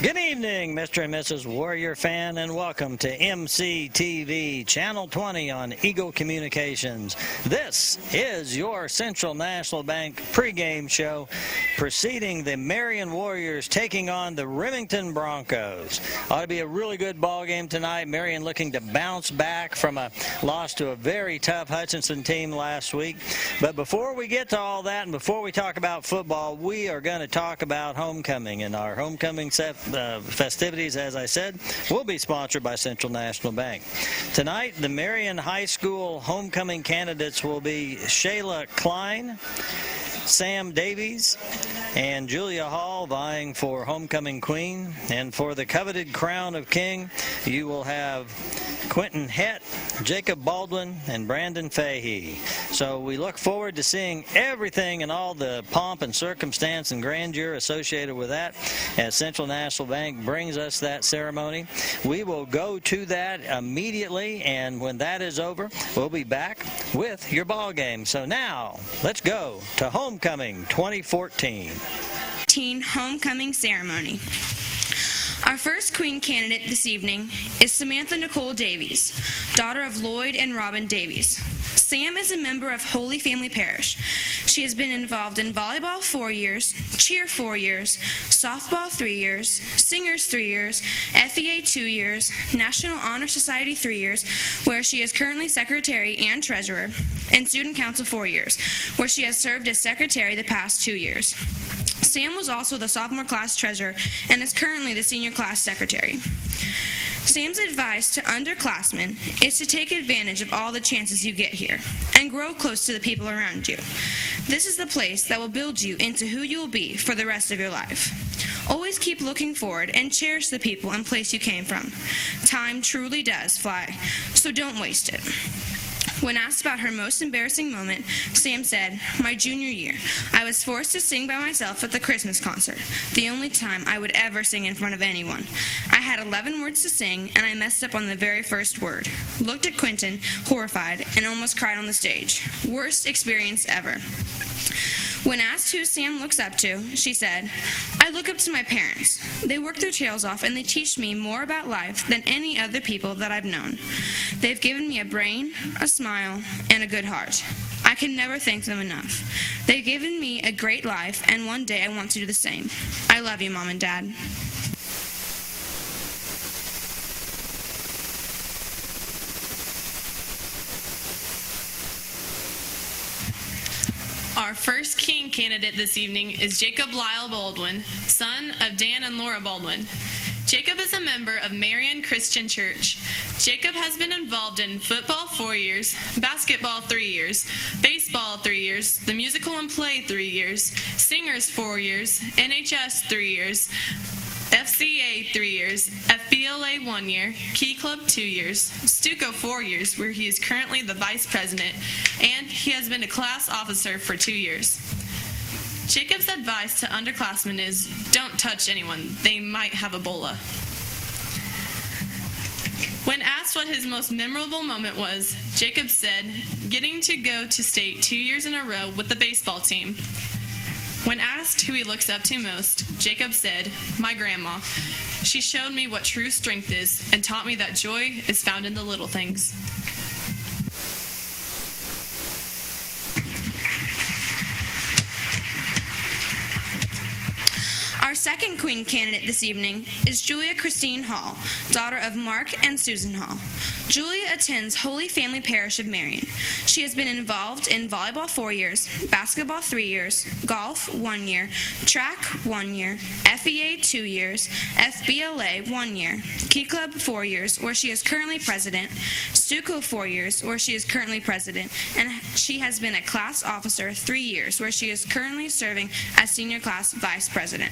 Good evening, Mr. and Mrs. Warrior fan, and welcome to MCTV Channel 20 on Eagle Communications. This is your Central National Bank pregame show preceding the Marion Warriors taking on the Remington Broncos. Ought to be a really good ball game tonight. Marion looking to bounce back from a loss to a very tough Hutchinson team last week. But before we get to all that and before we talk about football, we are going to talk about homecoming, and our homecoming festivities, as I said, will be sponsored by Central National Bank. Tonight, the Marion High School homecoming candidates will be Shayla Klein, Sam Davies, and Julia Hall vying for homecoming queen. And for the coveted crown of king, you will have Quentin Hett, Jacob Baldwin, and Brandon Fahey. So we look forward to seeing everything and all the pomp and circumstance and grandeur associated with that as Central National Bank brings us that ceremony. We will go to that immediately, and when that is over, we'll be back with your ball game. So now, let's go to Homecoming 2014. Teen Homecoming Ceremony. Our first queen candidate this evening is Samantha Nicole Davies, daughter of Lloyd and Robin Davies. Sam is a member of Holy Family Parish. She has been involved in volleyball 4 years, cheer 4 years, softball 3 years, singers 3 years, FEA 2 years, National Honor Society 3 years, where she is currently secretary and treasurer, and student council 4 years, where she has served as secretary the past 2 years. Sam was also the sophomore class treasurer and is currently the senior class secretary. Sam's advice to underclassmen is to take advantage of all the chances you get here and grow close to the people around you. This is the place that will build you into who you will be for the rest of your life. Always keep looking forward and cherish the people and place you came from. Time truly does fly, so don't waste it. When asked about her most embarrassing moment, Sam said, "My junior year, I was forced to sing by myself at the Christmas concert, the only time I would ever sing in front of anyone. I had 11 words to sing, and I messed up on the very first word. Looked at Quentin, horrified, and almost cried on the stage. Worst experience ever." When asked who Sam looks up to, she said, "I look up to my parents. They work their tails off and they teach me more about life than any other people that I've known. They've given me a brain, a smile, and a good heart. I can never thank them enough. They've given me a great life, and one day I want to do the same. I love you, Mom and Dad." Our first king candidate this evening is Jacob Lyle Baldwin, son of Dan and Laura Baldwin. Jacob is a member of Marion Christian Church. Jacob has been involved in football 4 years, basketball 3 years, baseball 3 years, the musical and play 3 years, singers 4 years, NHS 3 years, FCA 3 years, FBLA 1 year, Key Club 2 years, Stuco 4 years, where he is currently the vice president, and he has been a class officer for 2 years. Jacob's advice to underclassmen is, don't touch anyone, they might have Ebola. When asked what his most memorable moment was, Jacob said, getting to go to state 2 years in a row with the baseball team. When asked who he looks up to most, Jacob said, "My grandma. She showed me what true strength is and taught me that joy is found in the little things." Our second queen candidate this evening is Julia Christine Hall, daughter of Mark and Susan Hall. Julia attends Holy Family Parish of Marion. She has been involved in volleyball 4 years, basketball 3 years, golf 1 year, track 1 year, FEA 2 years, FBLA 1 year, Key Club 4 years, where she is currently president, Stuco 4 years, where she is currently president, and she has been a class officer 3 years, where she is currently serving as senior class vice president.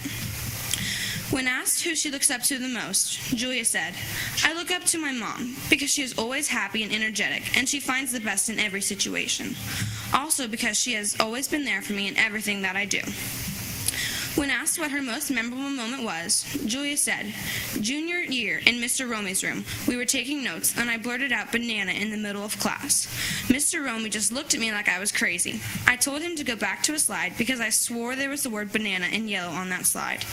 When asked who she looks up to the most, Julia said, "I look up to my mom because she is always happy and energetic, and she finds the best in every situation. Also because she has always been there for me in everything that I do." When asked what her most memorable moment was, Julia said, "Junior year in Mr. Romey's room, we were taking notes, and I blurted out banana in the middle of class. Mr. Romey just looked at me like I was crazy. I told him to go back to a slide because I swore there was the word banana in yellow on that slide.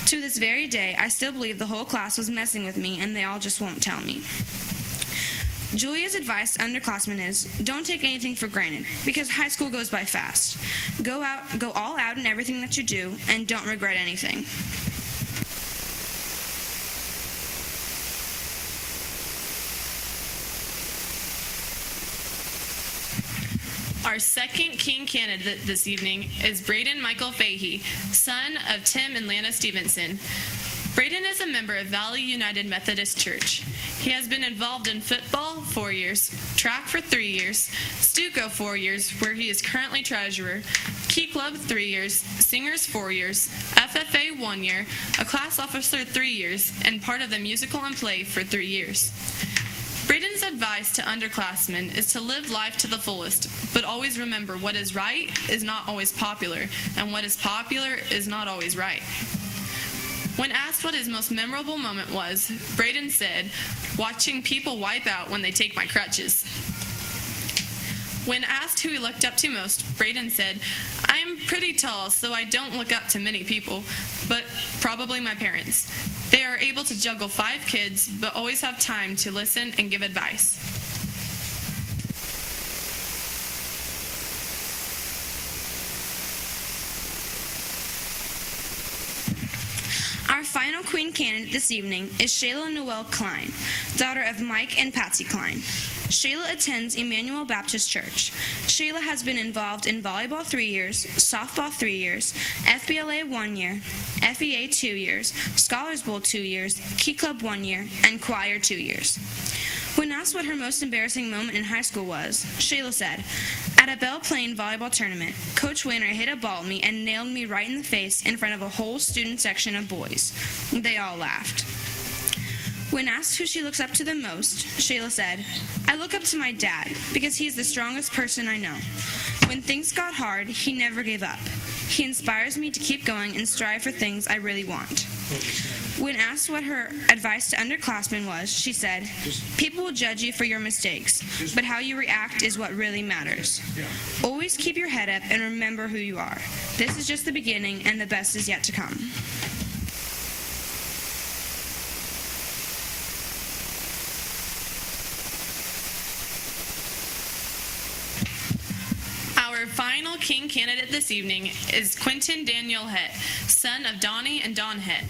To this very day, I still believe the whole class was messing with me and they all just won't tell me. Julia's advice to underclassmen is, don't take anything for granted, because high school goes by fast. Go all out in everything that you do, and don't regret anything. Our second King candidate this evening is Braden Michael Fahey, son of Tim and Lana Stevenson. Braden is a member of Valley United Methodist Church. He has been involved in football 4 years, track for 3 years, Stuco 4 years, where he is currently treasurer, Key Club 3 years, Singers 4 years, FFA 1 year, a class officer 3 years, and part of the musical and play for 3 years. Braden's advice to underclassmen is to live life to the fullest, but always remember what is right is not always popular, and what is popular is not always right. When asked what his most memorable moment was, Braden said, "Watching people wipe out when they take my crutches." When asked who he looked up to most, Braden said, "I'm pretty tall, so I don't look up to many people, but probably my parents. They are able to juggle 5 kids, but always have time to listen and give advice." Our final Queen candidate this evening is Shayla Noel Klein, daughter of Mike and Patsy Klein. Shayla attends Emmanuel Baptist Church. Shayla has been involved in volleyball 3 years, softball 3 years, FBLA 1 year, FEA 2 years, Scholars Bowl 2 years, Key Club 1 year, and choir 2 years. When asked what her most embarrassing moment in high school was, Shayla said, "At a Belle Plaine volleyball tournament, Coach Weiner hit a ball at me and nailed me right in the face in front of a whole student section of boys. They all laughed." When asked who she looks up to the most, Shayla said, "I look up to my dad because he's the strongest person I know. When things got hard, he never gave up. He inspires me to keep going and strive for things I really want." When asked what her advice to underclassmen was, she said, "People will judge you for your mistakes, but how you react is what really matters. Always keep your head up and remember who you are. This is just the beginning and the best is yet to come." Our final King candidate this evening is Quentin Daniel Hett, son of Donnie and Don Hett.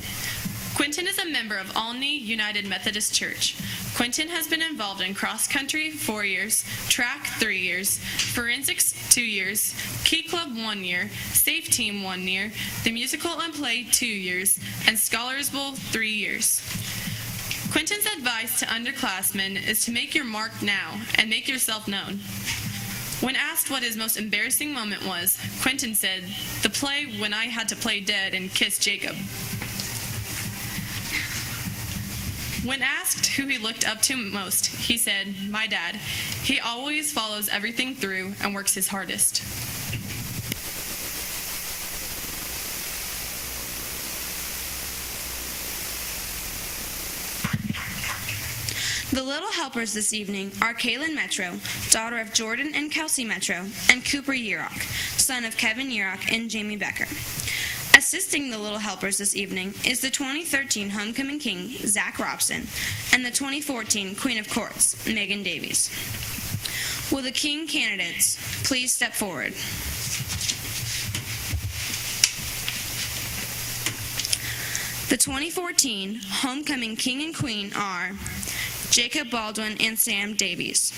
Quentin is a member of Olney United Methodist Church. Quentin has been involved in cross country 4 years, track 3 years, forensics 2 years, Key Club 1 year, Safe Team 1 year, the musical and play 2 years, and Scholars Bowl 3 years. Quentin's advice to underclassmen is to make your mark now and make yourself known. When asked what his most embarrassing moment was, Quentin said, "The play when I had to play dead and kiss Jacob." When asked who he looked up to most, he said, "My dad. He always follows everything through and works his hardest." The little helpers this evening are Kaylin Metro, daughter of Jordan and Kelsey Metro, and Cooper Yerock, son of Kevin Yerock and Jamie Becker. Assisting the little helpers this evening is the 2013 Homecoming King, Zach Robson, and the 2014 Queen of Courts, Megan Davies. Will the King candidates please step forward? The 2014 Homecoming King and Queen are Jacob Baldwin and Sam Davies.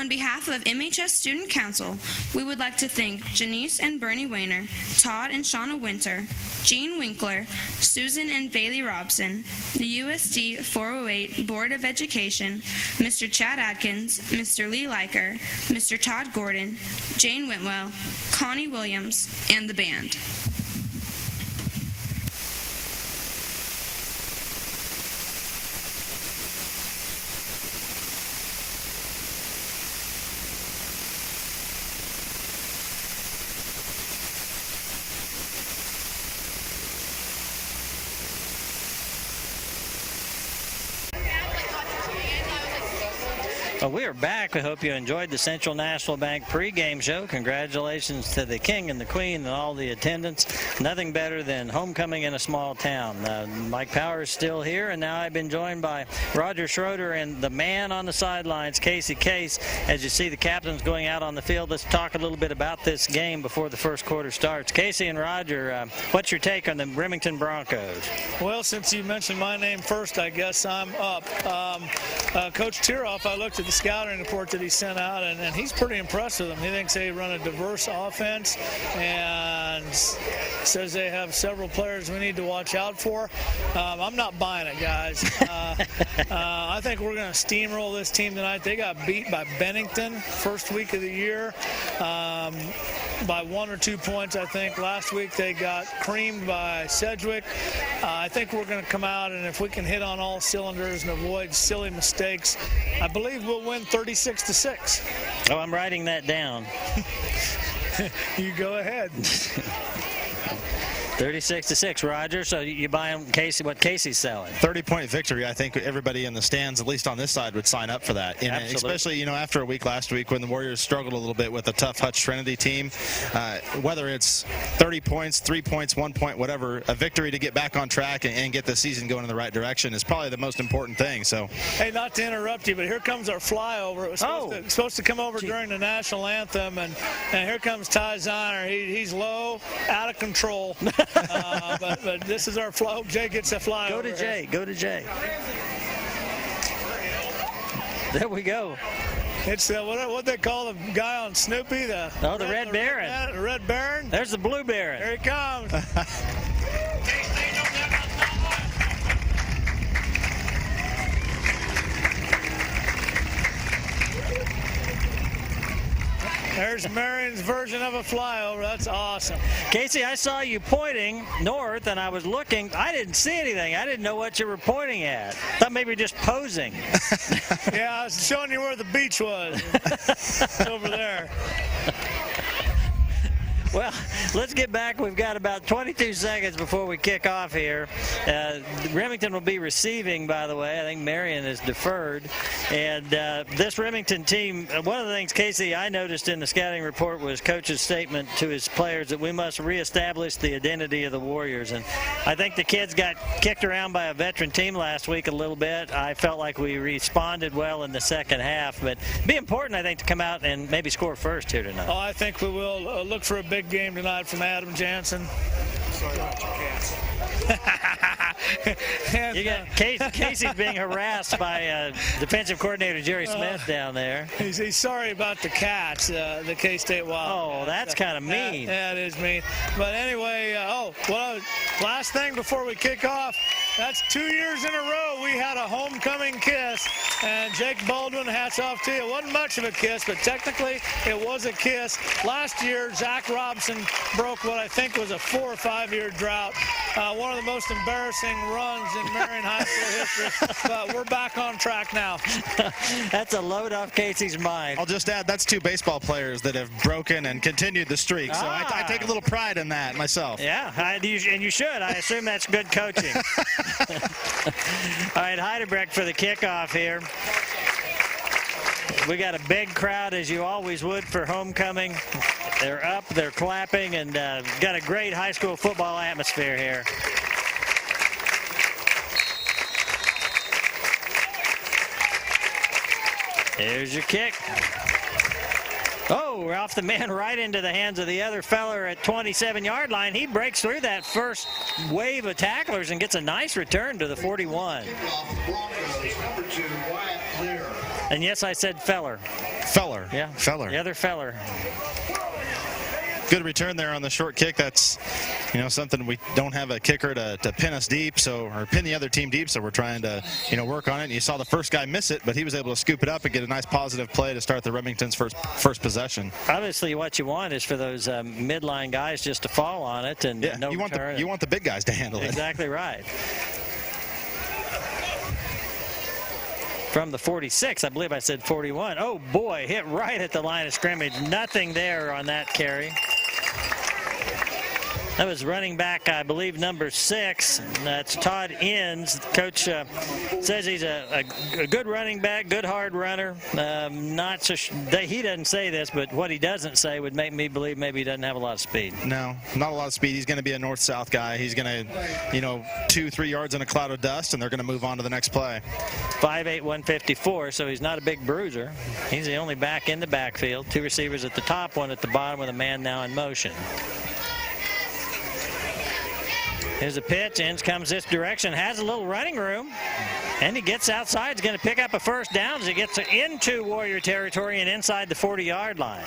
On behalf of MHS Student Council, we would like to thank Janice and Bernie Wayner, Todd and Shauna Winter, Jean Winkler, Susan and Bailey Robson, the USD 408 Board of Education, Mr. Chad Adkins, Mr. Lee Leiker, Mr. Todd Gordon, Jane Whitwell, Connie Williams, and the band. Well, we are back. We hope you enjoyed the Central National Bank pregame show. Congratulations to the King and the Queen and all the attendants. Nothing better than homecoming in a small town. Mike Power is still here, and now I've been joined by Roger Schroeder and the man on the sidelines, Casey Case. As you see the captains going out on the field, let's talk a little bit about this game before the first quarter starts. Casey and Roger, what's your take on the Remington Broncos? Well, since you mentioned my name first, I guess I'm up. Coach Tiroff, I looked at the scouting report that he sent out, and he's pretty impressed with them. He thinks they run a diverse offense and says they have several players we need to watch out for. I'm not buying it, guys. I think we're going to steamroll this team tonight. They got beat by Bennington first week of the year by 1 or 2 points, I think. Last week they got creamed by Sedgwick. I think we're going to come out, and if we can hit on all cylinders and avoid silly mistakes, I believe we'll win 36-6. Oh, I'm writing that down. You go ahead. 36-6, Roger. So you buy him, Casey, what Casey's selling? 30-point victory. I think everybody in the stands, at least on this side, would sign up for that. And especially, after a week last week when the Warriors struggled a little bit with a tough Hutch Trinity team, whether it's 30 points, 3 points, 1 point, whatever, a victory to get back on track and get the season going in the right direction is probably the most important thing. So, hey, not to interrupt you, but here comes our flyover. It was supposed to come over during the national anthem, and here comes Ty Ziner. He's low, out of control. But this is our flow. Jay gets a flyover. Go to Jay. Go to Jay. There we go. It's what they call the guy on Snoopy, the Red Baron. Red Baron. There's the Blue Baron. Here he comes. There's Marion's version of a flyover. That's awesome. Casey, I saw you pointing north, and I was looking. I didn't see anything. I didn't know what you were pointing at. Thought maybe just posing. Yeah, I was showing you where the beach was. Over there. Well, let's get back. We've got about 22 seconds before we kick off here. Remington will be receiving, by the way. I think Marion is deferred. And this Remington team, one of the things, Casey, I noticed in the scouting report was Coach's statement to his players that we must reestablish the identity of the Warriors. And I think the kids got kicked around by a veteran team last week a little bit. I felt like we responded well in the second half. But it'd be important, I think, to come out and maybe score first here tonight. Oh, I think we will look for a big game tonight from Adam Jansen. Sorry about your cats. And, you got Casey's being harassed by defensive coordinator Jerry Smith down there. He's sorry about the cats, the K-State Wildcats. Oh, that's kind of mean. That is mean. But anyway, last thing before we kick off, that's 2 years in a row we had a homecoming kiss. And Jake Baldwin, hats off to you. It wasn't much of a kiss, but technically it was a kiss. Last year, Zach Robson broke what I think was a 4 or 5 year drought. One of the most embarrassing runs in Marion High School history, but we're back on track now. That's a load off Casey's mind. I'll just add that's 2 baseball players that have broken and continued the streak. So I take a little pride in that myself. Yeah, and you should. I assume that's good coaching. All right, Heidebrecht for the kickoff here. We got a big crowd, as you always would for homecoming. They're up, they're clapping, and got a great high school football atmosphere here. Here's your kick. Oh, we're off the man right into the hands of the other feller at 27-yard line. He breaks through that first wave of tacklers and gets a nice return to the 41. And yes, I said feller. Feller. Yeah. Feller. The other Feller. Good return there on the short kick. That's, something we don't have a kicker to pin us deep, or pin the other team deep, so we're trying to, work on it. And you saw the first guy miss it, but he was able to scoop it up and get a nice positive play to start the Remington's first possession. Obviously, what you want is for those midline guys just to fall on it and no return. You want the big guys to handle it. Exactly right. From the 46, I believe I said 41. Oh boy, hit right at the line of scrimmage. Nothing there on that carry. That was running back, I believe, number 6. That's Todd Inns. Coach says he's a good running back, good hard runner. He doesn't say this, but what he doesn't say would make me believe maybe he doesn't have a lot of speed. No, not a lot of speed. He's going to be a north-south guy. He's going to, 2-3 yards in a cloud of dust, and they're going to move on to the next play. 5'8", 154, so he's not a big bruiser. He's the only back in the backfield. 2 receivers at the top, 1 at the bottom with a man now in motion. Here's a pitch. Inns comes this direction, has a little running room, and he gets outside. He's going to pick up a first down as he gets into Warrior territory and inside the 40-yard line.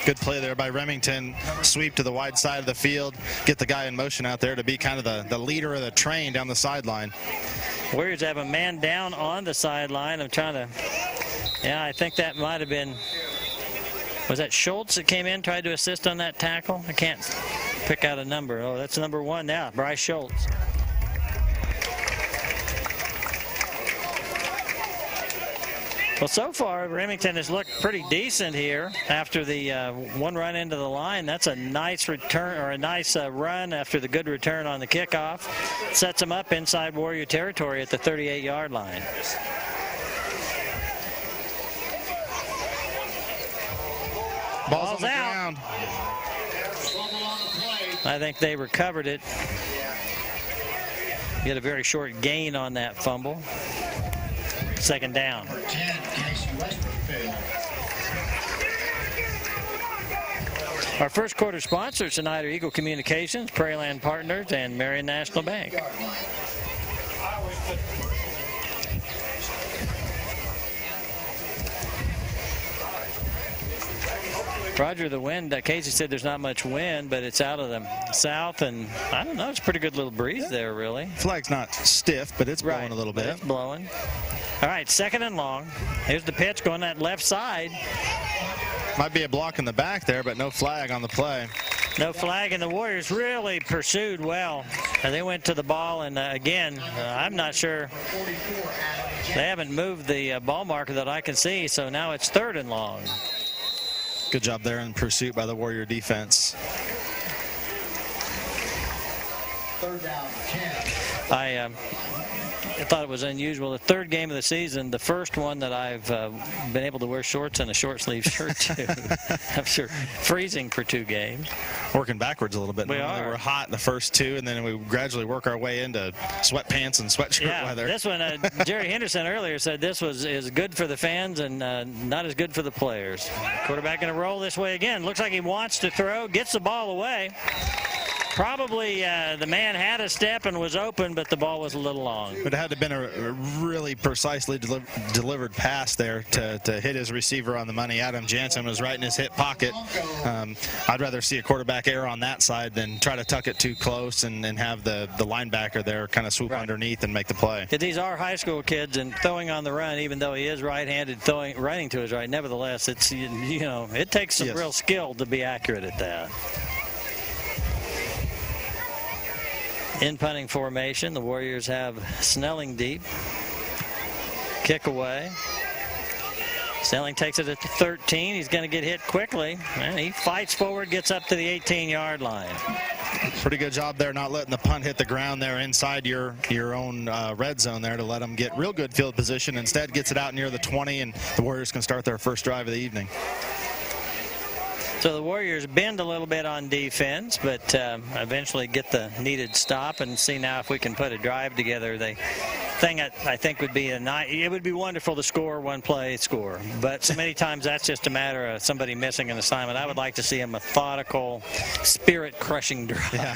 Good play there by Remington. Sweep to the wide side of the field. Get the guy in motion out there to be kind of the leader of the train down the sideline. Warriors have a man down on the sideline. I'm trying to, I think that might have been, was that Schultz that came in, tried to assist on that tackle? I can't pick out a number. Oh, that's number 1 now, Bryce Schultz. Well, so far, Remington has looked pretty decent here after the one run into the line. That's a nice return, or a nice run after the good return on the kickoff. Sets them up inside Warrior territory at the 38-yard line. Ball's on the out. Ground. I think they recovered it. Get a very short gain on that fumble. Second down. Our first quarter sponsors tonight are Eagle Communications, Prairieland Partners, and Marion National Bank. Roger, the wind, Casey said there's not much wind, but it's out of the south, and I don't know, it's a pretty good little breeze there, really. Flag's not stiff, but it's blowing a little bit. It's blowing. All right, second and long. Here's the pitch going that left side. Might be a block in the back there, but no flag on the play. No flag, and the Warriors really pursued well. They went to the ball, and again, I'm not sure. They haven't moved the ball marker that I can see, so now it's third and long. Good job there in pursuit by the Warrior defense. Third down, I 10. thought it was unusual. The third game of the season, the first one that I've been able to wear shorts and a short sleeve shirt to. I'm sure freezing for 2 games. Working backwards a little bit. We are. We're hot the first 2, and then we gradually work our way into sweatpants and sweatshirt weather. This one, Jerry Henderson earlier said this is good for the fans and not as good for the players. Quarterback going to roll this way again. Looks like he wants to throw, gets the ball away. Probably the man had a step and was open, but the ball was a little long. But it had to have been a really precisely delivered pass there to hit his receiver on the money. Adam Jansen was right in his hip pocket. I'd rather see a quarterback err on that side than try to tuck it too close and have the linebacker there kind of swoop underneath and make the play. These are high school kids, and throwing on the run, even though he is right-handed, running to his right, nevertheless, it's it takes some real skill to be accurate at that. In punting formation, the Warriors have Snelling deep. Kick away. Snelling takes it at the 13. He's going to get hit quickly. And he fights forward, gets up to the 18-yard line. Pretty good job there, not letting the punt hit the ground there inside your own red zone there to let them get real good field position. Instead, gets it out near the 20, and the Warriors can start their first drive of the evening. So the Warriors bend a little bit on defense, but eventually get the needed stop and see now if we can put a drive together. The thing I think would be it would be wonderful to score one play, score. But so many times that's just a matter of somebody missing an assignment. I would like to see a methodical, spirit-crushing drive. Yeah.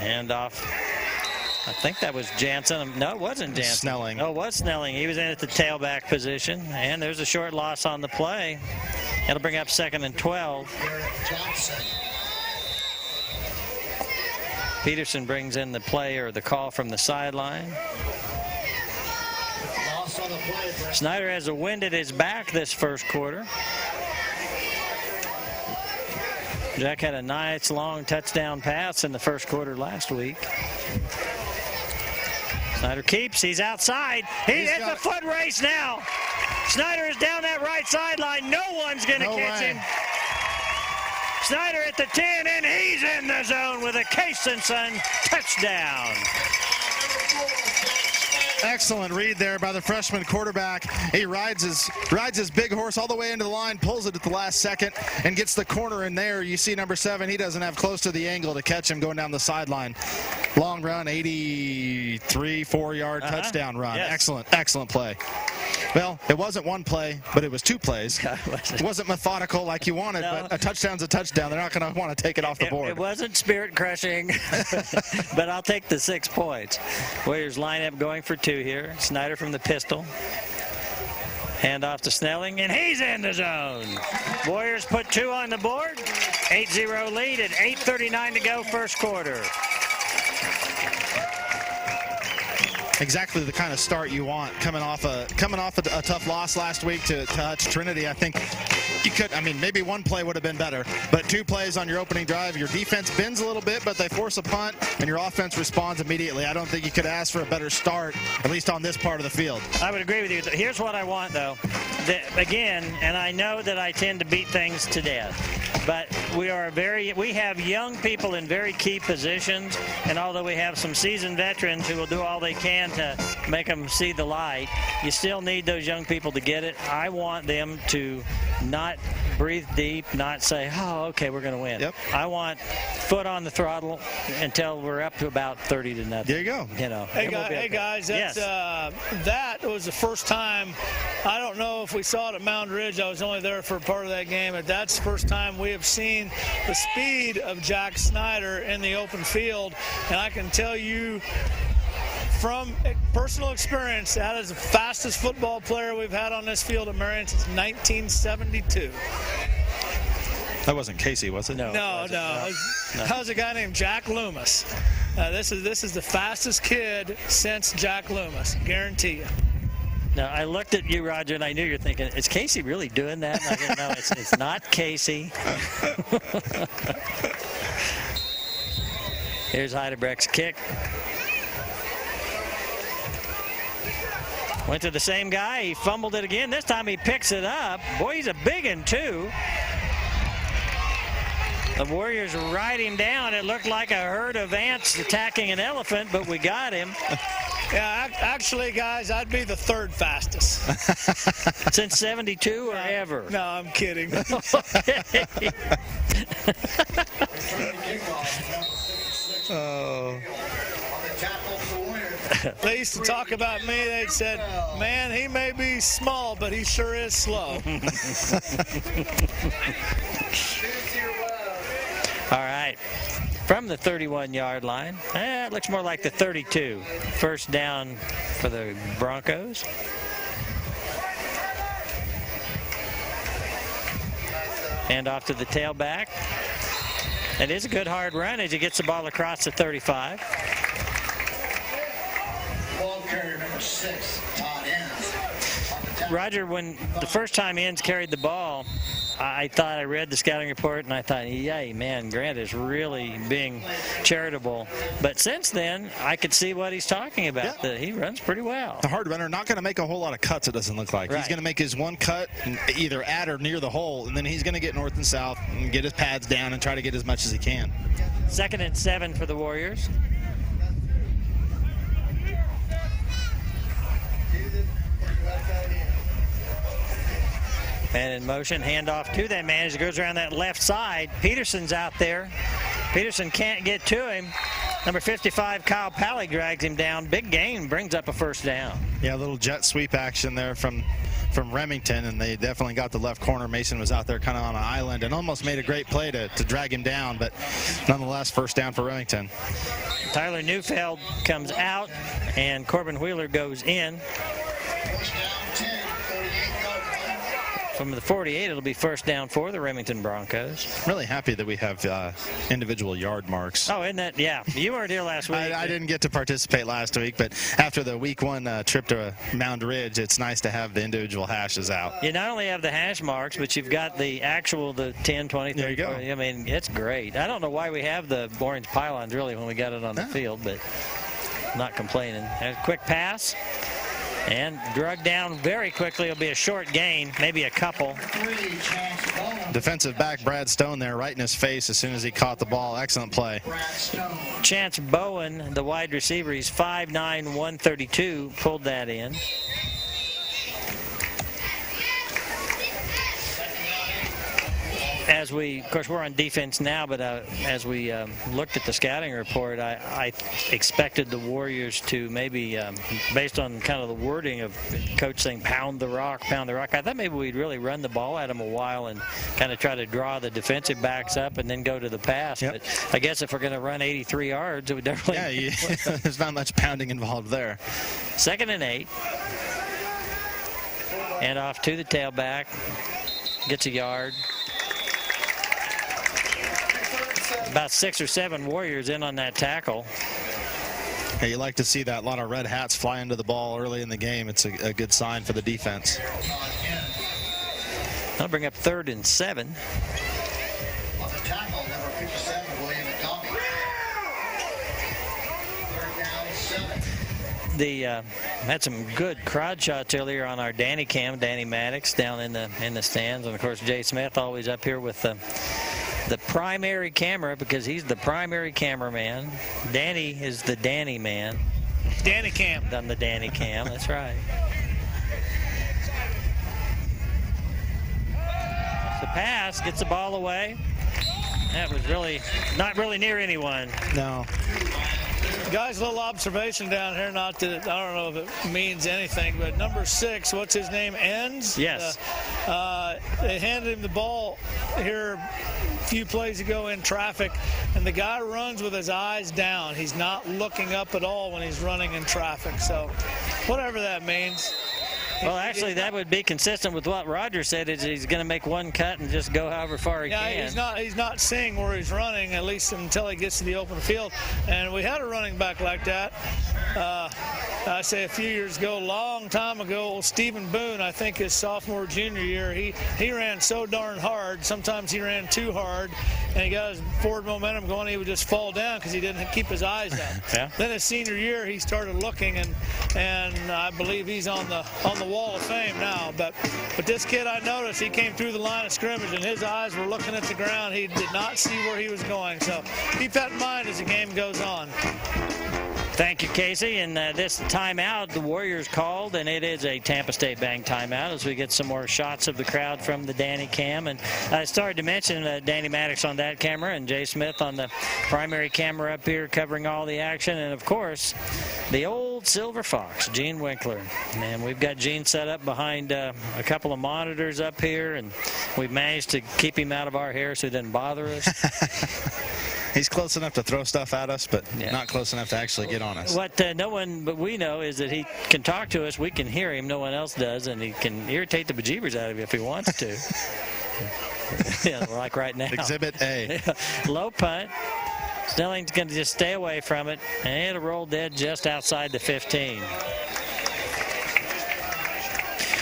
Hand off I think that was Jansen. No, it wasn't Jansen. Snelling. No, it was Snelling. He was in at the tailback position, and there's a short loss on the play. It'll bring up 2nd and 12. Peterson brings in the play or the call from the sideline. Snyder has a wind at his back this first quarter. Jack had a nice long touchdown pass in the first quarter last week. Snyder keeps. He's outside. It's a foot race now. Snyder is down that right sideline. No one's going to catch him. Snyder at the 10, and he's in the zone with a Case and Son touchdown. Excellent read there by the freshman quarterback. He rides his big horse all the way into the line, pulls it at the last second, and gets the corner in there. You see number 7, he doesn't have close to the angle to catch him going down the sideline. Long run, 83, 4-yard touchdown run. Yes. Excellent play. Well, it wasn't one play, but it was 2 plays. It wasn't methodical like you wanted, but a touchdown's a touchdown. They're not going to want to take it off the board. It wasn't spirit crushing, but I'll take the 6 points. Warriors lineup going for 2 here. Snyder from the pistol. Hand off to Snelling, and he's in the zone. Warriors put 2 on the board. 8-0 lead at 8:39 to go first quarter. Exactly the kind of start you want coming off a tough loss last week to touch Trinity. I think you could, maybe 1 play would have been better, but 2 plays on your opening drive. Your defense bends a little bit, but they force a punt, and your offense responds immediately. I don't think you could ask for a better start, at least on this part of the field. I would agree with you. Here's what I want, though. Again, and I know that I tend to beat things to death, but we have young people in very key positions, and although we have some seasoned veterans who will do all they can to make them see the light, you still need those young people to get it. I want them to not breathe deep, not say, oh, okay, we're going to win. Yep. I want foot on the throttle until we're up to about 30-0. There you go. Hey guys, that was the first time. I don't know if we saw it at Mound Ridge. I was only there for part of that game, but that's the first time we have seen the speed of Jack Snyder in the open field, and I can tell you from personal experience, that is the fastest football player we've had on this field at Marion since 1972. That wasn't Casey, was it? No. That was a guy named Jack Loomis. This is the fastest kid since Jack Loomis, guarantee you. Now, I looked at you, Roger, and I knew you're thinking, is Casey really doing that? And I said, no, it's not Casey. Here's Heidebrecht's kick. Went to the same guy. He fumbled it again. This time he picks it up. Boy, he's a big one, too. The Warriors ride him down. It looked like a herd of ants attacking an elephant, but we got him. Yeah, actually, guys, I'd be the 3rd fastest. Since 72 or ever? No, I'm kidding. Oh. They used to talk about me. They said, man, he may be small, but he sure is slow. All right. From the 31-yard line. It looks more like the 32. First down for the Broncos. Hand off to the tailback. It is a good hard run as he gets the ball across the 35. Ball carrier number 6, Todd Enns. Roger, when the first time Enns carried the ball, I thought I read the scouting report and I thought, yay, man, Grant is really being charitable. But since then, I could see what he's talking about. Yeah. He runs pretty well. The hard runner, not going to make a whole lot of cuts, it doesn't look like. Right. He's going to make his one cut either at or near the hole, and then he's going to get north and south and get his pads down and try to get as much as he can. 2nd and 7 for the Warriors. Man in motion, handoff to that man as he goes around that left side. Peterson's out there. Peterson can't get to him. Number 55, Kyle Pally, drags him down. Big gain, brings up a first down. Yeah, a little jet sweep action there from from Remington, and they definitely got the left corner. Mason was out there kind of on an island and almost made a great play to drag him down, but nonetheless, first down for Remington. Tyler Neufeld comes out, and Corbin Wheeler goes in. From the 48, it'll be first down for the Remington Broncos. Really happy that we have individual yard marks. Oh, isn't that? Yeah. You weren't here last week. I didn't get to participate last week, but after the week 1 trip to Mound Ridge, it's nice to have the individual hashes out. You not only have the hash marks, but you've got the 10, 20, 30. There you go. 40. I mean, it's great. I don't know why we have the orange pylons, really, when we got it on the field, but not complaining. A quick pass. And drug down very quickly. It'll be a short gain, maybe a couple. Defensive back Brad Stone there right in his face as soon as he caught the ball. Excellent play. Chance Bowen, the wide receiver, he's 5'9", 132, pulled that in. As we, of course, we're on defense now, but as we looked at the scouting report, I expected the Warriors to maybe, based on kind of the wording of Coach saying pound the rock, I thought maybe we'd really run the ball at them a while and kind of try to draw the defensive backs up and then go to the pass. Yep. But I guess if we're going to run 83 yards, it would definitely. Yeah, there's not much pounding involved there. 2nd and 8. And off to the tailback. Gets a yard. About 6 or 7 Warriors in on that tackle. Hey, you like to see that. A lot of red hats fly into the ball early in the game. It's a good sign for the defense. That'll bring up 3rd and 7. On the tackle, number 57, William McDonald. 3rd down, 7. Had some good crowd shots earlier on our Danny cam, Danny Maddox down in the stands, and of course Jay Smith always up here with the primary camera because he's the primary cameraman. Danny is the Danny man. Danny Cam. Done the Danny cam. That's right. The pass gets the ball away. That was really not really near anyone. No. Guys, a little observation down here, not that I don't know if it means anything, but number 6, what's his name, Ends? Yes. They handed him the ball here a few plays ago in traffic, and the guy runs with his eyes down. He's not looking up at all when he's running in traffic, so whatever that means. Well, actually, that would be consistent with what Roger said, is he's going to make one cut and just go however far he can. He's not seeing where he's running, at least until he gets to the open field. And we had a running back like that. I say a few years ago, long time ago, Stephen Boone, I think his sophomore, junior year, he ran so darn hard. Sometimes he ran too hard, and he got his forward momentum going. He would just fall down because he didn't keep his eyes down. Yeah. Then his senior year, he started looking, and I believe he's on the Wall of Fame now. But this kid, I noticed, he came through the line of scrimmage, and his eyes were looking at the ground. He did not see where he was going. So keep that in mind as the game goes on. Thank you, Casey. And this timeout, the Warriors called, and it is a Tampa State Bank timeout as we get some more shots of the crowd from the Danny cam. And I started to mention Danny Maddox on that camera and Jay Smith on the primary camera up here covering all the action. And, of course, the old Silver Fox, Gene Winkler. And we've got Gene set up behind a couple of monitors up here, and we've managed to keep him out of our hair so he doesn't bother us. He's close enough to throw stuff at us, but not close enough to actually get on us. What no one but we know is that he can talk to us. We can hear him. No one else does, and he can irritate the bejeebers out of you if he wants to. Yeah, like right now. Exhibit A. Low punt. Snelling's going to just stay away from it, and it'll roll dead just outside the 15.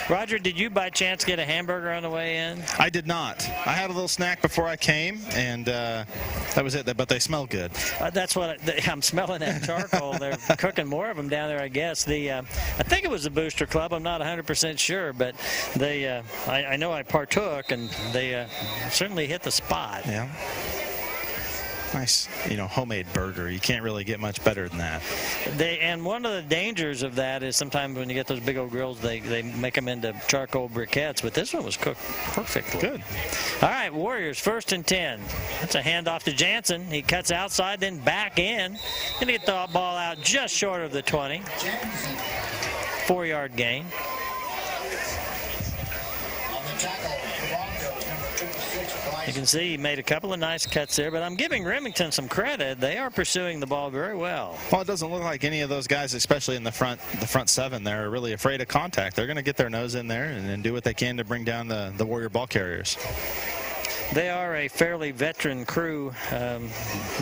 Roger, did you by chance get a hamburger on the way in? I did not. I had a little snack before I came, and that was it. But they smell good. That's what I'm smelling, that charcoal. They're cooking more of them down there, I guess. I think it was the Booster Club. I'm not 100% sure, but they. I know I partook, and they certainly hit the spot. Yeah. Nice, homemade burger. You can't really get much better than that. And one of the dangers of that is sometimes when you get those big old grills, they make them into charcoal briquettes, but this one was cooked perfectly. Good. All right, Warriors, 1st and 10. That's a handoff to Jansen. He cuts outside, then back in. Going to get the ball out just short of the 20. 4-yard gain. You can see he made a couple of nice cuts there, but I'm giving Remington some credit. They are pursuing the ball very well. Well, it doesn't look like any of those guys, especially in the front seven, they're really afraid of contact. They're going to get their nose in there and do what they can to bring down the Warrior ball carriers. They are a fairly veteran crew,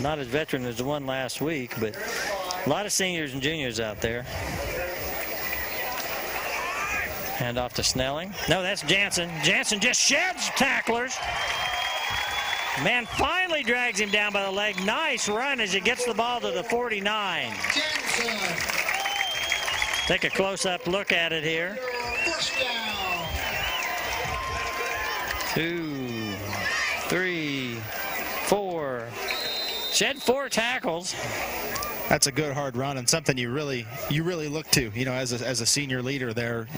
not as veteran as the one last week, but a lot of seniors and juniors out there. Hand off to Snelling. No, that's Jansen. Jansen just sheds tacklers. Man finally drags him down by the leg. Nice run as he gets the ball to the 49. Take a close-up look at it here. 2, 3, 4. Shed 4 tackles. That's a good hard run and something you really look to, as a senior leader there.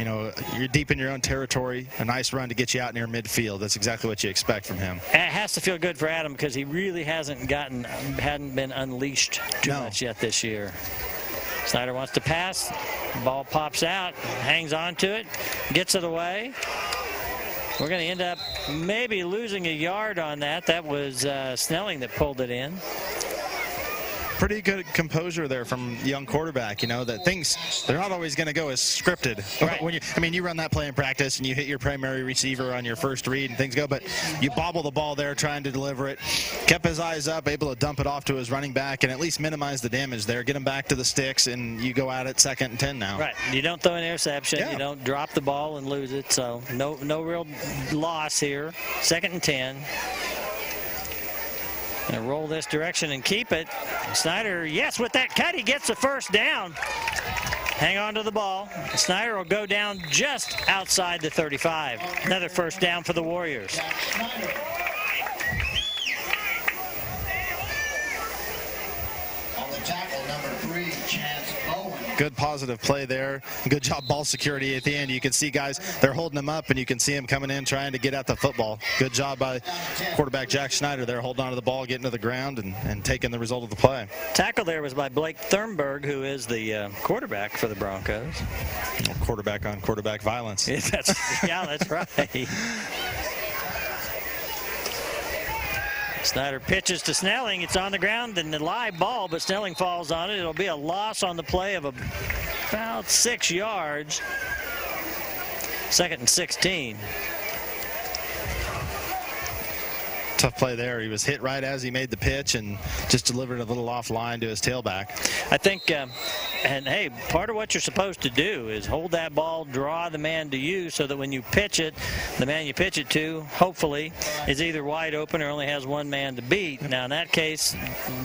You're deep in your own territory. A nice run to get you out near midfield. That's exactly what you expect from him. It has to feel good for Adam because he really hadn't been unleashed too much yet this year. Snyder wants to pass. Ball pops out, hangs on to it, gets it away. We're going to end up maybe losing a yard on that. That was Snelling that pulled it in. Pretty good composure there from the young quarterback, that they're not always going to go as scripted. Right. When you run that play in practice and you hit your primary receiver on your first read and things go, but you bobble the ball there trying to deliver it, kept his eyes up, able to dump it off to his running back and at least minimize the damage there, get him back to the sticks, and you go at it 2nd and 10 now. Right. You don't throw an interception. Yeah. You don't drop the ball and lose it, so no real loss here. 2nd and 10. Gonna roll this direction and keep it. Snyder, yes, with that cut, he gets the first down. Hang on to the ball. Snyder will go down just outside the 35. Another first down for the Warriors. On the tackle, number 3, Chance Bowen. Good positive play there. Good job ball security at the end. You can see guys, they're holding him up, and you can see him coming in trying to get at the football. Good job by quarterback Jack Schneider there, holding on to the ball, getting to the ground, and taking the result of the play. Tackle there was by Blake Thurnberg, who is the quarterback for the Broncos. Quarterback on quarterback violence. Yeah, that's right. Snyder pitches to Snelling. It's on the ground and the live ball, but Snelling falls on it. It'll be a loss on the play of about 6 yards. 2nd and 16. Tough play there. He was hit right as he made the pitch and just delivered a little offline to his tailback. I think, and hey, part of what you're supposed to do is hold that ball, draw the man to you so that when you pitch it, the man you pitch it to, hopefully, is either wide open or only has one man to beat. Now, in that case,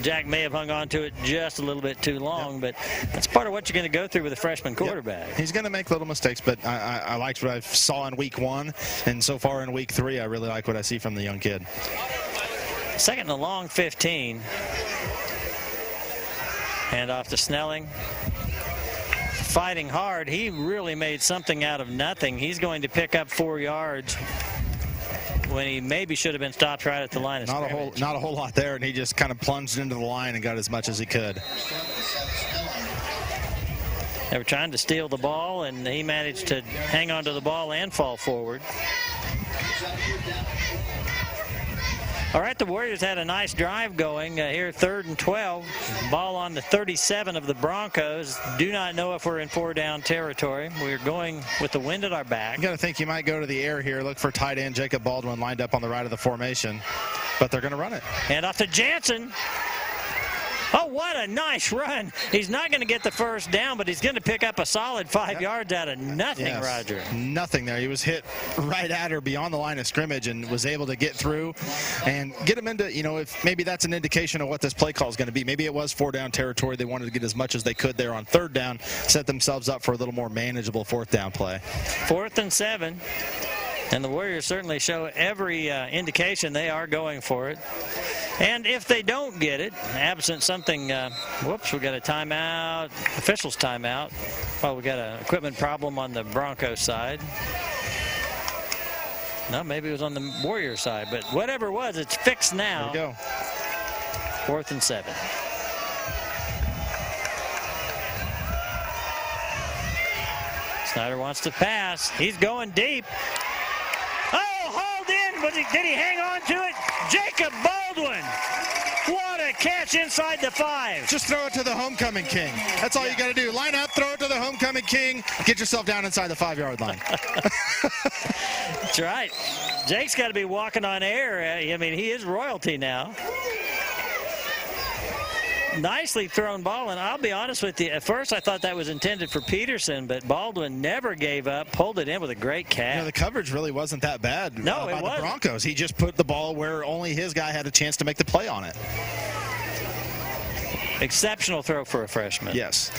Jack may have hung on to it just a little bit too long, but that's part of what you're going to go through with a freshman quarterback. Yep. He's going to make little mistakes, but I liked what I saw in week 1, and so far in week 3, I really like what I see from the young kid. 2nd and a long 15. Hand off to Snelling. Fighting hard. He really made something out of nothing. He's going to pick up 4 yards when he maybe should have been stopped right at the line of scrimmage. Not a whole lot there, and he just kind of plunged into the line and got as much as he could. They were trying to steal the ball, and he managed to hang on to the ball and fall forward. All right, the Warriors had a nice drive going here, 3rd and 12. Ball on the 37 of the Broncos. Do not know if we're in 4-down territory. We're going with the wind at our back. You got to think you might go to the air here. Look for tight end Jacob Baldwin lined up on the right of the formation, but they're going to run it. And off to Jansen. Oh, what a nice run. He's not going to get the first down, but he's going to pick up a solid 5 yards out of nothing, yes. Roger. Nothing there. He was hit right at or beyond the line of scrimmage and was able to get through and get him into, if maybe that's an indication of what this play call is going to be. Maybe it was 4-down territory. They wanted to get as much as they could there on 3rd down, set themselves up for a little more manageable 4th down play. 4th and 7. And the Warriors certainly show every indication they are going for it. And if they don't get it, absent something, whoops, we got a timeout, officials timeout. Well, we got an equipment problem on the Broncos side. No, maybe it was on the Warriors side, but whatever it was, it's fixed now. There we go. 4th and 7. Snyder wants to pass. He's going deep. Oh, hauled in. Did he hang on to it? Jacob Baldwin. What a catch inside the 5. Just throw it to the homecoming king. That's all you got to do. Line up, throw it to the homecoming king, get yourself down inside the 5-yard line. That's right. Jake's got to be walking on air. I mean, he is royalty now. Nicely thrown ball, and I'll be honest with you, at first I thought that was intended for Peterson, but Baldwin never gave up, pulled it in with a great catch. The coverage really wasn't that bad no, by it wasn't. the Broncos. He just put the ball where only his guy had a chance to make the play on it. Exceptional throw for a freshman. Yes.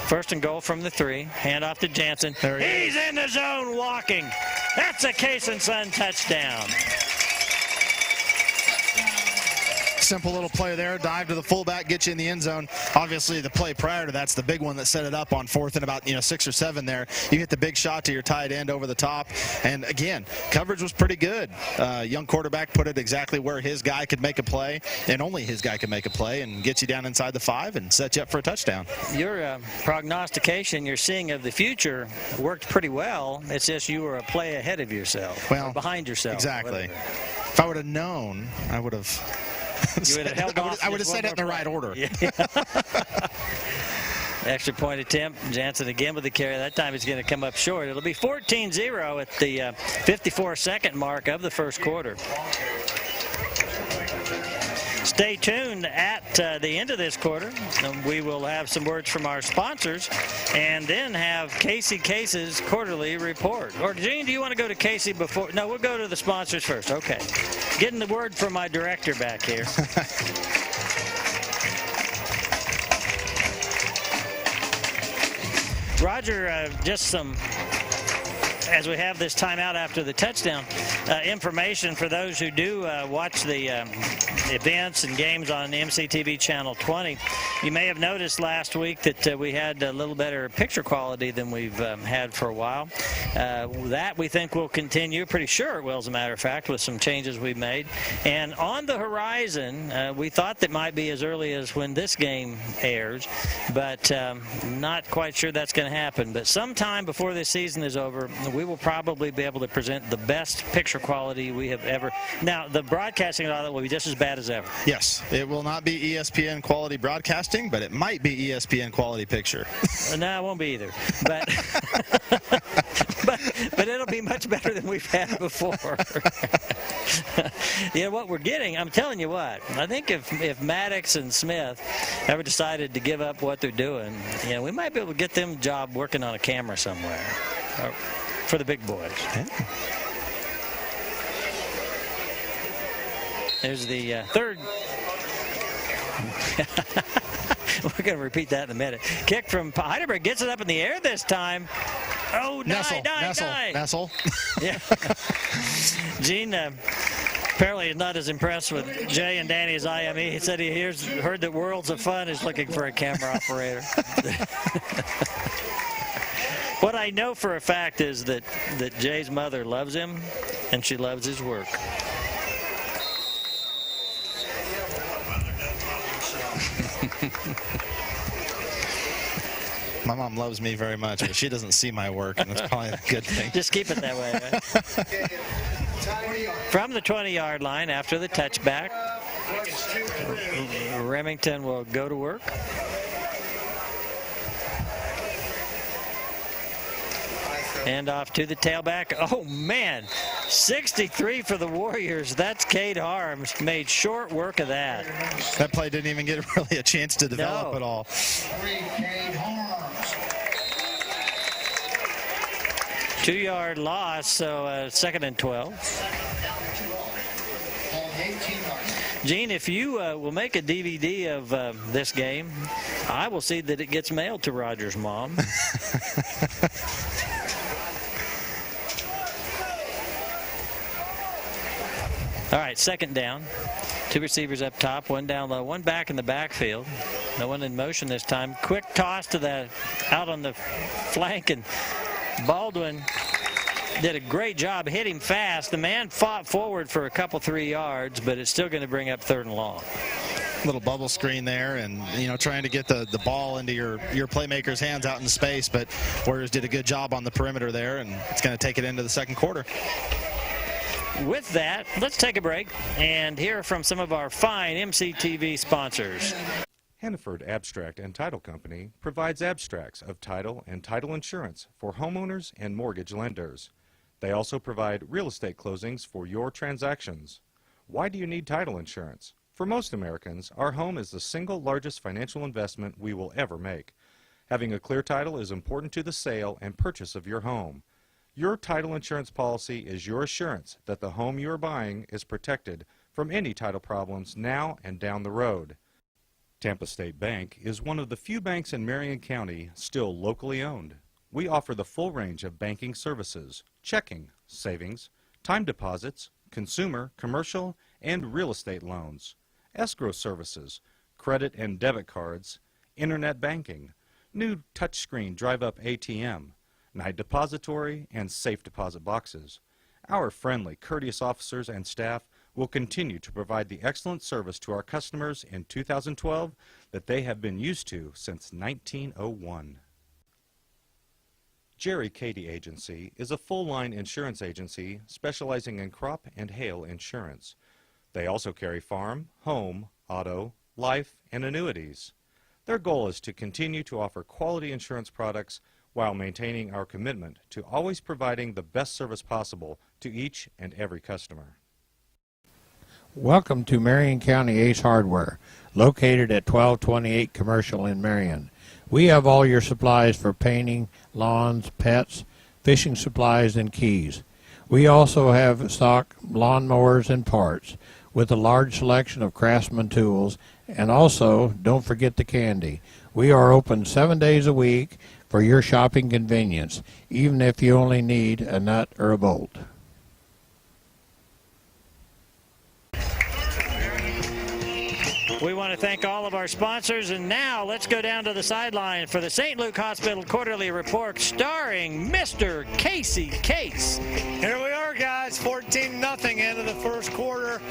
First and goal from the 3. Hand off to Jansen. He's in the zone walking. That's a Case and Son touchdown. Simple little play there. Dive to the fullback, get you in the end zone. Obviously, the play prior to that's the big one that set it up on 4th and about 6 or 7 there. You hit the big shot to your tight end over the top. And again, coverage was pretty good. Young quarterback put it exactly where his guy could make a play, and only his guy could make a play, and get you down inside the 5 and set you up for a touchdown. Your prognostication you're seeing of the future worked pretty well. It's just you were a play ahead of yourself, or behind yourself. Exactly. If I would have known, I would have. You would have held off. I would have said it in the right order. Yeah. Extra point attempt. Jansen again with the carry. That time it's going to come up short. It'll be 14-0 at the 54-second mark of the first quarter. Stay tuned at the end of this quarter. We will have some words from our sponsors and then have Casey Case's quarterly report. Or, Gene, do you want to go to Casey before? No, we'll go to the sponsors first. Okay. Getting the word from my director back here. Roger, just some, as we have this timeout after the touchdown, information for those who do watch the events and games on MCTV Channel 20. You may have noticed last week that we had a little better picture quality than we've had for a while. That we think will continue. Pretty sure it will, as a matter of fact, with some changes we've made. And on the horizon, we thought that might be as early as when this game airs, but not quite sure that's going to happen. But sometime before this season is over, we will probably be able to present the best picture quality we have ever. Now, the broadcasting and all that will be just as bad as ever. Yes, it will not be ESPN quality broadcasting, but it might be ESPN quality picture. No, it won't be either. But but it'll be much better than we've had before. What we're getting, I'm telling you what, I think if Maddox and Smith ever decided to give up what they're doing, we might be able to get them a job working on a camera somewhere for the big boys. Yeah. There's the third. We're going to repeat that in a minute. Kick from Heidelberg, gets it up in the air this time. Oh, Nessel. Yeah. Gene apparently is not as impressed with Jay and Danny as I am. He said he heard that Worlds of Fun is looking for a camera operator. What I know for a fact is that Jay's mother loves him, and she loves his work. My mom loves me very much, but she doesn't see my work, and that's probably a good thing. Just keep it that way, right? From the 20-yard line after the touchback, Remington will go to work. And off to the tailback. Oh, man. 63 for the Warriors. That's Cade Harms. Made short work of that. That play didn't even get really a chance to develop at all. 2-yard loss, so 2nd and 12. Gene, if you will make a DVD of this game, I will see that it gets mailed to Roger's mom. All right, 2nd down. 2 receivers up top, 1 down low, 1 back in the backfield. No one in motion this time. Quick toss to the out on the flank, and Baldwin did a great job, hit him fast. The man fought forward for a couple 3 yards, but it's still going to bring up 3rd and long. Little bubble screen there, and trying to get the ball into your playmaker's hands out in space, but Warriors did a good job on the perimeter there, and it's going to take it into the second quarter. with that, let's take a break and hear from some of our fine MCTV sponsors. Hannaford Abstract and Title Company provides abstracts of title and title insurance for homeowners and mortgage lenders. They also provide real estate closings for your transactions. Why do you need title insurance? For most Americans, our home is the single largest financial investment we will ever make. Having a clear title is important to the sale and purchase of your home. Your title insurance policy is your assurance that the home you are buying is protected from any title problems now and down the road. Tampa State Bank is one of the few banks in Marion County still locally owned. We offer the full range of banking services: checking, savings, time deposits, consumer, commercial, and real estate loans, escrow services, credit and debit cards, internet banking, new touchscreen drive-up ATM, night depository, and safe deposit boxes. Our friendly, courteous officers and staff will continue to provide the excellent service to our customers in 2012 that they have been used to since 1901. Jerry Cady Agency is a full-line insurance agency specializing in crop and hail insurance. They also carry farm, home, auto, life, and annuities. Their goal is to continue to offer quality insurance products while maintaining our commitment to always providing the best service possible to each and every customer. Welcome to Marion County Ace Hardware, located at 1228 Commercial in Marion. We have all your supplies for painting, lawns, pets, fishing supplies, and keys. We also have stock lawnmowers and parts with a large selection of Craftsman tools, and also don't forget the candy. We are open 7 days a week for your shopping convenience, even if you only need a nut or a bolt. We want to thank all of our sponsors, and now let's go down to the sideline for the St. Luke Hospital Quarterly Report starring Mr. Casey Case. Here we are, guys, 14-0 into the first quarter.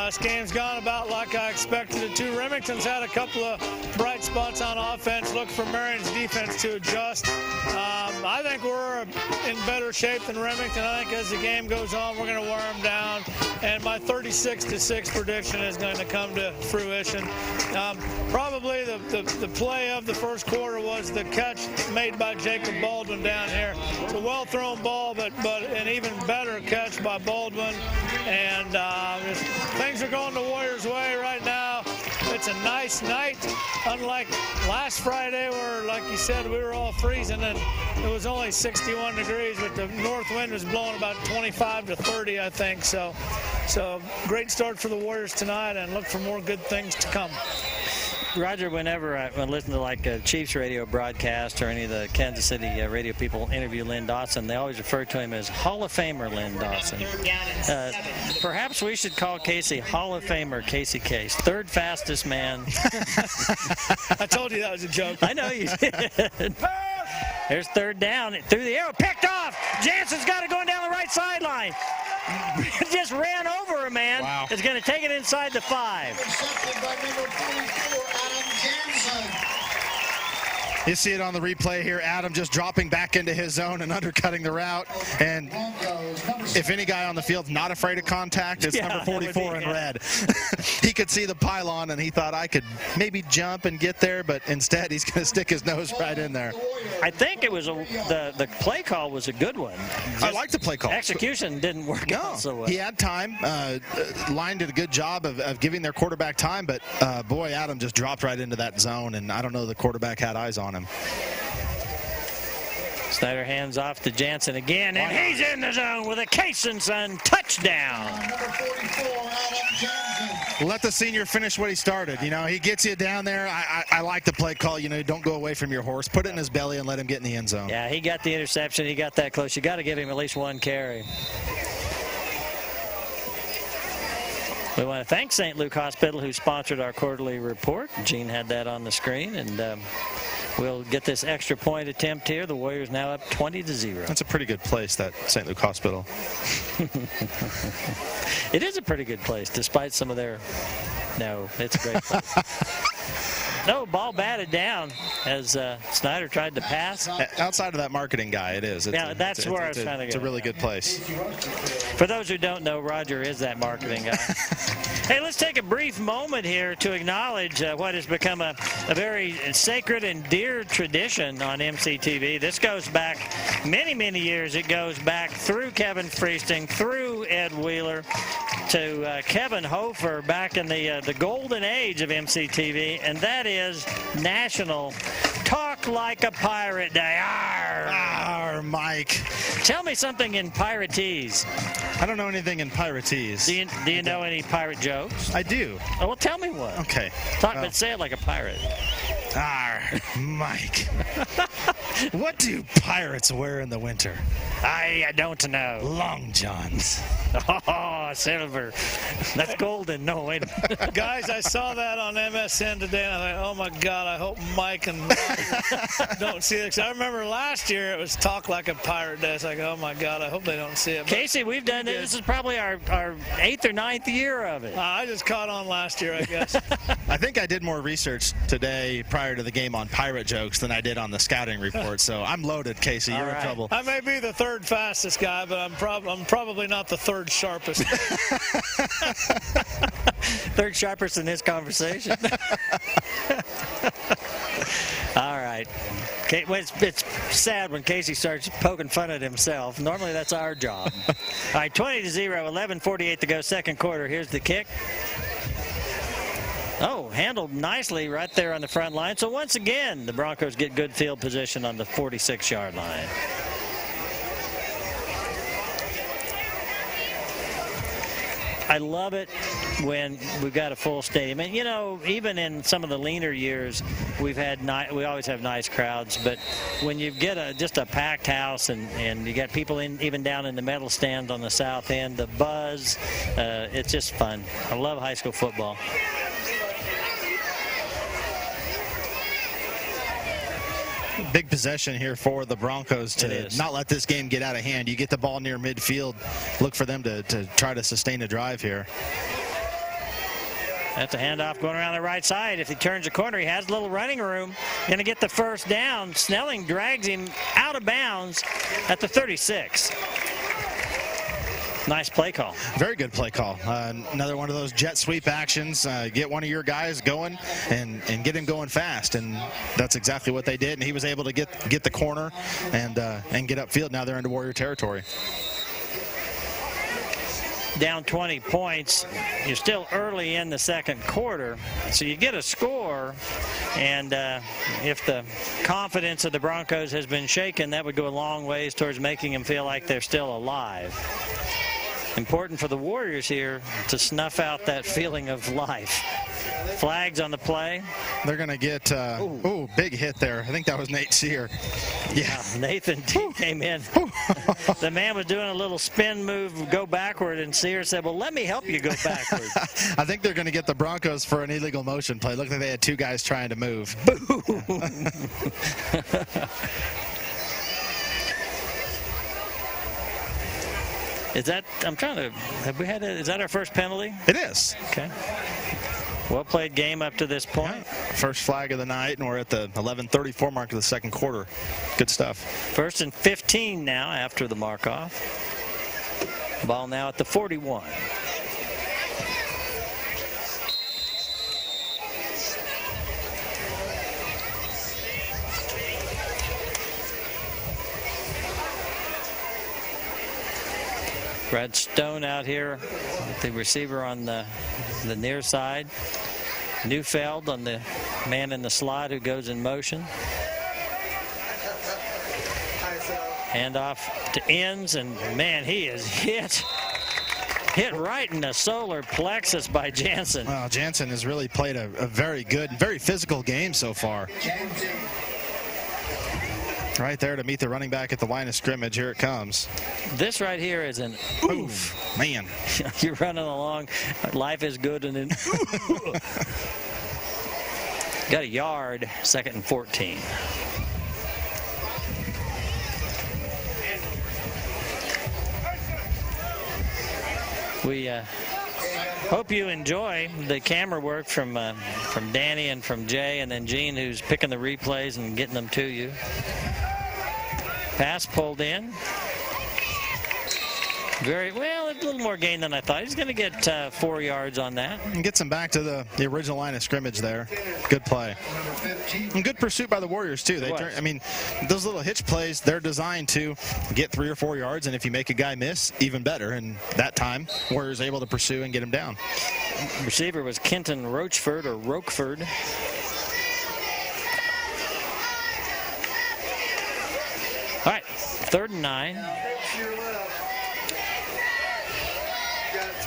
This game's gone about like I expected it to. Remington's had a couple of bright spots on offense. Look for Marion's defense to adjust. I think we're in better shape than Remington. I think as the game goes on, we're going to wear them down, and my 36-6 prediction is going to come to fruition. Probably the play of the first quarter was the catch made by Jacob Baldwin down here. It's a well-thrown ball, but an even better catch by Baldwin. And things are going the Warriors' way right now. It's a nice night, unlike last Friday where, like you said, we were all freezing and it was only 61 degrees, but the north wind was blowing about 25 to 30, I think. So great start for the Warriors tonight, and look for more good things to come. Roger, whenever I listen to like a Chiefs radio broadcast or any of the Kansas City radio people interview Lynn Dotson, they always refer to him as Hall of Famer Lynn Dotson. Perhaps we should call Casey Hall of Famer Casey Case, third fastest man. I told you that was a joke. I know you did. There's third down, through the arrow, picked off. Jansen's got it going down the right sideline. Just ran over a man. Wow. It's going to take it inside the 5. Intercepted by number 44, Adam Jansen. You see it on the replay here. Adam just dropping back into his zone and undercutting the route. And if any guy on the field's not afraid of contact, it's number 44 in red. He could see the pylon, and he thought I could maybe jump and get there, but instead he's going to stick his nose right in there. I think it was the play call was a good one. I like the play call. Execution didn't work out so well. He had time. Line did a good job of giving their quarterback time, but boy, Adam just dropped right into that zone, and I don't know the quarterback had eyes on him. Snyder hands off to Jansen again, and he's in the zone with a Case & Son touchdown. Number 44, Adam Jansen. Let the senior finish what he started. You know, he gets you down there. I like the play call. You know, don't go away from your horse. Put it in his belly and let him get in the end zone. Yeah, he got the interception. He got that close. You got to give him at least one carry. We want to thank St. Luke Hospital, who sponsored our quarterly report. Gene had that on the screen, and we'll get this extra point attempt here. The Warriors now up 20-0. That's a pretty good place, that St. Luke Hospital. It is a pretty good place, despite some of their... No, it's a great place. No, ball batted down as Snyder tried to pass. Outside of that marketing guy, it is. That's where I was trying to go. It's a really good place. For those who don't know, Roger is that marketing guy. Hey, let's take a brief moment here to acknowledge what has become a very sacred and dear tradition on MCTV. This goes back many, many years. It goes back through Kevin Freesting, through Ed Wheeler, to Kevin Hofer back in the golden age of MCTV, and that is National Talk Like a Pirate Day. Arr! Arr, Mike. Tell me something in Piratese. I don't know anything in Piratese. Do you know any pirate jokes? I do. Oh, well, tell me one. Okay. But say it like a pirate. Arr, Mike. What do pirates wear in the winter? I don't know. Long johns. Oh, silver. That's golden. No, wait a minute. Guys, I saw that on MSN today, and I thought, oh my God, I hope Mike and Roger don't see it. 'Cause I remember last year it was Talk Like a Pirate Day. It's like, oh my God, I hope they don't see it. But Casey, we've done it. This is probably our 8th or 9th year of it. I just caught on last year, I guess. I think I did more research today prior to the game on pirate jokes than I did on the scouting report, so I'm loaded, Casey. You're in trouble. I may be the third fastest guy, but I'm probably not the third sharpest. Third sharpest in this conversation. All right. Well, it's sad when Casey starts poking fun at himself. Normally that's our job. All right, 20-0, 11:48 to go, second quarter. Here's the kick. Oh, handled nicely right there on the front line. So once again, the Broncos get good field position on the 46-yard line. I love it when we've got a full stadium. And, you know, even in some of the leaner years, we always have nice crowds. But when you get just a packed house and you got people even down in the metal stand on the south end, the buzz, it's just fun. I love high school football. Big possession here for the Broncos to not let this game get out of hand. You get the ball near midfield, look for them to try to sustain a drive here. That's a handoff going around the right side. If he turns the corner, he has a little running room. Going to get the first down. Snelling drags him out of bounds at the 36. Nice play call. Very good play call. Another one of those jet sweep actions. Get one of your guys going and get him going fast, and that's exactly what they did. And he was able to get the corner and get upfield. Now they're into Warrior territory. Down 20 points. You're still early in the second quarter, so you get a score, and if the confidence of the Broncos has been shaken, that would go a long ways towards making them feel like they're still alive. Important for the Warriors here to snuff out that feeling of life. Flags on the play. They're going to get, big hit there. I think that was Nate Sear. Yeah. Nathan came in. The man was doing a little spin move, go backward, and Sear said, well, let me help you go backward. I think they're going to get the Broncos for an illegal motion play. Looked like they had two guys trying to move. Is that, is that our first penalty? It is. Okay. Well played game up to this point. Yeah. First flag of the night, and we're at the 11:34 mark of the second quarter. Good stuff. 1st and 15 now after the mark off. Ball now at the 41. Brad Stone out here with the receiver on the near side. Neufeld on the man in the slot who goes in motion. Handoff to Inns, and man, he is hit right in the solar plexus by Jansen. Well, Jansen has really played a very good, very physical game so far. Right there to meet the running back at the line of scrimmage. Here it comes. This right here is an oof. Man. You're running along. Life is good, and then got a yard. 2nd and 14. Hope you enjoy the camera work from Danny and from Jay, and then Gene, who's picking the replays and getting them to you. Pass pulled in. Very well, a little more gain than I thought. He's going to get 4 yards on that. And gets him back to the original line of scrimmage there. Good play. And good pursuit by the Warriors, too. I mean, those little hitch plays, they're designed to get 3 or 4 yards, and if you make a guy miss, even better. And that time, Warriors able to pursue and get him down. Receiver was Kenton Rochford or Roqueford. All right, 3rd and 9.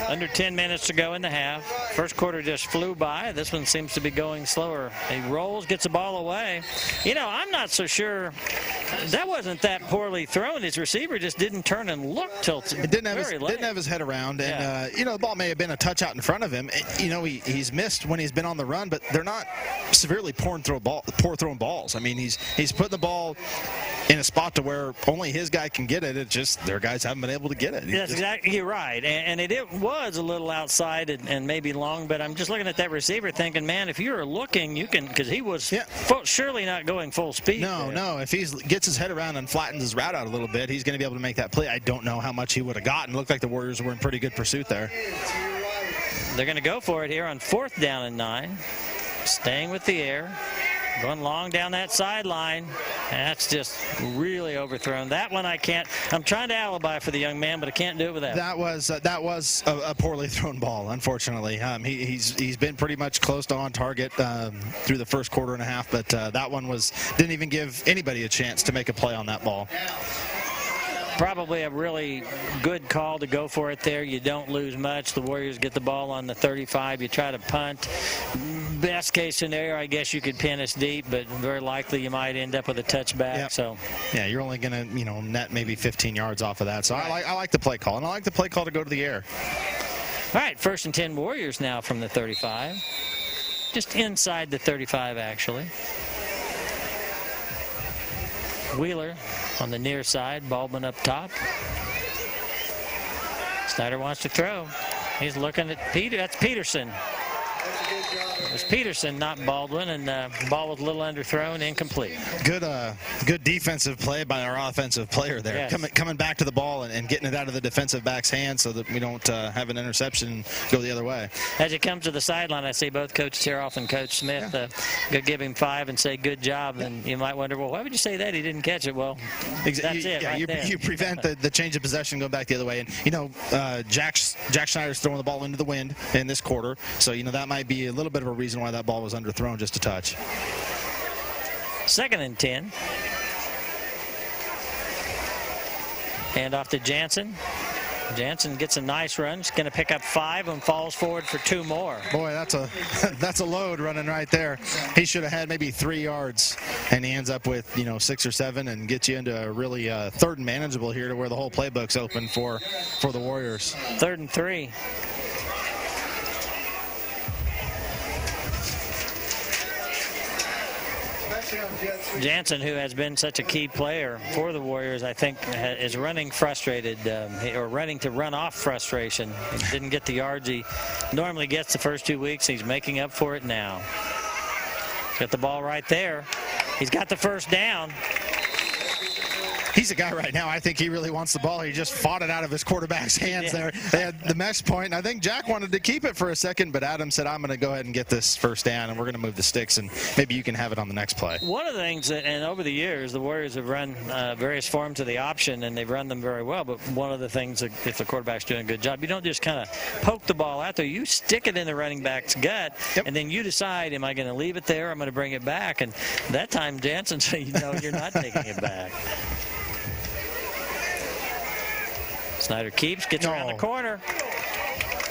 Under 10 minutes to go in the half. First quarter just flew by. This one seems to be going slower. He rolls, gets the ball away. You know, I'm not so sure. That wasn't that poorly thrown. His receiver just didn't turn and look till didn't have his head around. And, you know, the ball may have been a touch out in front of him. You know, he's missed when he's been on the run, but they're not severely poor throwing balls. I mean, he's putting the ball in a spot to where only his guy can get it. It's just their guys haven't been able to get it. That's exactly, you're right. And it was a little outside and maybe long, but I'm just looking at that receiver thinking, man, if you're looking, you can, because he was surely not going full speed. No. If he gets his head around and flattens his route out a little bit, he's going to be able to make that play. I don't know how much he would have gotten. It looked like the Warriors were in pretty good pursuit there. They're going to go for it here on 4th down and 9. Staying with the air. Going long down that sideline. That's just really overthrown. That one I can't. I'm trying to alibi for the young man, but I can't do it with that. That was a poorly thrown ball, unfortunately. He's been pretty much close to on target through the first quarter and a half, but that one didn't even give anybody a chance to make a play on that ball. Probably a really good call to go for it there. You don't lose much. The Warriors get the ball on the 35. You try to punt. Best case scenario, I guess you could pin us deep, but very likely you might end up with a touchback. Yep. So yeah, you're only going to net maybe 15 yards off of that. So I like the play call, and I like the play call to go to the air. All right, 1st and 10 Warriors now from the 35. Just inside the 35, actually. Wheeler on the near side, Baldwin up top. Snyder wants to throw. He's looking at Peter. That's Peterson. It was Peterson, not Baldwin, and the ball was a little underthrown, incomplete. Good defensive play by our offensive player there. Yes. Coming back to the ball and getting it out of the defensive back's hands so that we don't have an interception and go the other way. As it comes to the sideline, I see both Coach Teroff and Coach Smith go give him 5 and say good job. And you might wonder, well, why would you say that? He didn't catch it. Well, that's it right there. You prevent the change of possession going back the other way. And, you know, Jack Schneider's throwing the ball into the wind in this quarter. So, you know, that might be a little bit of a reason why that ball was underthrown just a touch. 2nd and 10. Hand off to Jansen. Jansen gets a nice run. He's going to pick up 5 and falls forward for 2 more. Boy, that's a load running right there. He should have had maybe 3 yards, and he ends up with 6 or 7 and gets you into a really 3rd and manageable here to where the whole playbook's open for the Warriors. 3rd and 3. Jansen, who has been such a key player for the Warriors, I think is running frustrated or running to run off frustration. He didn't get the yards he normally gets the first 2 weeks. He's making up for it now. Got the ball right there. He's got the 1st down. He's a guy right now, I think he really wants the ball. He just fought it out of his quarterback's hands there. They had the mesh point, and I think Jack wanted to keep it for a second, but Adam said, I'm going to go ahead and get this 1st down, and we're going to move the sticks, and maybe you can have it on the next play. One of the things and over the years, the Warriors have run various forms of the option, and they've run them very well, but one of the things, if the quarterback's doing a good job, you don't just kind of poke the ball out there. You stick it in the running back's gut, and then you decide, am I going to leave it there, or I'm going to bring it back, and that time Jansen said, you're not taking it back. Snyder keeps, gets around the corner.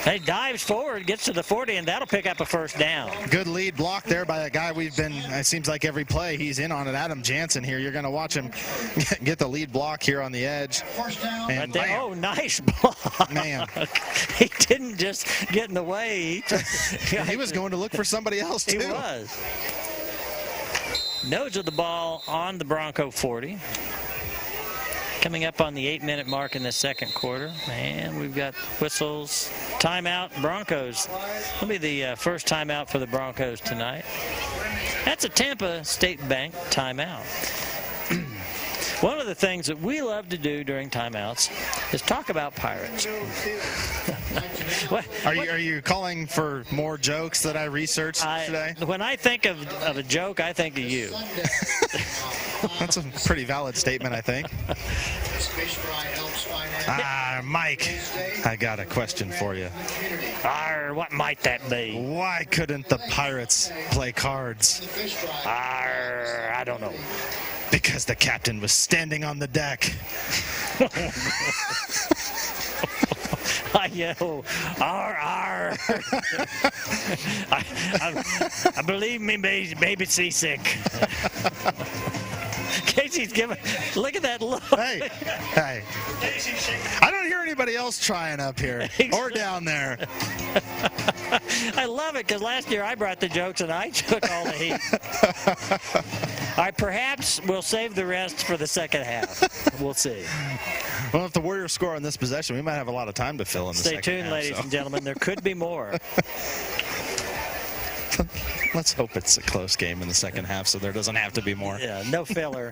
He dives forward, gets to the 40, and that'll pick up a 1st down. Good lead block there by a guy it seems like every play he's in on it, Adam Jansen here. You're going to watch him get the lead block here on the edge. And right nice block. Man. He didn't just get in the way. He was going to look for somebody else, too. He was. Nose of the ball on the Bronco 40. Coming up on the 8-minute mark in the second quarter, and we've got whistles. Timeout, Broncos. Will be the first timeout for the Broncos tonight. That's a Tampa State Bank timeout. One of the things that we love to do during timeouts is talk about Pirates. Are you calling for more jokes that I researched today? When I think of a joke, I think of you. That's a pretty valid statement, I think. Mike, I got a question for you. What might that be? Why couldn't the Pirates play cards? I don't know. Because the captain was standing on the deck. I yell, "R." I believe me, maybe seasick. Casey's giving. Look at that look. Hey. I don't hear anybody else trying up here or down there. I love it because last year I brought the jokes and I took all the heat. All right, perhaps we'll save the rest for the second half. We'll see. Well, if the Warriors score on this possession, we might have a lot of time to fill in the second half. Stay tuned, ladies and gentlemen. There could be more. Let's hope it's a close game in the second half so there doesn't have to be more. Yeah, no filler.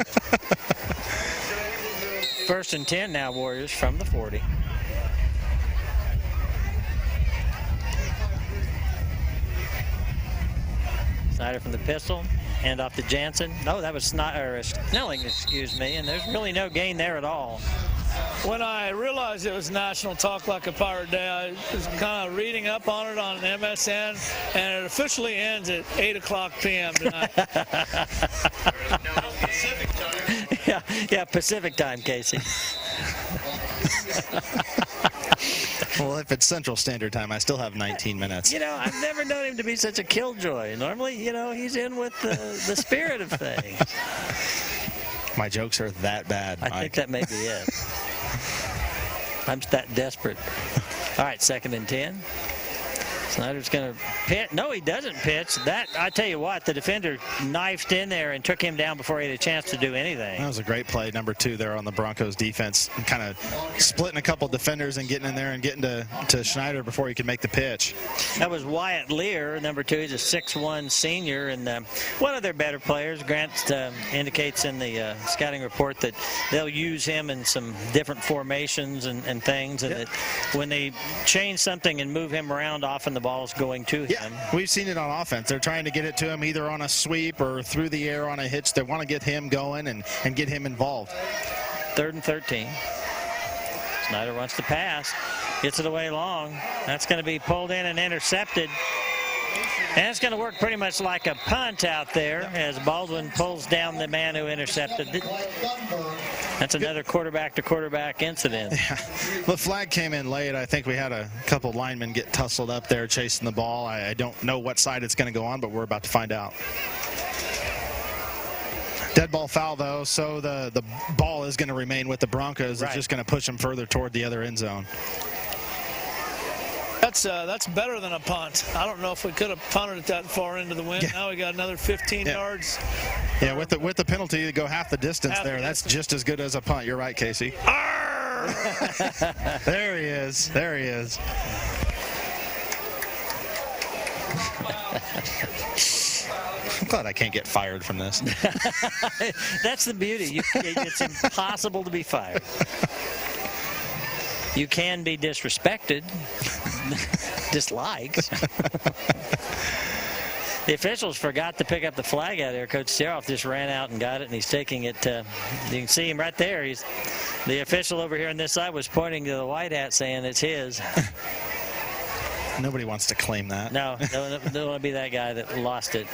1st and 10 now, Warriors from the 40. Snyder from the pistol. Hand off to Jansen. No, that was Snelling, excuse me. And there's really no gain there at all. When I realized it was National Talk Like a Pirate Day, I was kind of reading up on it on MSN, and it officially ends at 8:00 p.m. tonight. Yeah, Pacific time, Casey. Well, if it's Central Standard Time, I still have 19 minutes. You know, I've never known him to be such a killjoy. Normally, you know, he's in with the spirit of things. My jokes are that bad, Mike. I think that may be it. I'm that desperate. All right, 2nd and 10. Snyder's going to pitch. No, he doesn't pitch. That, I tell you what, the defender knifed in there and took him down before he had a chance to do anything. That was a great play, number 2 there on the Broncos defense. Kind of splitting a couple defenders and getting in there and getting to Schneider before he could make the pitch. That was Wyatt Lear, number 2. He's a 6'1 senior and one of their better players. Grant indicates in the scouting report that they'll use him in some different formations and things, and that when they change something and move him around, often the ball's going to him. Yeah, we've seen it on offense. They're trying to get it to him either on a sweep or through the air on a hitch. They want to get him going and get him involved. 3rd and 13. Snyder wants to pass. Gets it away long. That's going to be pulled in and intercepted. And it's going to work pretty much like a punt out there as Baldwin pulls down the man who intercepted it. That's another quarterback-to-quarterback incident. Yeah. The flag came in late. I think we had a couple linemen get tussled up there chasing the ball. I don't know what side it's going to go on, but we're about to find out. Dead ball foul, though, so the ball is going to remain with the Broncos. It's just going to push them further toward the other end zone. That's better than a punt. I don't know if we could have punted it that far into the wind. Yeah. Now we got another 15 yards. Yeah, with the penalty to go half the distance there, that's just as good as a punt. You're right, Casey. There he is. There he is. I'm glad I can't get fired from this. That's the beauty. It's impossible to be fired. You can be disrespected, disliked. The officials forgot to pick up the flag out there. Coach Steroff just ran out and got it, and he's taking it. You can see him right there. The official over here on this side was pointing to the white hat saying it's his. Nobody wants to claim that. No, don't want to be that guy that lost it.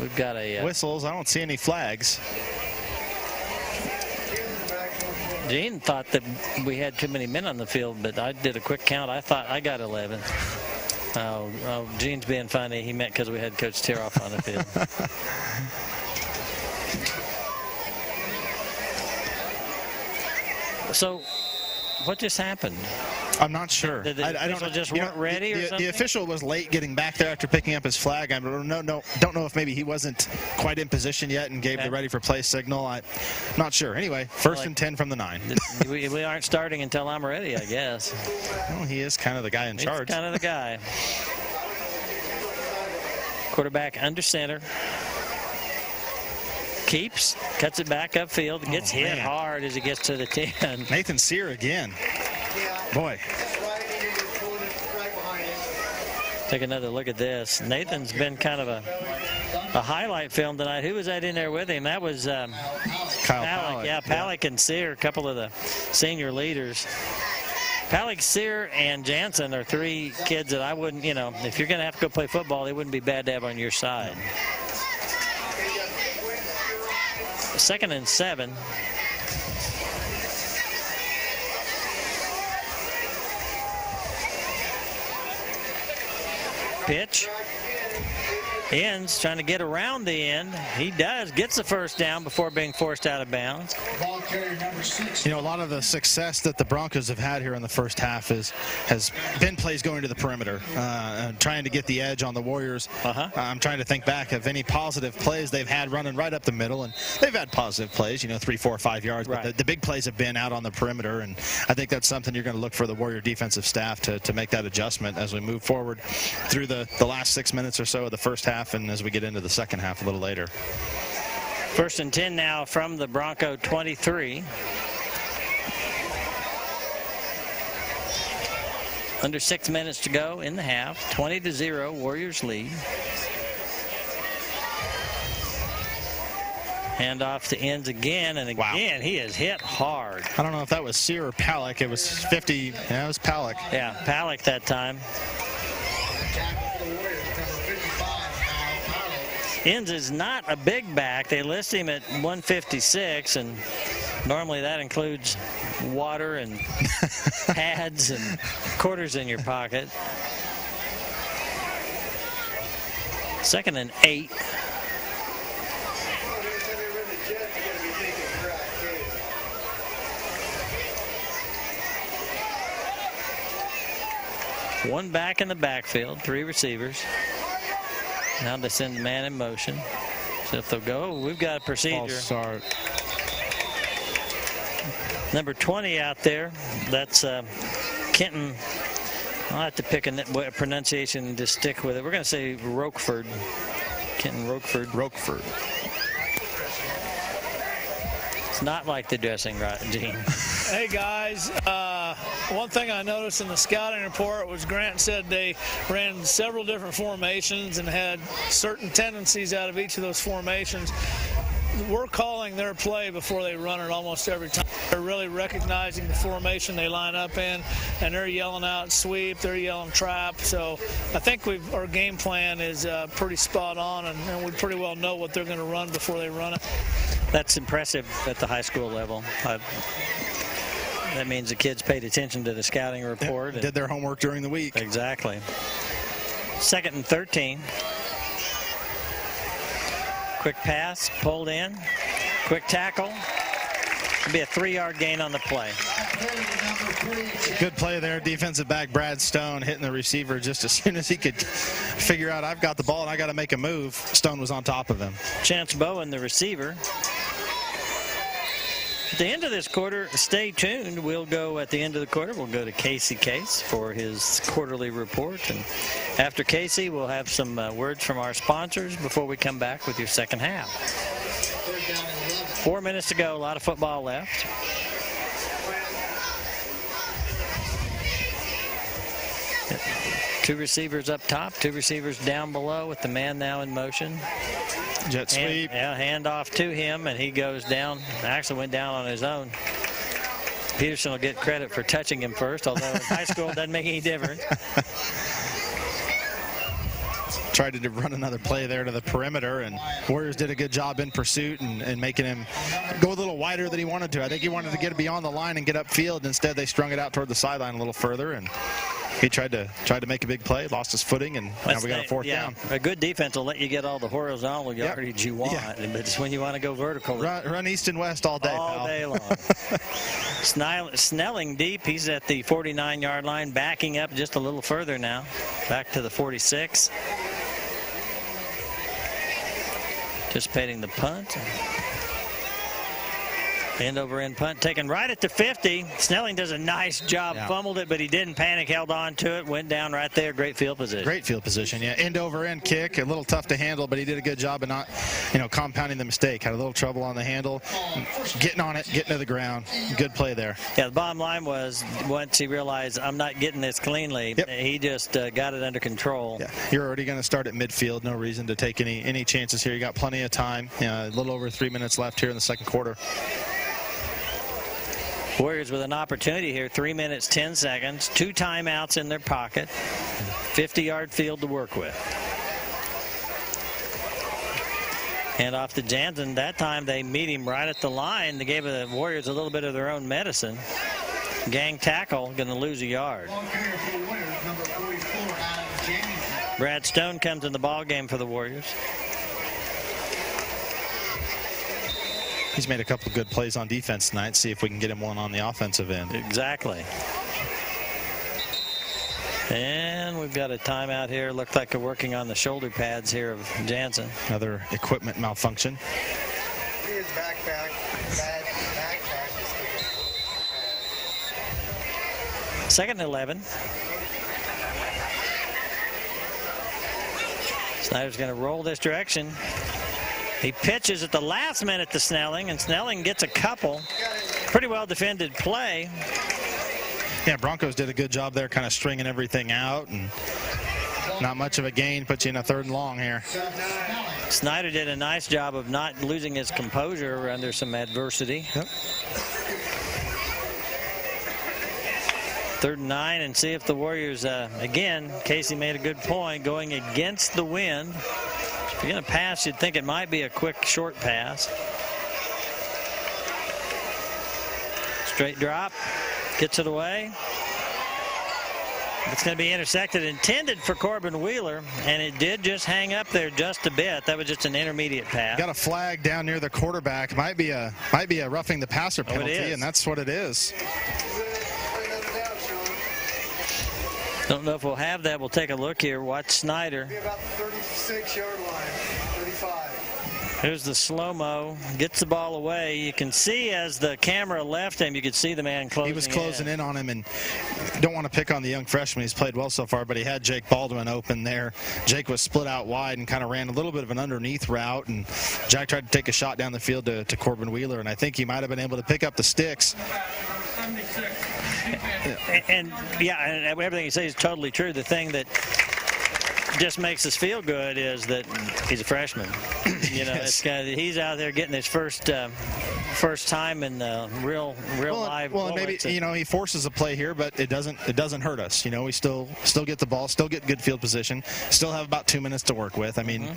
We've got a whistles. I don't see any flags. Gene thought that we had too many men on the field, but I did a quick count. I thought I got 11. Oh, Gene's being funny. He meant because we had Coach Tiroff on the field. So What just happened? I'm not sure. Did the official just weren't ready or something? The official was late getting back there after picking up his flag. I don't know if maybe he wasn't quite in position yet and gave the ready for play signal. I'm not sure. Anyway, first and 10 from the 9. We aren't starting until I'm ready, I guess. Well, he is kind of the guy in charge. He's kind of the guy. Quarterback under center. Keeps, cuts it back upfield, gets hit hard as he gets to the 10. Nathan Sear again. Boy. Take another look at this. Nathan's been kind of a highlight film tonight. Who was that in there with him? That was Kyle Palak. Yeah, Palak and Sear, a couple of the senior leaders. Palak, Sear, and Jansen are 3 kids that I wouldn't, if you're going to have to go play football, they wouldn't be bad to have on your side. 2nd and 7. Pitch. Ends, trying to get around the end. He does, gets the first down before being forced out of bounds. Ball carrier number 6. A lot of the success that the Broncos have had here in the first half has been plays going to the perimeter, trying to get the edge on the Warriors. I'm trying to think back of any positive plays they've had running right up the middle, and they've had positive plays, 3, 4, 5 yards, right. But the big plays have been out on the perimeter, and I think that's something you're going to look for the Warrior defensive staff to make that adjustment as we move forward through the last 6 minutes or so of the first half, and as we get into the second half a little later. 1st and 10 now from the Bronco 23. Under 6 minutes to go in the half. 20-0, Warriors lead. Hand off to Ends again, and again he is hit hard. I don't know if that was Sear or Palak. It was 50. Yeah, it was Palak. Yeah, Palak that time. Ends is not a big back. They list him at 156, and normally that includes water and pads and quarters in your pocket. 2nd and 8. One back in the backfield, 3 receivers. Now they send the man in motion. So if they'll go, we've got a procedure. Number 20 out there. That's Kenton. I'll have to pick a pronunciation and just stick with it. We're going to say Roqueford. Kenton Roqueford. It's not like the dressing, right, Gene? Hey, guys. One thing I noticed in the scouting report was Grant said they ran several different formations and had certain tendencies out of each of those formations. We're calling their play before they run it almost every time. They're really recognizing the formation they line up in, and they're yelling out sweep, they're yelling trap. So I think our game plan is pretty spot on, and we pretty well know what they're going to run before they run it. That's impressive at the high school level. That means the kids paid attention to the scouting report. Did their homework during the week. Exactly. 2nd and 13. Quick pass, pulled in. Quick tackle. It'll be a 3-yard gain on the play. Good play there. Defensive back Brad Stone hitting the receiver just as soon as he could figure out I've got the ball and I got to make a move. Stone was on top of him. Chance Bowen, the receiver. At the end of this quarter, stay tuned. We'll go at the end of the quarter. We'll go to Casey Case for his quarterly report. And after Casey, we'll have some words from our sponsors before we come back with your second half. 4 minutes to go. A lot of football left. Two receivers up top, 2 receivers down below with the man now in motion. Jet sweep. Hand off to him, and he goes down. Actually went down on his own. Peterson will get credit for touching him first, although in high school it doesn't make any difference. Tried to run another play there to the perimeter, and Warriors did a good job in pursuit and making him go a little wider than he wanted to. I think he wanted to get beyond the line and get upfield. Instead, they strung it out toward the sideline a little further, and he tried to make a big play, lost his footing, and now we got a fourth down. A good defense will let you get all the horizontal yardage you want, but it's when you want to go vertical. Run east and west all day, all day long. Snelling deep. He's at the 49-yard line, backing up just a little further now, back to the 46. Anticipating the punt. End over end punt taken right at the 50. Snelling does a nice job. Fumbled it, but he didn't panic, held on to it, went down right there. Great field position. Great field position, yeah. End over end kick, a little tough to handle, but he did a good job of not, compounding the mistake. Had a little trouble on the handle, getting on it, getting to the ground. Good play there. Yeah, the bottom line was once he realized I'm not getting this cleanly, he just got it under control. Yeah, you're already going to start at midfield. No reason to take any chances here. You got plenty of time. A little over 3 minutes left here in the second quarter. Warriors with an opportunity here, 3 minutes, 10 seconds, 2 timeouts in their pocket, 50-yard field to work with. Hand off to Jansen. That time they meet him right at the line. They gave the Warriors a little bit of their own medicine. Gang tackle, going to lose a yard. Brad Stone comes in the ball game for the Warriors. He's made a couple of good plays on defense tonight. See if we can get him one on the offensive end. Exactly. And we've got a timeout here. Looked like they're working on the shoulder pads here of Jansen. Another equipment malfunction. His backpack. Second and 11. Snyder's going to roll this direction. He pitches at the last minute to Snelling, and Snelling gets a couple. Pretty well defended play. Yeah, Broncos did a good job there, kind of stringing everything out, and not much of a gain. Puts you in a 3rd and long here. Snyder did a nice job of not losing his composure under some adversity. Yep. 3rd and 9, and see if the Warriors, again, Casey made a good point, going against the wind. If you're going to pass, you'd think it might be a quick, short pass. Straight drop. Gets it away. It's going to be intercepted, intended for Corbin Wheeler, and it did just hang up there just a bit. That was just an intermediate pass. Got a flag down near the quarterback. Might be a roughing the passer penalty, and that's what it is. Don't know if we'll have that. We'll take a look here. Watch Snyder. Be about the 36-yard line, 35. Here's the slow-mo. Gets the ball away. You can see as the camera left him, you could see the man closing in. He was closing in on him, and don't want to pick on the young freshman. He's played well so far, but he had Jake Baldwin open there. Jake was split out wide and kind of ran a little bit of an underneath route, and Jack tried to take a shot down the field to Corbin Wheeler, and I think he might have been able to pick up the sticks. And everything you say is totally true. The thing that just makes us feel good is that he's a freshman. Yes. He's out there getting his first time in real live. Well, maybe he forces a play here, but it doesn't hurt us. We still get the ball, still get good field position, still have about 2 minutes to work with. I mean.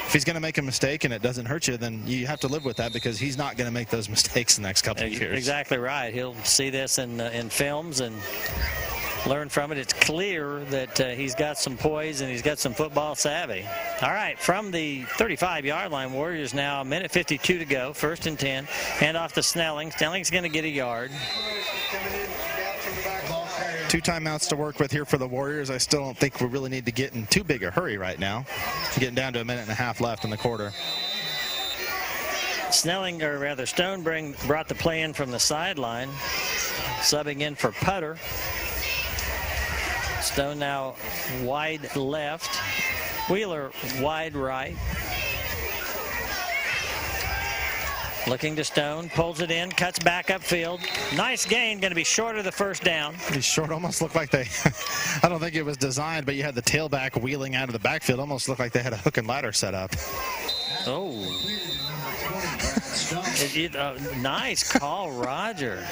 If he's going to make a mistake and it doesn't hurt you, then you have to live with that, because he's not going to make those mistakes the next couple of years. Exactly right. He'll see this in films and learn from it. It's clear that he's got some poise and he's got some football savvy. All right, from the 35-yard line, Warriors now, a minute 52 to go, 1st and 10. Hand off to Snelling. Snelling's going to get a yard. 2 timeouts to work with here for the Warriors. I still don't think we really need to get in too big a hurry right now. Getting down to a minute and a half left in the quarter. Stone brought the play in from the sideline, subbing in for Putter. Stone now wide left. Wheeler wide right. Looking to Stone, pulls it in, cuts back upfield. Nice gain, going to be short of the first down. Pretty short, almost looked like they, I don't think it was designed, but you had the tailback wheeling out of the backfield. Almost looked like they had a hook and ladder set up. Oh. Nice call, Roger.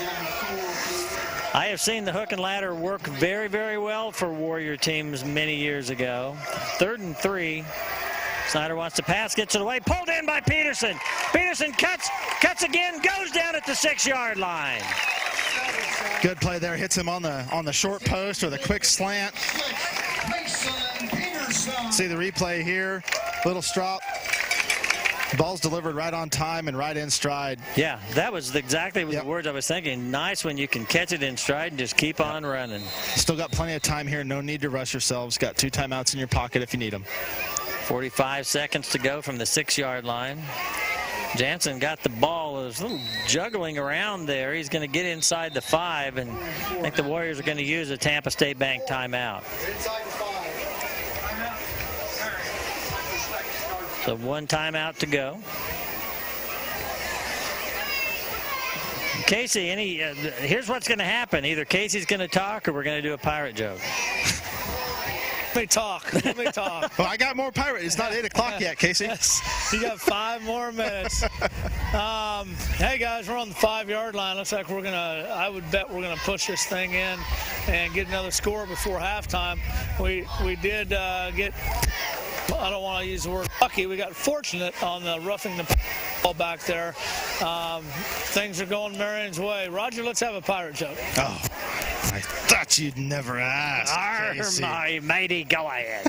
I have seen the hook and ladder work very, very well for Warrior teams many years ago. 3rd and 3. Snyder wants to pass, gets it away, pulled in by Peterson. Peterson cuts again, goes down at the 6-yard line. Good play there. Hits him on the short post with a quick slant. See the replay here. Little strop. Ball's delivered right on time and right in stride. Yeah, that was exactly the words I was thinking. Nice when you can catch it in stride and just keep on running. Still got plenty of time here. No need to rush yourselves. Got 2 timeouts in your pocket if you need them. 45 seconds to go from the 6-yard line. Jansen got the ball. It was a little juggling around there. He's going to get inside the 5, and I think the Warriors are going to use a Tampa State Bank timeout. So 1 timeout to go. Casey, here's what's going to happen. Either Casey's going to talk or we're going to do a pirate joke. Let me talk. Well, I got more pirate. It's not 8 o'clock yet, Casey. You got 5 more minutes. Hey, guys, we're on the 5-yard line. Looks like I would bet we're going to push this thing in and get another score before halftime. We did get, I don't want to use the word lucky. We got fortunate on the roughing the ball back there. Things are going Marion's way. Roger, let's have a pirate joke. Oh, I thought you'd never ask. Casey. My matey, go ahead.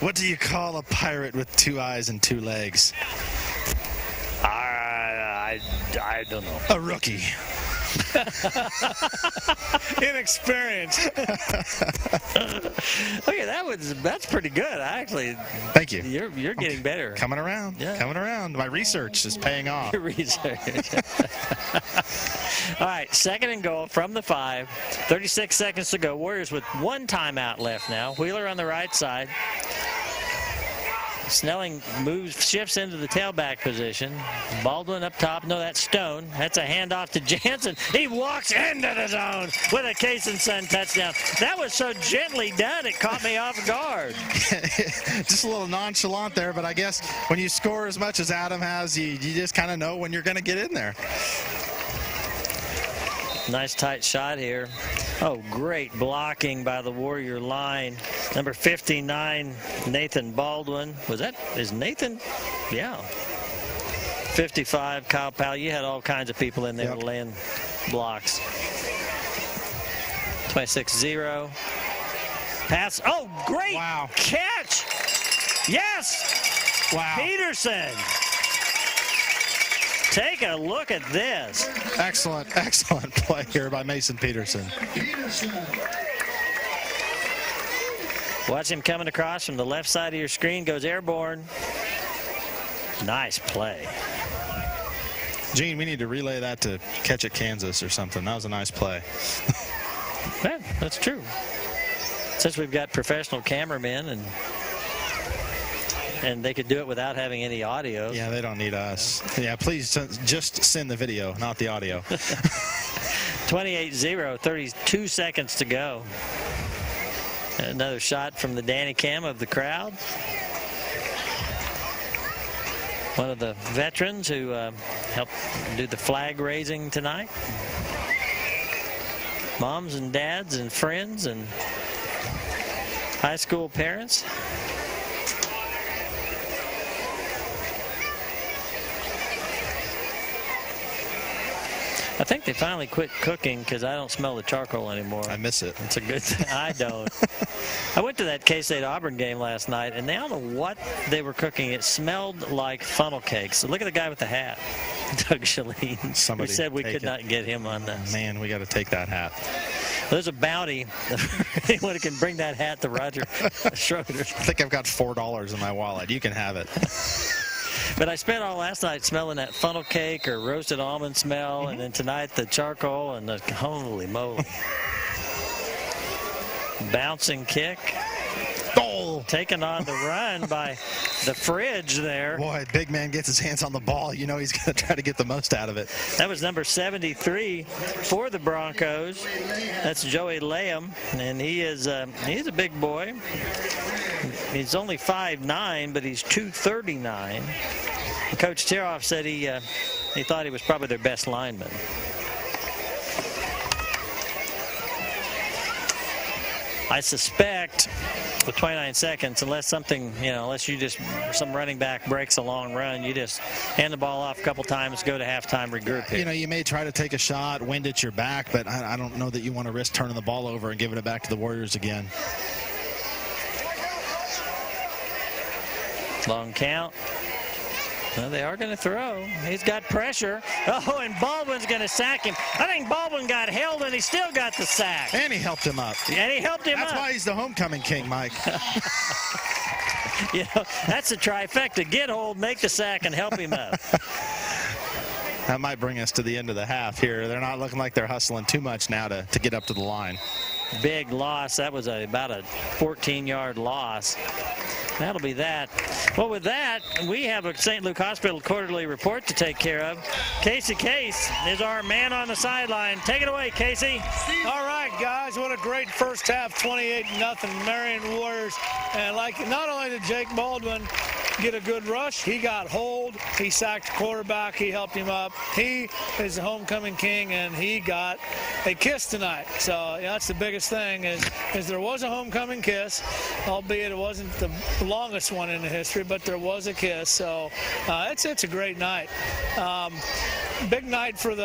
What do you call a pirate with 2 eyes and 2 legs? I don't know. A rookie. Inexperienced. Okay, that's pretty good, actually. Thank you. You're getting better. Coming around. Yeah. Coming around. My research is paying off. Your research. All right, 2nd and goal from the 5. 36 seconds to go. Warriors with 1 timeout left now. Wheeler on the right side. Snelling shifts into the tailback position. Baldwin up top. No, that's Stone. That's a handoff to Jansen. He walks into the zone with a Case and Son touchdown. That was so gently done, it caught me off guard. Just a little nonchalant there, but I guess when you score as much as Adam has, you just kind of know when you're going to get in there. Nice tight shot here. Oh, great blocking by the Warrior line. Number 59, Nathan Baldwin. Is Nathan? Yeah. 55, Kyle Powell. You had all kinds of people in there laying blocks. 26-0. Pass. Oh, great catch. Yes. Wow. Peterson. Take a look at this. Excellent play here by Mason Peterson. Watch him coming across from the left side of your screen. Goes airborne. Nice play. Gene, we need to relay that to Catch It Kansas or something. That was a nice play. Yeah, that's true. Since we've got professional cameramen and they could do it without having any audio. Yeah, they don't need us. Yeah, please just send the video, not the audio. 28-0, 32 seconds to go. Another shot from the Danny Cam of the crowd. One of the veterans who helped do the flag raising tonight. Moms and dads and friends and high school parents. I think they finally quit cooking because I don't smell the charcoal anymore. I miss it. It's a good thing. I don't. I went to that K-State Auburn game last night, and I don't know what they were cooking. It smelled like funnel cakes. So look at the guy with the hat, Doug Shalene. Somebody who said we could it. not get him on this. Man, we got to take that hat. Well, there's a bounty for anyone who can bring that hat to Roger Schroeder. I think I've got $4 in my wallet. You can have it. But I spent all last night smelling that funnel cake or roasted almond smell, and then tonight the charcoal and the holy moly. Bouncing kick. Oh! Taken on the run by the fridge there. Boy, big man gets his hands on the ball. You know he's going to try to get the most out of it. That was number 73 for the Broncos. That's Joey Layham, and he's a big boy. He's only 5'9", but he's 239. Coach Tiroff said he thought he was probably their best lineman. I suspect with 29 seconds, unless something, unless you just, some running back breaks a long run, you just hand the ball off a couple times, go to halftime, regroup here. You may try to take a shot, wind at your back, but I don't know that you want to risk turning the ball over and giving it back to the Warriors again. Long count. Well, they are going to throw. He's got pressure. Oh, and Baldwin's going to sack him. I think Baldwin got held, and he still got the sack. And he helped him up. And he helped him up. That's why he's the homecoming king, Mike. That's a trifecta. Get hold, make the sack, and help him up. That might bring us to the end of the half here. They're not looking like they're hustling too much now to get up to the line. Big loss. That was about a 14-yard loss. That'll be that. Well, with that, we have a St. Luke Hospital quarterly report to take care of. Casey Case is our man on the sideline. Take it away, Casey. All right, guys, what a great first half, 28-0 Marion Warriors. And not only did Jake Baldwin get a good rush, he got hold, he sacked the quarterback, he helped him up. He is the homecoming king, and he got a kiss tonight. So that's the biggest thing is there was a homecoming kiss, albeit it wasn't the longest one in the history, but there was a kiss. So it's a great night. Big night for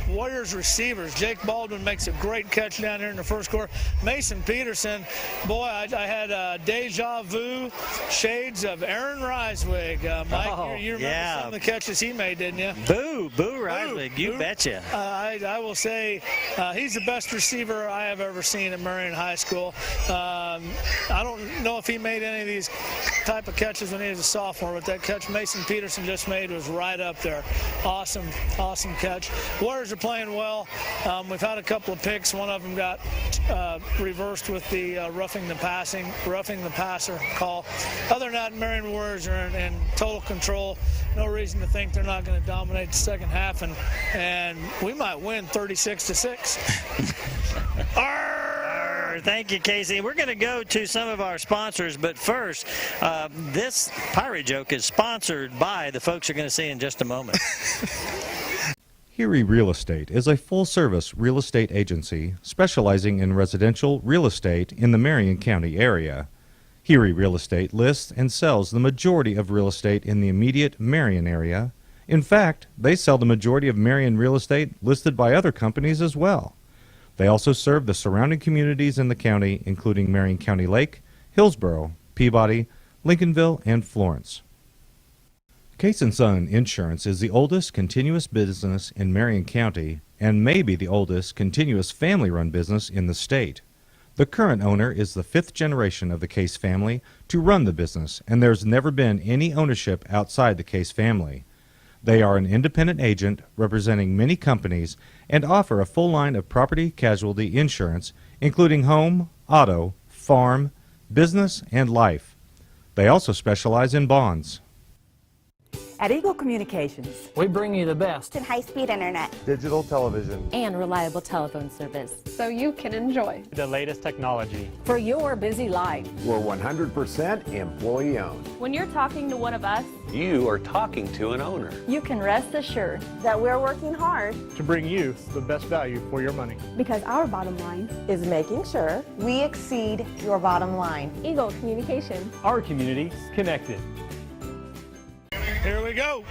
Warriors receivers. Jake Baldwin makes a great catch down here in the first quarter. Mason Peterson, boy, I had deja vu, shades of Aaron Reiswig. Mike, you remember some of the catches he made, didn't you? Boo Reiswig, you betcha. I will say he's the best receiver I have ever seen at Marion High School. I don't know if he made any of these type of catches when he was a sophomore, but that catch Mason Peterson just made was right up there. Awesome catch. Warriors are playing well. We've had a couple of picks. One of them got reversed with the roughing the passer call. Other than that, Marion Warriors are in total control. No reason to think they're not going to dominate the second half, and we might win 36-6. Thank you, Casey. We're going to go to some of our sponsors, but first, this pirate joke is sponsored by the folks you're going to see in just a moment. Heary Real Estate is a full-service real estate agency specializing in residential real estate in the Marion County area. Heary Real Estate lists and sells the majority of real estate in the immediate Marion area. In fact, they sell the majority of Marion real estate listed by other companies as well. They also serve the surrounding communities in the county, including Marion County Lake, Hillsborough, Peabody, Lincolnville, and Florence. Case & Son Insurance is the oldest continuous business in Marion County and may be the oldest continuous family-run business in the state. The current owner is the 5th generation of the Case family to run the business, and there's never been any ownership outside the Case family. They are an independent agent representing many companies and offer a full line of property casualty insurance, including home, auto, farm, business, and life. They also specialize in bonds. At Eagle Communications, we bring you the best in high-speed internet, digital television, and reliable telephone service, so you can enjoy the latest technology for your busy life. We're 100% employee-owned. When you're talking to one of us, you are talking to an owner. You can rest assured that we're working hard to bring you the best value for your money. Because our bottom line is making sure we exceed your bottom line. Eagle Communication. Our community connected. Here we go.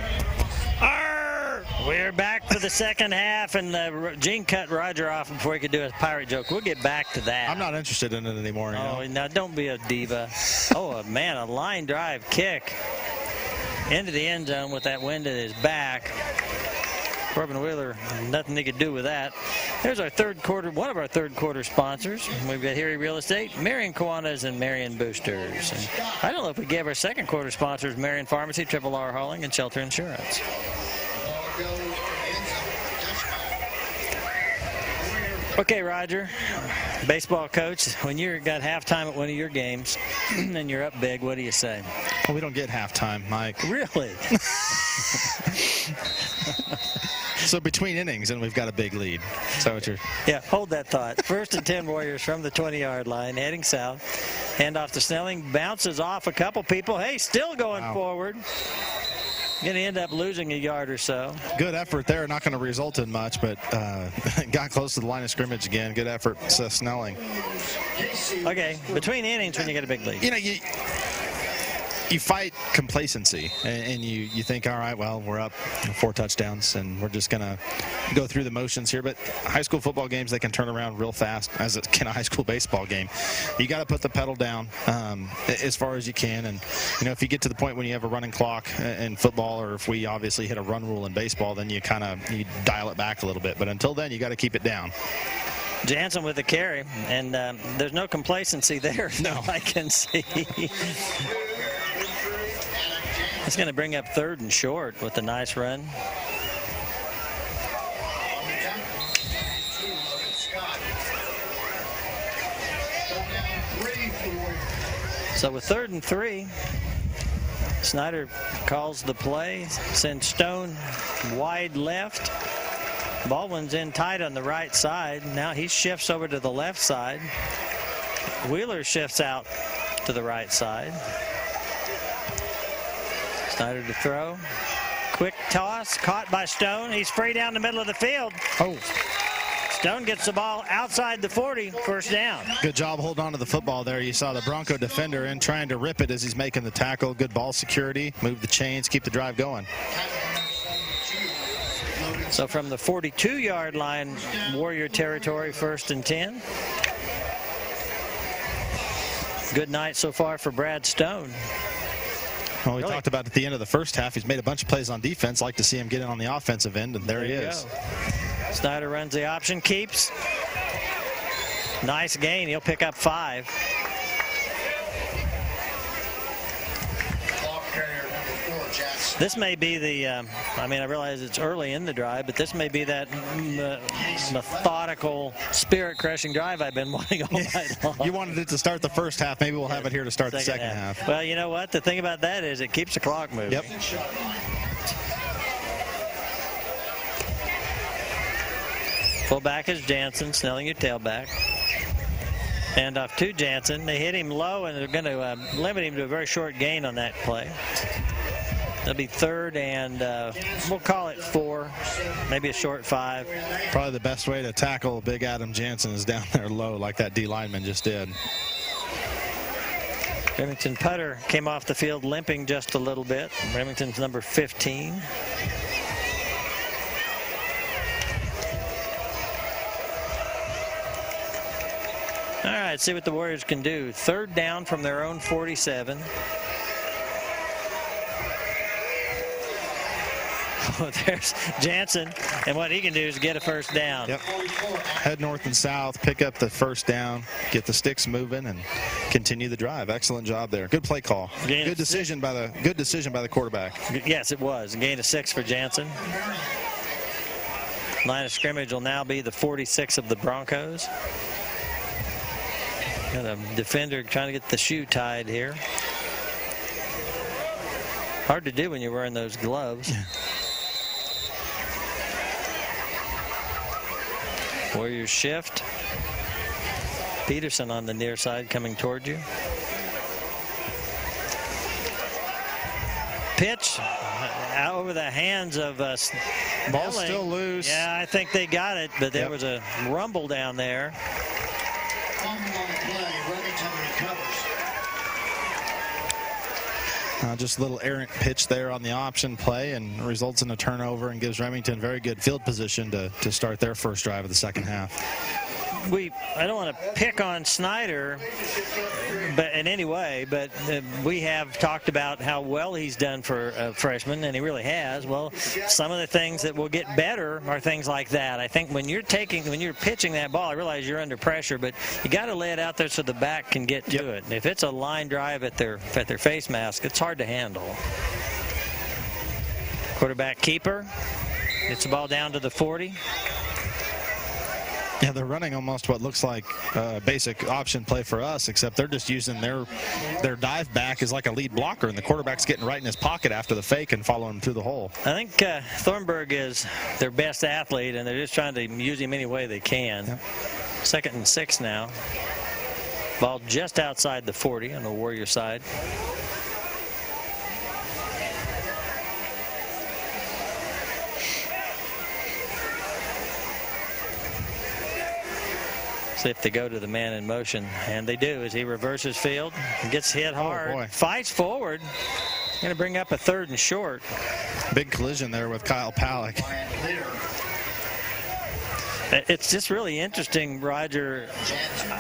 Arr! We're back for the second half, and Gene cut Roger off before he could do a pirate joke. We'll get back to that. I'm not interested in it anymore. Now don't be a diva. Oh, man, a line drive kick into the end zone with that wind at his back. Corbin Wheeler, nothing he could do with that. There's our third quarter, one of our third quarter sponsors. We've got Heary Real Estate, Marion Kiwanis, and Marion Boosters. And I don't know if we gave our second quarter sponsors Marion Pharmacy, Triple R Hauling, and Shelter Insurance. Okay, Roger, baseball coach, when you've got halftime at one of your games and you're up big, what do you say? Well, we don't get halftime, Mike. Really? So between innings, and we've got a big lead. So what you're... Yeah, hold that thought. First and 10 Warriors from the 20-yard line, heading south. Hand off to Snelling, bounces off a couple people. Hey, still going forward. Going to end up losing a yard or so. Good effort there. Not going to result in much, but got close to the line of scrimmage again. Good effort, Snelling. Okay, between innings when you get a big lead. You know, you fight complacency, and you think, all right, well, we're up 4 touchdowns, and we're just going to go through the motions here. But high school football games, they can turn around real fast, as it can a high school baseball game. You got to put the pedal down as far as you can. And, you know, if you get to the point when you have a running clock in football, or if we obviously hit a run rule in baseball, then you dial it back a little bit. But until then, you got to keep it down. Jansen with the carry, and there's no complacency there. No, I can see. It's going to bring up 3rd and short with a nice run. So with 3rd and 3, Snyder calls the play, sends Stone wide left. Baldwin's in tight on the right side. Now he shifts over to the left side. Wheeler shifts out to the right side. Snyder to throw. Quick toss, caught by Stone. He's free down the middle of the field. Oh. Stone gets the ball outside the 40, first down. Good job holding on to the football there. You saw the Bronco defender in trying to rip it as he's making the tackle. Good ball security, move the chains, keep the drive going. So from the 42-yard line, Warrior territory, 1st and 10. Good night so far for Brad Stone. Well, we talked about at the end of the first half, he's made a bunch of plays on defense. Like to see him get in on the offensive end, and there he is. Snyder runs the option, keeps. Nice gain. He'll pick up 5. This may be the, I realize it's early in the drive, but this may be that methodical, spirit-crushing drive I've been wanting all night long. You wanted it to start the first half. Maybe we'll have it here to start the second half. Well, you know what? The thing about that is it keeps the clock moving. Yep. Fullback is Jansen, Snelling your tailback. Hand off to Jansen. They hit him low, and they're going to limit him to a very short gain on that play. That'll be 3rd and we'll call it 4, maybe a short 5. Probably the best way to tackle big Adam Jansen is down there low like that D lineman just did. Remington putter came off the field limping just a little bit. Remington's number 15. All right, see what the Warriors can do. 3rd down from their own 47. There's Jansen, and what he can do is get a first down. Yep. Head north and south, pick up the first down, get the sticks moving, and continue the drive. Excellent job there. Good play call. Good decision by the quarterback. Yes, it was. Gain of 6 for Jansen. Line of scrimmage will now be the 46 of the Broncos. Got a defender trying to get the shoe tied here. Hard to do when you're wearing those gloves. Warriors shift. Peterson on the near side coming toward you. Pitch out over the hands of Ball still loose. Yeah, I think they got it, but there was a rumble down there. Just a little errant pitch there on the option play, and results in a turnover and gives Remington very good field position to start their first drive of the second half. I don't want to pick on Snyder but in any way, but we have talked about how well he's done for a freshman, and he really has. Well, some of the things that will get better are things like that. I think when you're pitching that ball, I realize you're under pressure, but you got to lay it out there so the back can get to it. And if it's a line drive at their face mask, it's hard to handle. Quarterback keeper gets the ball down to the 40. Yeah, they're running almost what looks like a basic option play for us, except they're just using their dive back as like a lead blocker, and the quarterback's getting right in his pocket after the fake and following him through the hole. I think Thornburg is their best athlete, and they're just trying to use him any way they can. Yep. 2nd and 6 now. Ball just outside the 40 on the Warrior side. See if they go to the man in motion, and they do as he reverses field and gets hit hard. Fights forward. Going to bring up a 3rd and short. Big collision there with Kyle Palak. It's just really interesting, Roger.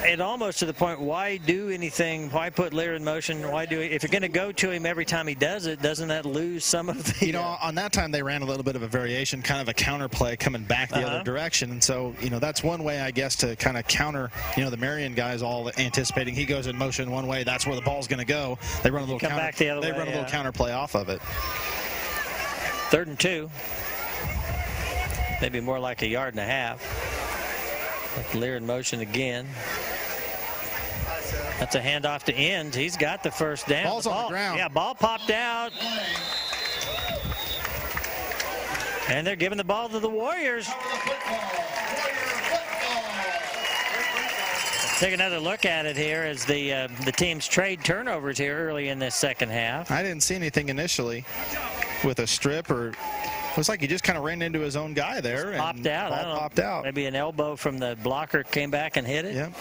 It almost to the point, why do anything? Why put Lear in motion? Why do it? If you're going to go to him every time he does it, doesn't that lose some of the... You know, on that time they ran a little bit of a variation, kind of a counter play coming back the other direction. And so, you know, that's one way, I guess, to kind of counter, you know, the Marion guys all anticipating he goes in motion one way, that's where the ball's going to go. They run a little counter play off of it. 3rd and 2. Maybe more like a 1.5 yards. Lear in motion again. That's a handoff to End. He's got the first down. Ball's on the ground. Yeah, ball popped out. And they're giving the ball to the Warriors. Take another look at it here as the teams trade turnovers here early in this second half. I didn't see anything initially with a strip or... Looks like he just kind of ran into his own guy there. Popped out. Ball popped out. Maybe an elbow from the blocker came back and hit it. Yep.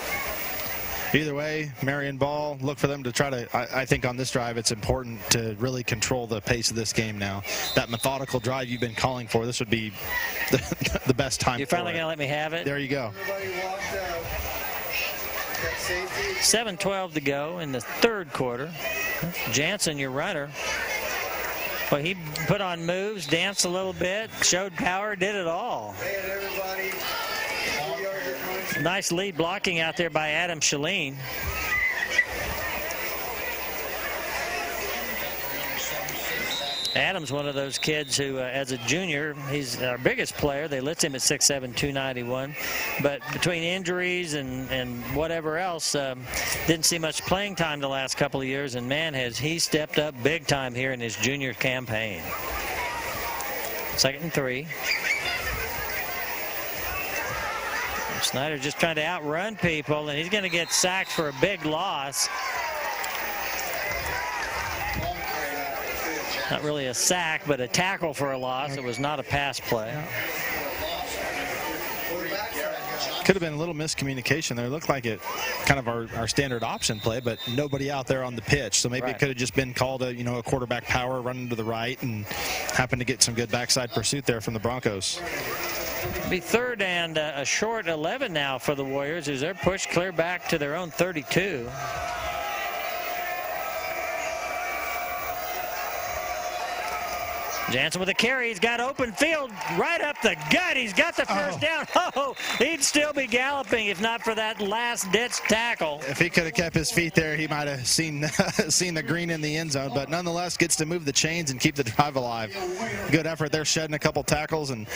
Either way, Marion ball, look for them to try to, I think on this drive, it's important to really control the pace of this game now. That methodical drive you've been calling for, this would be the best time. You're finally going to let me have it? There you go. 7:12 to go in the 3rd quarter. Jansen, your runner. Well, he put on moves, danced a little bit, showed power, did it all. Nice lead blocking out there by Adam Shaleen. Adam's one of those kids who, as a junior, he's our biggest player. They list him at 6'7", 291. But between injuries and whatever else, didn't see much playing time the last couple of years. And, man, has he stepped up big time here in his junior campaign. 2nd and 3. Snyder just trying to outrun people, and he's going to get sacked for a big loss. Not really a sack, but a tackle for a loss. It was not a pass play. Could have been a little miscommunication there. It looked like it kind of our standard option play, but nobody out there on the pitch. So maybe it could have just been called a quarterback power running to the right and happened to get some good backside pursuit there from the Broncos. It'll be 3rd and a short 11 now for the Warriors as they're pushed clear back to their own 32. Jansen with a carry. He's got open field right up the gut. He's got the first down. Oh, he'd still be galloping if not for that last-ditch tackle. If he could have kept his feet there, he might have seen the green in the end zone, but nonetheless gets to move the chains and keep the drive alive. Good effort there, shedding a couple tackles and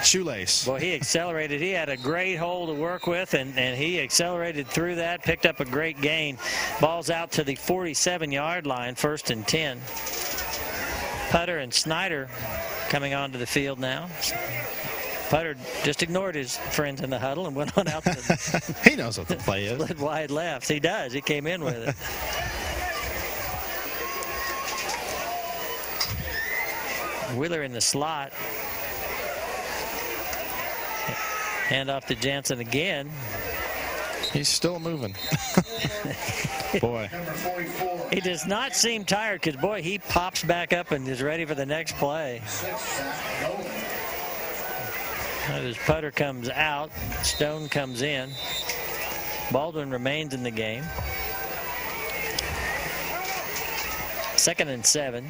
shoelace. Well, he accelerated. He had a great hole to work with, and he accelerated through that, picked up a great gain. Ball's out to the 47-yard line, 1st and 10. Putter and Snyder coming onto the field now. Putter just ignored his friends in the huddle and went on out to he knows what the play is. Split wide left. He does. He came in with it. Wheeler in the slot. Hand off to Jansen again. He's still moving. Boy. He does not seem tired because, boy, he pops back up and is ready for the next play. As Putter comes out, Stone comes in. Baldwin remains in the game. 2nd and 7.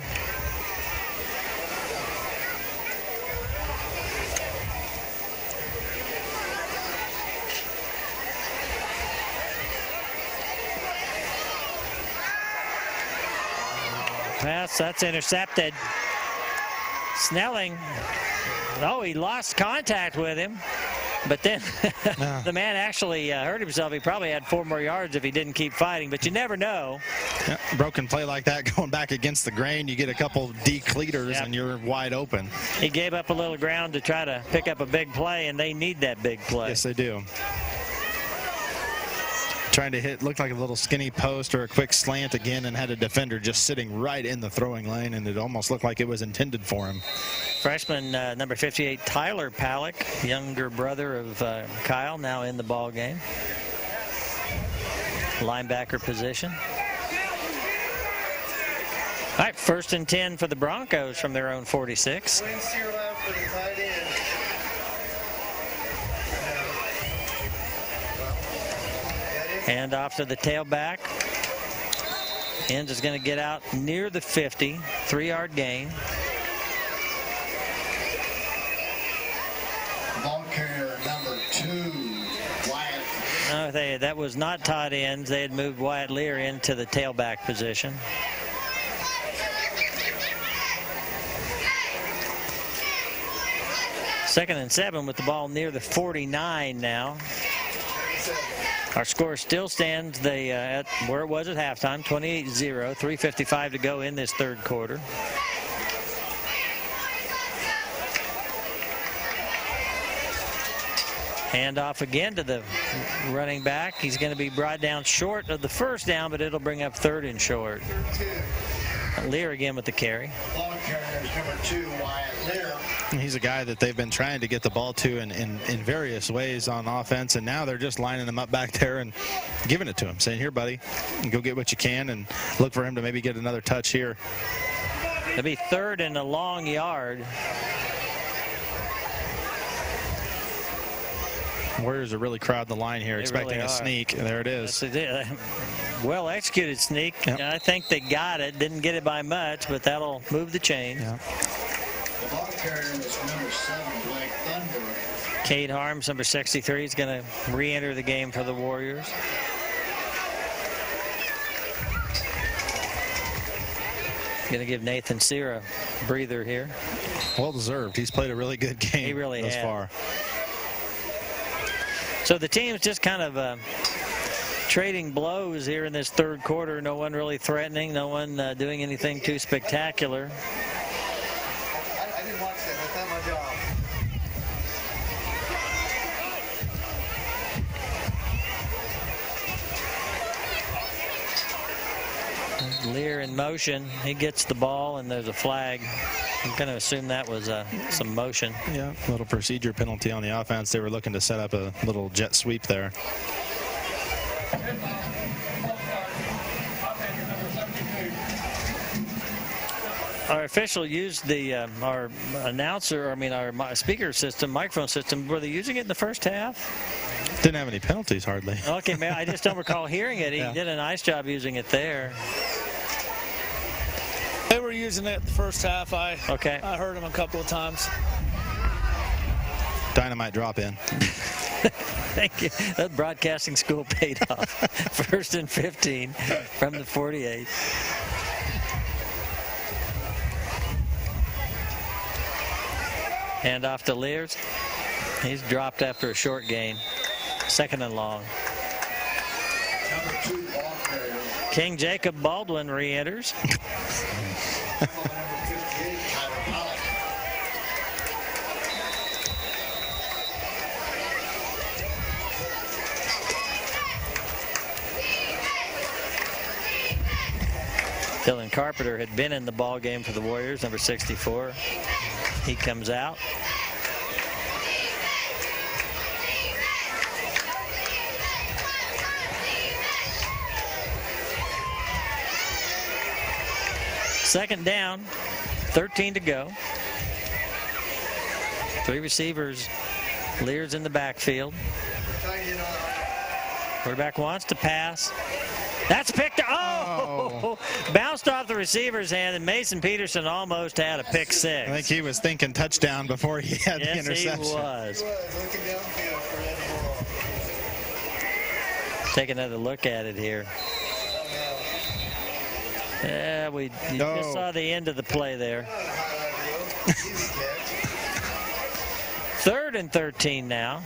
Pass, that's intercepted. Snelling, he lost contact with him, but then the man actually hurt himself. He probably had 4 more yards if he didn't keep fighting, but you never know. Yeah, broken play like that going back against the grain, you get a couple decleaters and you're wide open. He gave up a little ground to try to pick up a big play, and they need that big play. Yes, they do. Trying to hit, looked like a little skinny post or a quick slant again, and had a defender just sitting right in the throwing lane, and it almost looked like it was intended for him. Freshman number 58, Tyler Palak, younger brother of Kyle, now in the ball game. linebacker position. All right, 1st and 10 for the Broncos from their own 46. Hand off to the tailback. Ends is going to get out near the 50, 3-yard gain. Ball carrier number 2, Wyatt. No, that was not tight ends. They had moved Wyatt Lear into the tailback position. Second and 7 with the ball near the 49 now. Our score still stands at where it was at halftime, 28-0, 3:55 to go in this third quarter. Hand off again to the running back. He's going to be brought down short of the first down, but it'll bring up 3rd and short. Lear again with the carry. Ball carrier number 2, Wyatt Lear. He's a guy that they've been trying to get the ball to in various ways on offense, and now they're just lining him up back there and giving it to him, saying, here, buddy, go get what you can, and look for him to maybe get another touch here. It'll be 3rd and a long yard. Warriors are really crowding the line here, expecting really a sneak. There it is. Well executed sneak. Yep. I think they got it. Didn't get it by much, but that'll move the chains. Yep. The ball carrier is number 7, Blake Thunder. Cade Harms, number 63, is going to re-enter the game for the Warriors. Going to give Nathan Sear a breather here. Well deserved. He's played a really good game He really thus has. far. So the team's just kind of trading blows here in this third quarter. No one really threatening. No one doing anything too spectacular. I didn't watch that. That's not my job. Lear in motion. He gets the ball, and there's a flag. I'm going to assume that was some motion. Yeah, a little procedure penalty on the offense. They were looking to set up a little jet sweep there. Our official used the our announcer, our speaker system, microphone system. Were they using it in the first half? Didn't have any penalties hardly. Okay, man, I just don't recall hearing it. He did a nice job using it there. They were using it the first half. I heard them a couple of times. Dynamite drop in. Thank you. That broadcasting school paid off. 1st and 15 from the 48. Hand off to Lears. He's dropped after a short gain. 2nd and long. Number 2, ball carrier. King Jacob Baldwin re-enters. Dylan Carpenter had been in the ball game for the Warriors, number 64. He comes out. Second down, 13 to go. 3 receivers. Lear's in the backfield. Quarterback wants to pass. That's picked up. Oh! Bounced off the receiver's hand, and Mason Peterson almost had a pick six. I think he was thinking touchdown before he had the interception. Yes, he was. Take another look at it here. Yeah, we just saw the end of the play there. 3rd and 13 now.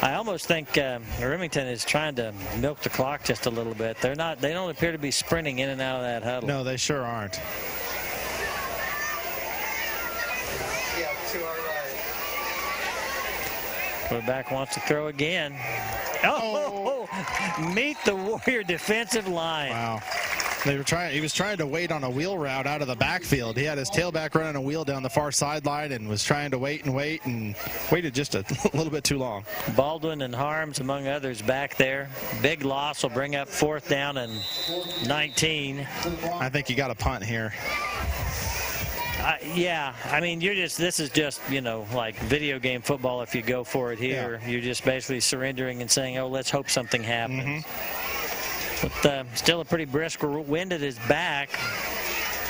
I almost think Remington is trying to milk the clock just a little bit. They don't appear to be sprinting in and out of that huddle. No, they sure aren't. Yeah, to our right. Quarterback wants to throw again. Oh! Meet the Warrior defensive line. Wow. He was trying to wait on a wheel route out of the backfield. He had his tailback running a wheel down the far sideline and was trying to wait and waited just a little bit too long. Baldwin and Harms, among others, back there. Big loss will bring up 4th down and 19. I think you got a punt here. Yeah, I mean, this is just, like video game football. If you go for it here, you're just basically surrendering and saying, oh, let's hope something happens. But still a pretty brisk wind at his back.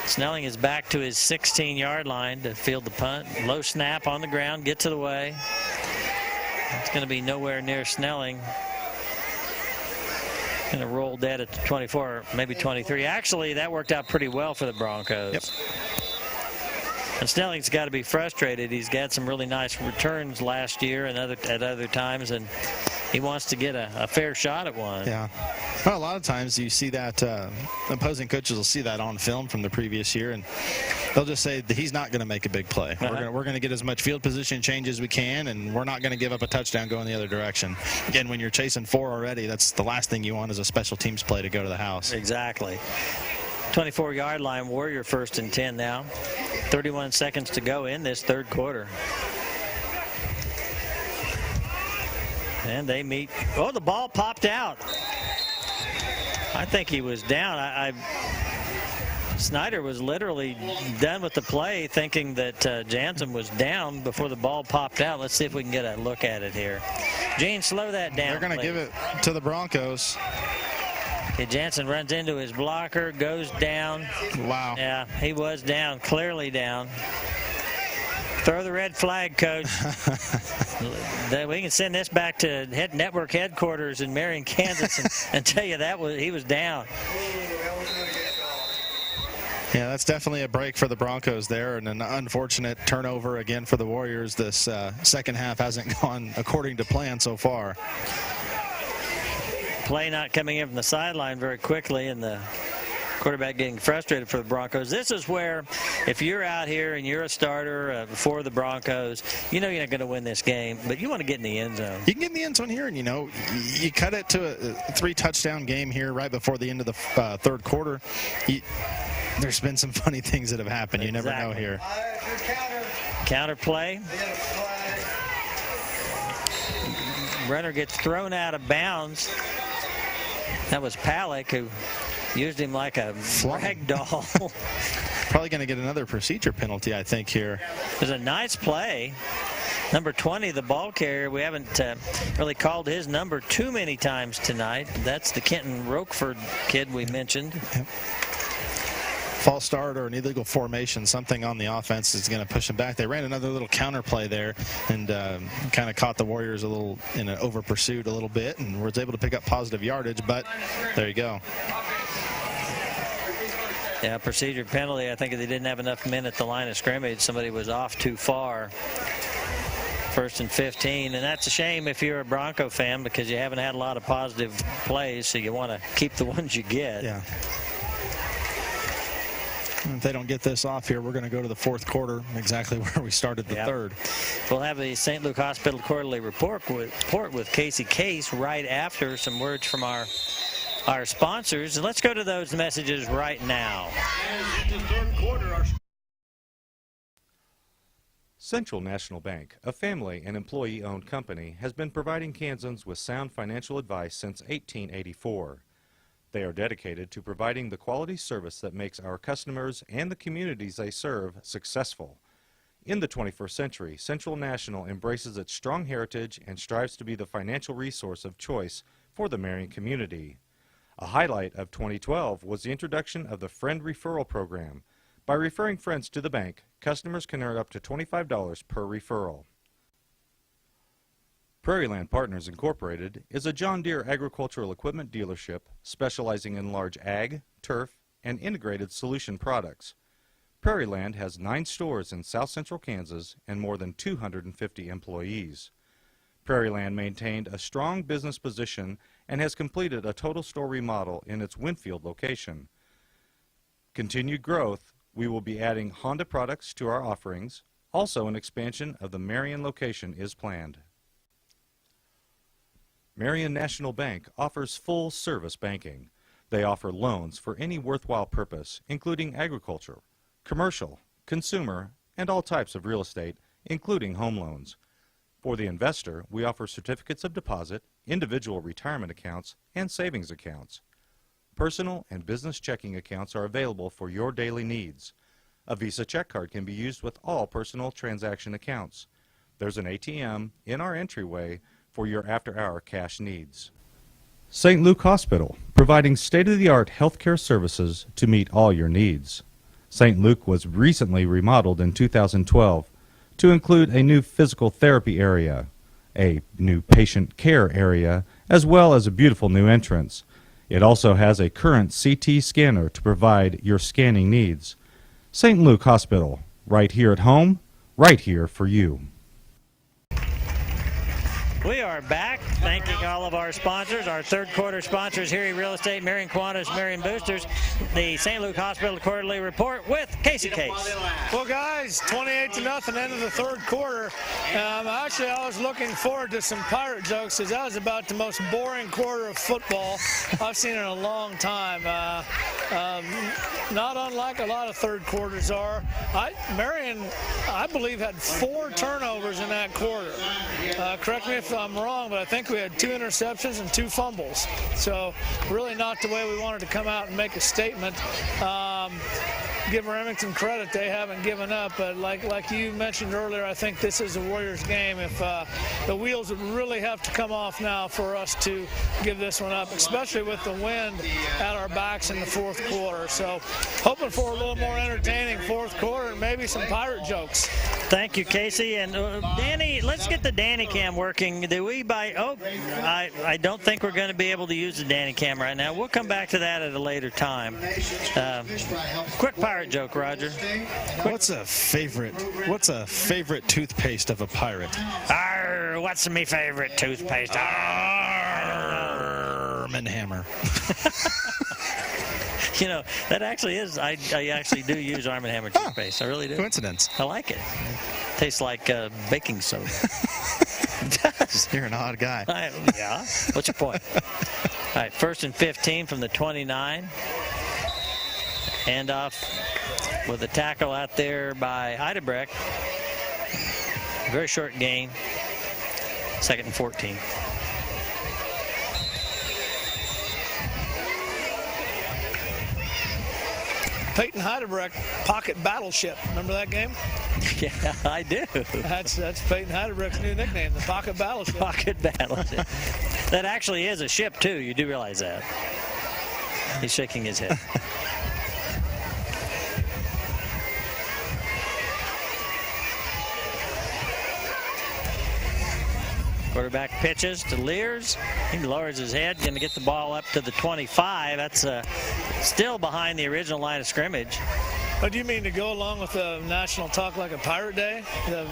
Snelling is back to his 16-yard line to field the punt. Low snap on the ground, gets it away. It's going to be nowhere near Snelling. Going to roll dead at the 24, maybe 23. Actually, that worked out pretty well for the Broncos. Yep. And Snelling's got to be frustrated. He's got some really nice returns last year and at other times, and he wants to get a fair shot at one. Yeah. Well, a lot of times you see that opposing coaches will see that on film from the previous year, and they'll just say that he's not going to make a big play. We're going to get as much field position change as we can, and we're not going to give up a touchdown going the other direction. Again, when you're chasing 4 already, that's the last thing you want is a special teams play to go to the house. Exactly. 24-yard line, Warrior 1st and 10 now. 31 seconds to go in this third quarter. And they meet. Oh, the ball popped out. I think he was down. Snyder was literally done with the play thinking that Jansen was down before the ball popped out. Let's see if we can get a look at it here. Gene, slow that down. They're going to give it to the Broncos. Okay, Jansen runs into his blocker, goes down. Wow. Yeah, he was down, clearly down. Throw the red flag, Coach. We can send this back to network headquarters in Marion, Kansas, and tell you he was down. Yeah, that's definitely a break for the Broncos there, and an unfortunate turnover again for the Warriors. This second half hasn't gone according to plan so far. Play not coming in from the sideline very quickly, and the quarterback getting frustrated for the Broncos. This is where, if you're out here and you're a starter for the Broncos, you're not going to win this game, but you want to get in the end zone. You can get in the end zone here, and you cut it to a 3-touchdown game here right before the end of the third quarter. There's been some funny things that have happened. You never know here. Counter play. Runner gets thrown out of bounds. That was Palick, who used him like a rag doll. Probably going to get another procedure penalty, I think, here. It was a nice play. Number 20, the ball carrier. We haven't really called his number too many times tonight. That's the Kenton Roqueford kid we mentioned. Yep. False start or an illegal formation, something on the offense is going to push them back. They ran another little counter play there and kind of caught the Warriors a little in an over pursuit a little bit, and was able to pick up positive yardage, but there you go. Yeah, procedure penalty. I think they didn't have enough men at the line of scrimmage. Somebody was off too far. 1st and 15, and that's a shame if you're a Bronco fan because you haven't had a lot of positive plays, so you want to keep the ones you get. Yeah. If they don't get this off here, we're going to go to the fourth quarter, exactly where we started the third. We'll have the St. Luke Hospital quarterly report with Casey Case right after some words from our sponsors. And let's go to those messages right now. Central National Bank, a family and employee-owned company, has been providing Kansans with sound financial advice since 1884. They are dedicated to providing the quality service that makes our customers and the communities they serve successful. In the 21st century, Central National embraces its strong heritage and strives to be the financial resource of choice for the Marion community. A highlight of 2012 was the introduction of the Friend Referral Program. By referring friends to the bank, customers can earn up to $25 per referral. Prairie Land Partners Incorporated is a John Deere agricultural equipment dealership specializing in large ag, turf, and integrated solution products. Prairie Land has 9 stores in south central Kansas and more than 250 employees. Prairie Land maintained a strong business position and has completed a total store remodel in its Winfield location. Continued growth, we will be adding Honda products to our offerings. Also, an expansion of the Marion location is planned. Marion National Bank offers full-service banking. They offer loans for any worthwhile purpose, including agriculture, commercial, consumer, and all types of real estate, including home loans. For the investor, we offer certificates of deposit, individual retirement accounts, and savings accounts. Personal and business checking accounts are available for your daily needs. A Visa check card can be used with all personal transaction accounts. There's an ATM in our entryway for your after-hour cash needs. St. Luke Hospital, providing state-of-the-art healthcare services to meet all your needs. St. Luke was recently remodeled in 2012 to include a new physical therapy area, a new patient care area, as well as a beautiful new entrance. It also has a current CT scanner to provide your scanning needs. St. Luke Hospital, right here at home, right here for you. We are back, thanking all of our sponsors, our third quarter sponsors, Erie Real Estate, Marion Qantas, Marion Boosters, the St. Luke Hospital Quarterly Report with Casey Case. Well, guys, 28-0, end of the third quarter. Actually, I was looking forward to some Pirate jokes because that was about the most boring quarter of football I've seen in a long time. Not unlike a lot of third quarters are. Marion, I believe, had 4 turnovers in that quarter. Correct me if I'm wrong, but I think we had 2 interceptions and 2 fumbles. So really not the way we wanted to come out and make a statement. Give Remington credit, they haven't given up, but like you mentioned earlier, I think this is a Warriors game. If the wheels would really have to come off now for us to give this one up, especially with the wind at our backs in the fourth quarter. So hoping for a little more entertaining fourth quarter and maybe some Pirate jokes. Thank you, Casey. And Danny, let's get the Danny cam working. Do we buy? Oh, I don't think we're going to be able to use the Danny cam right now. We'll come back to that at a later time. Quick Pirate joke, Roger. What's a favorite toothpaste of a pirate? Arr, what's my favorite toothpaste? Arm and Hammer. You know, that actually is, I actually do use Arm & Hammer toothpaste. I really do. Coincidence. I like it. Tastes like baking soda. It does. You're an odd guy. Yeah. What's your point? All right, 1st and 15 from the 29. Handoff with a tackle out there by Heidebrecht. Very short gain. 2nd and 14. Peyton Heidebrecht, Pocket Battleship. Remember that game? Yeah, I do. That's Peyton Heidebrecht's new nickname, the Pocket Battleship. Pocket Battleship. That actually is a ship, too. You do realize that. He's shaking his head. Quarterback pitches to Lears. He lowers his head, going to get the ball up to the 25. That's still behind the original line of scrimmage. Oh, do you mean to go along with the National Talk Like a Pirate Day? The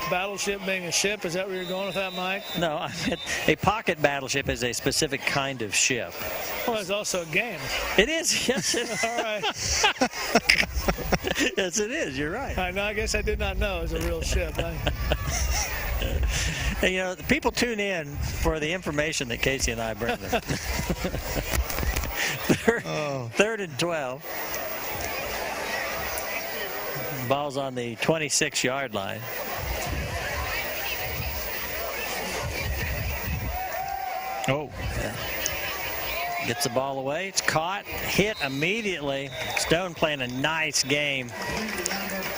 battleship being a ship? Is that where you're going with that, Mike? No, I meant a pocket battleship is a specific kind of ship. Well, it's also a game. It is, yes. It is. All right. Yes, it is. You're right. No, I guess I did not know it was a real ship. And, you know, people tune in for the information that Casey and I bring them. Third and 12. Ball's on the 26-yard line. Oh. Yeah. Gets the ball away. It's caught, hit immediately. Stone playing a nice game.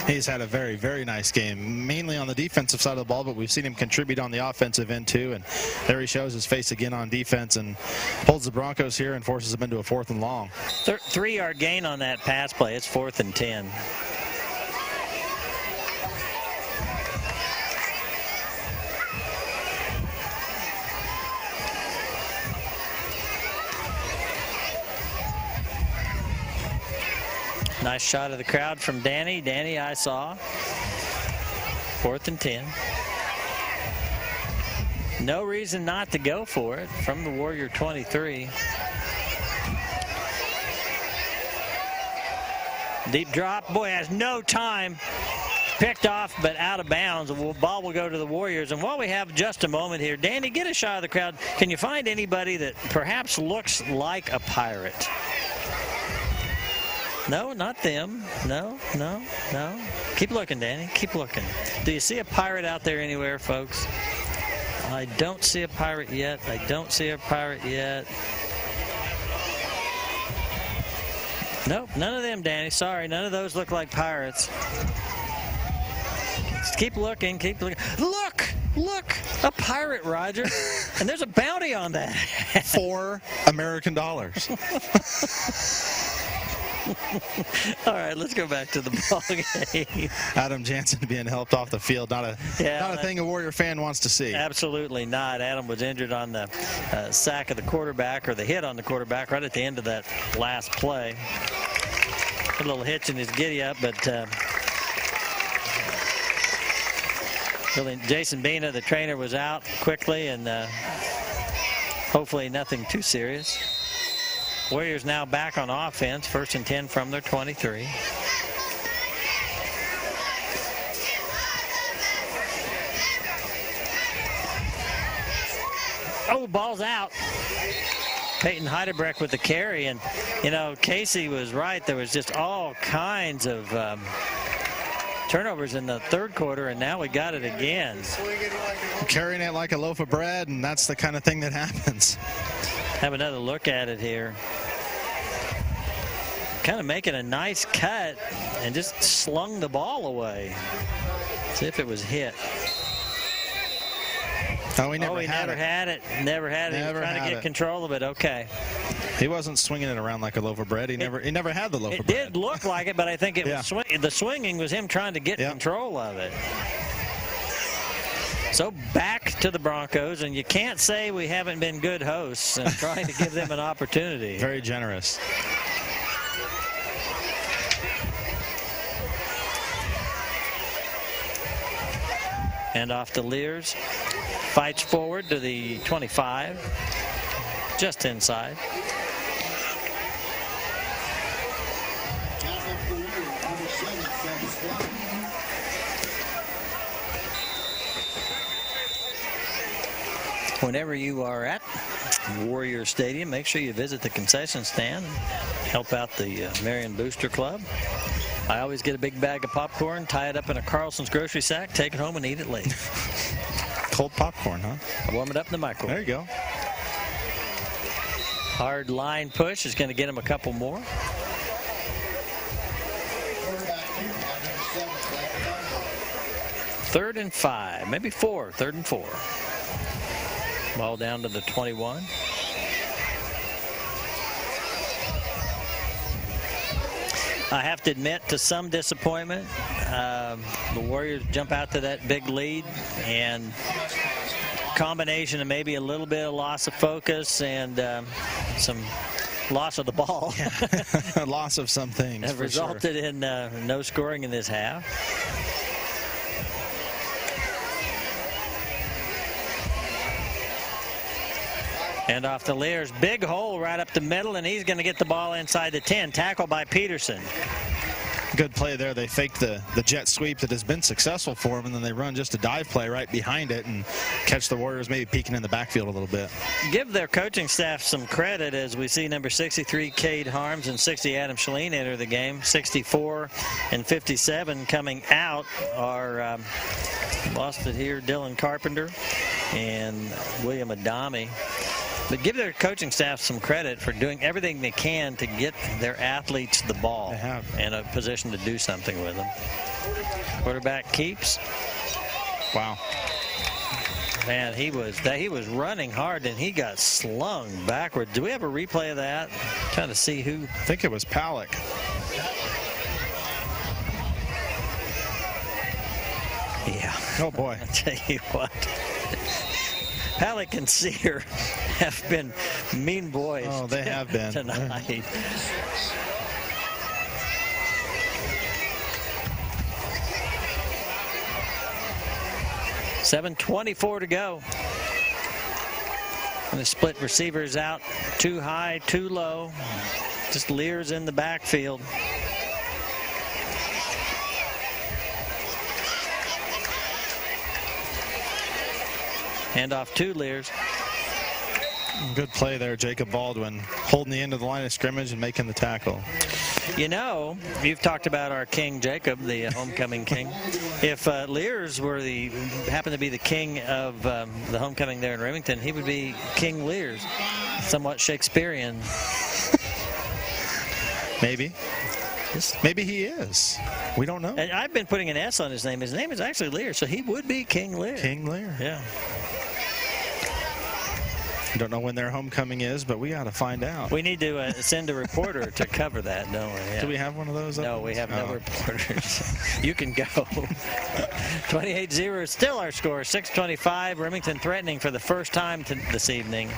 He's had a very, very nice game, mainly on the defensive side of the ball, but we've seen him contribute on the offensive end too. And there he shows his face again on defense and holds the Broncos here and forces them into a 4th and long. 3-yard gain on that pass play. It's 4th and 10. Nice shot of the crowd from Danny. Danny, I saw. 4th and 10. No reason not to go for it from the Warrior 23. Deep drop. Boy, has no time picked off but out of bounds. The ball will go to the Warriors. And while we have just a moment here, Danny, get a shot of the crowd. Can you find anybody that perhaps looks like a Pirate? No, not them. No. Keep looking, Danny. Keep looking. Do you see a Pirate out there anywhere, folks? I don't see a Pirate yet. Nope, none of them, Danny. Sorry, none of those look like Pirates. Just keep looking. Look, a Pirate, Roger. And there's a bounty on that. $4 American. All right, let's go back to the ball game. Adam Jansen being helped off the field. Not a thing a Warrior fan wants to see. Absolutely not. Adam was injured on the sack of the quarterback, or the hit on the quarterback right at the end of that last play. A little hitch in his giddy-up, but really, Jason Bina, the trainer, was out quickly, and hopefully nothing too serious. Warriors now back on offense, 1st and 10 from their 23. Oh, ball's out. Peyton Heidebrecht with the carry, and Casey was right. There was just all kinds of turnovers in the third quarter, and now we got it again. Carrying it like a loaf of bread, and that's the kind of thing that happens. Have another look at it here. Kind of making a nice cut and just slung the ball away. See if it was hit. Oh, he never had it. Never had it. He was trying to get control of it. Okay. He wasn't swinging it around like a loaf of bread. He never had the loaf of bread. It did look like it, but I think it was the swinging was him trying to get control of it. So back to the Broncos, and you can't say we haven't been good hosts and trying to give them an opportunity. Very generous. And off to Lears. Fights forward to the 25. Just inside. Whenever you are at Warrior Stadium, make sure you visit the concession stand and help out the Marion Booster Club. I always get a big bag of popcorn, tie it up in a Carlson's grocery sack, take it home and eat it late. Cold popcorn, huh? Warm it up in the microwave. There you go. Hard line push is going to get him a couple more. Third and 5, maybe 4, 3rd and 4. Ball down to the 21. I have to admit to some disappointment. The Warriors jump out to that big lead, and combination of maybe a little bit of loss of focus and some loss of the ball. A loss of some things. Have resulted in no scoring in this half. And off the Lears, big hole right up the middle, and he's going to get the ball inside the 10. Tackle by Peterson. Good play there. They faked the jet sweep that has been successful for them, and then they run just a dive play right behind it and catch the Warriors maybe peeking in the backfield a little bit. Give their coaching staff some credit as we see number 63, Cade Harms, and 60, Adam Shaleen, enter the game. 64 and 57 coming out are, lost it here, Dylan Carpenter and William Adami. But give their coaching staff some credit for doing everything they can to get their athletes the ball in a position to do something with them. Quarterback keeps. Wow. Man, he was running hard, and he got slung backward. Do we have a replay of that? I'm trying to see who. I think it was Palak. Yeah. Oh, boy. I tell you what. Halleck and Sear have been mean boys. Oh, they have been tonight. $7:24 to go. And the split receivers out, too high, too low. Just Lears in the backfield. Hand off to Lears. Good play there, Jacob Baldwin, holding the end of the line of scrimmage and making the tackle. You know, you've talked about our king Jacob, the homecoming king. If Lears happened to be the king of the homecoming there in Remington, he would be King Lears, somewhat Shakespearean. Maybe. Maybe he is. We don't know. And I've been putting an S on his name. His name is actually Lear, so he would be King Lear. King Lear. Yeah. I don't know when their homecoming is, but we got to find out. We need to send a reporter to cover that, don't we? Yeah. Do we have one of those? No, we have no reporters. You can go. 28-0 is still our score. 6:25. Remington threatening for the first time this evening.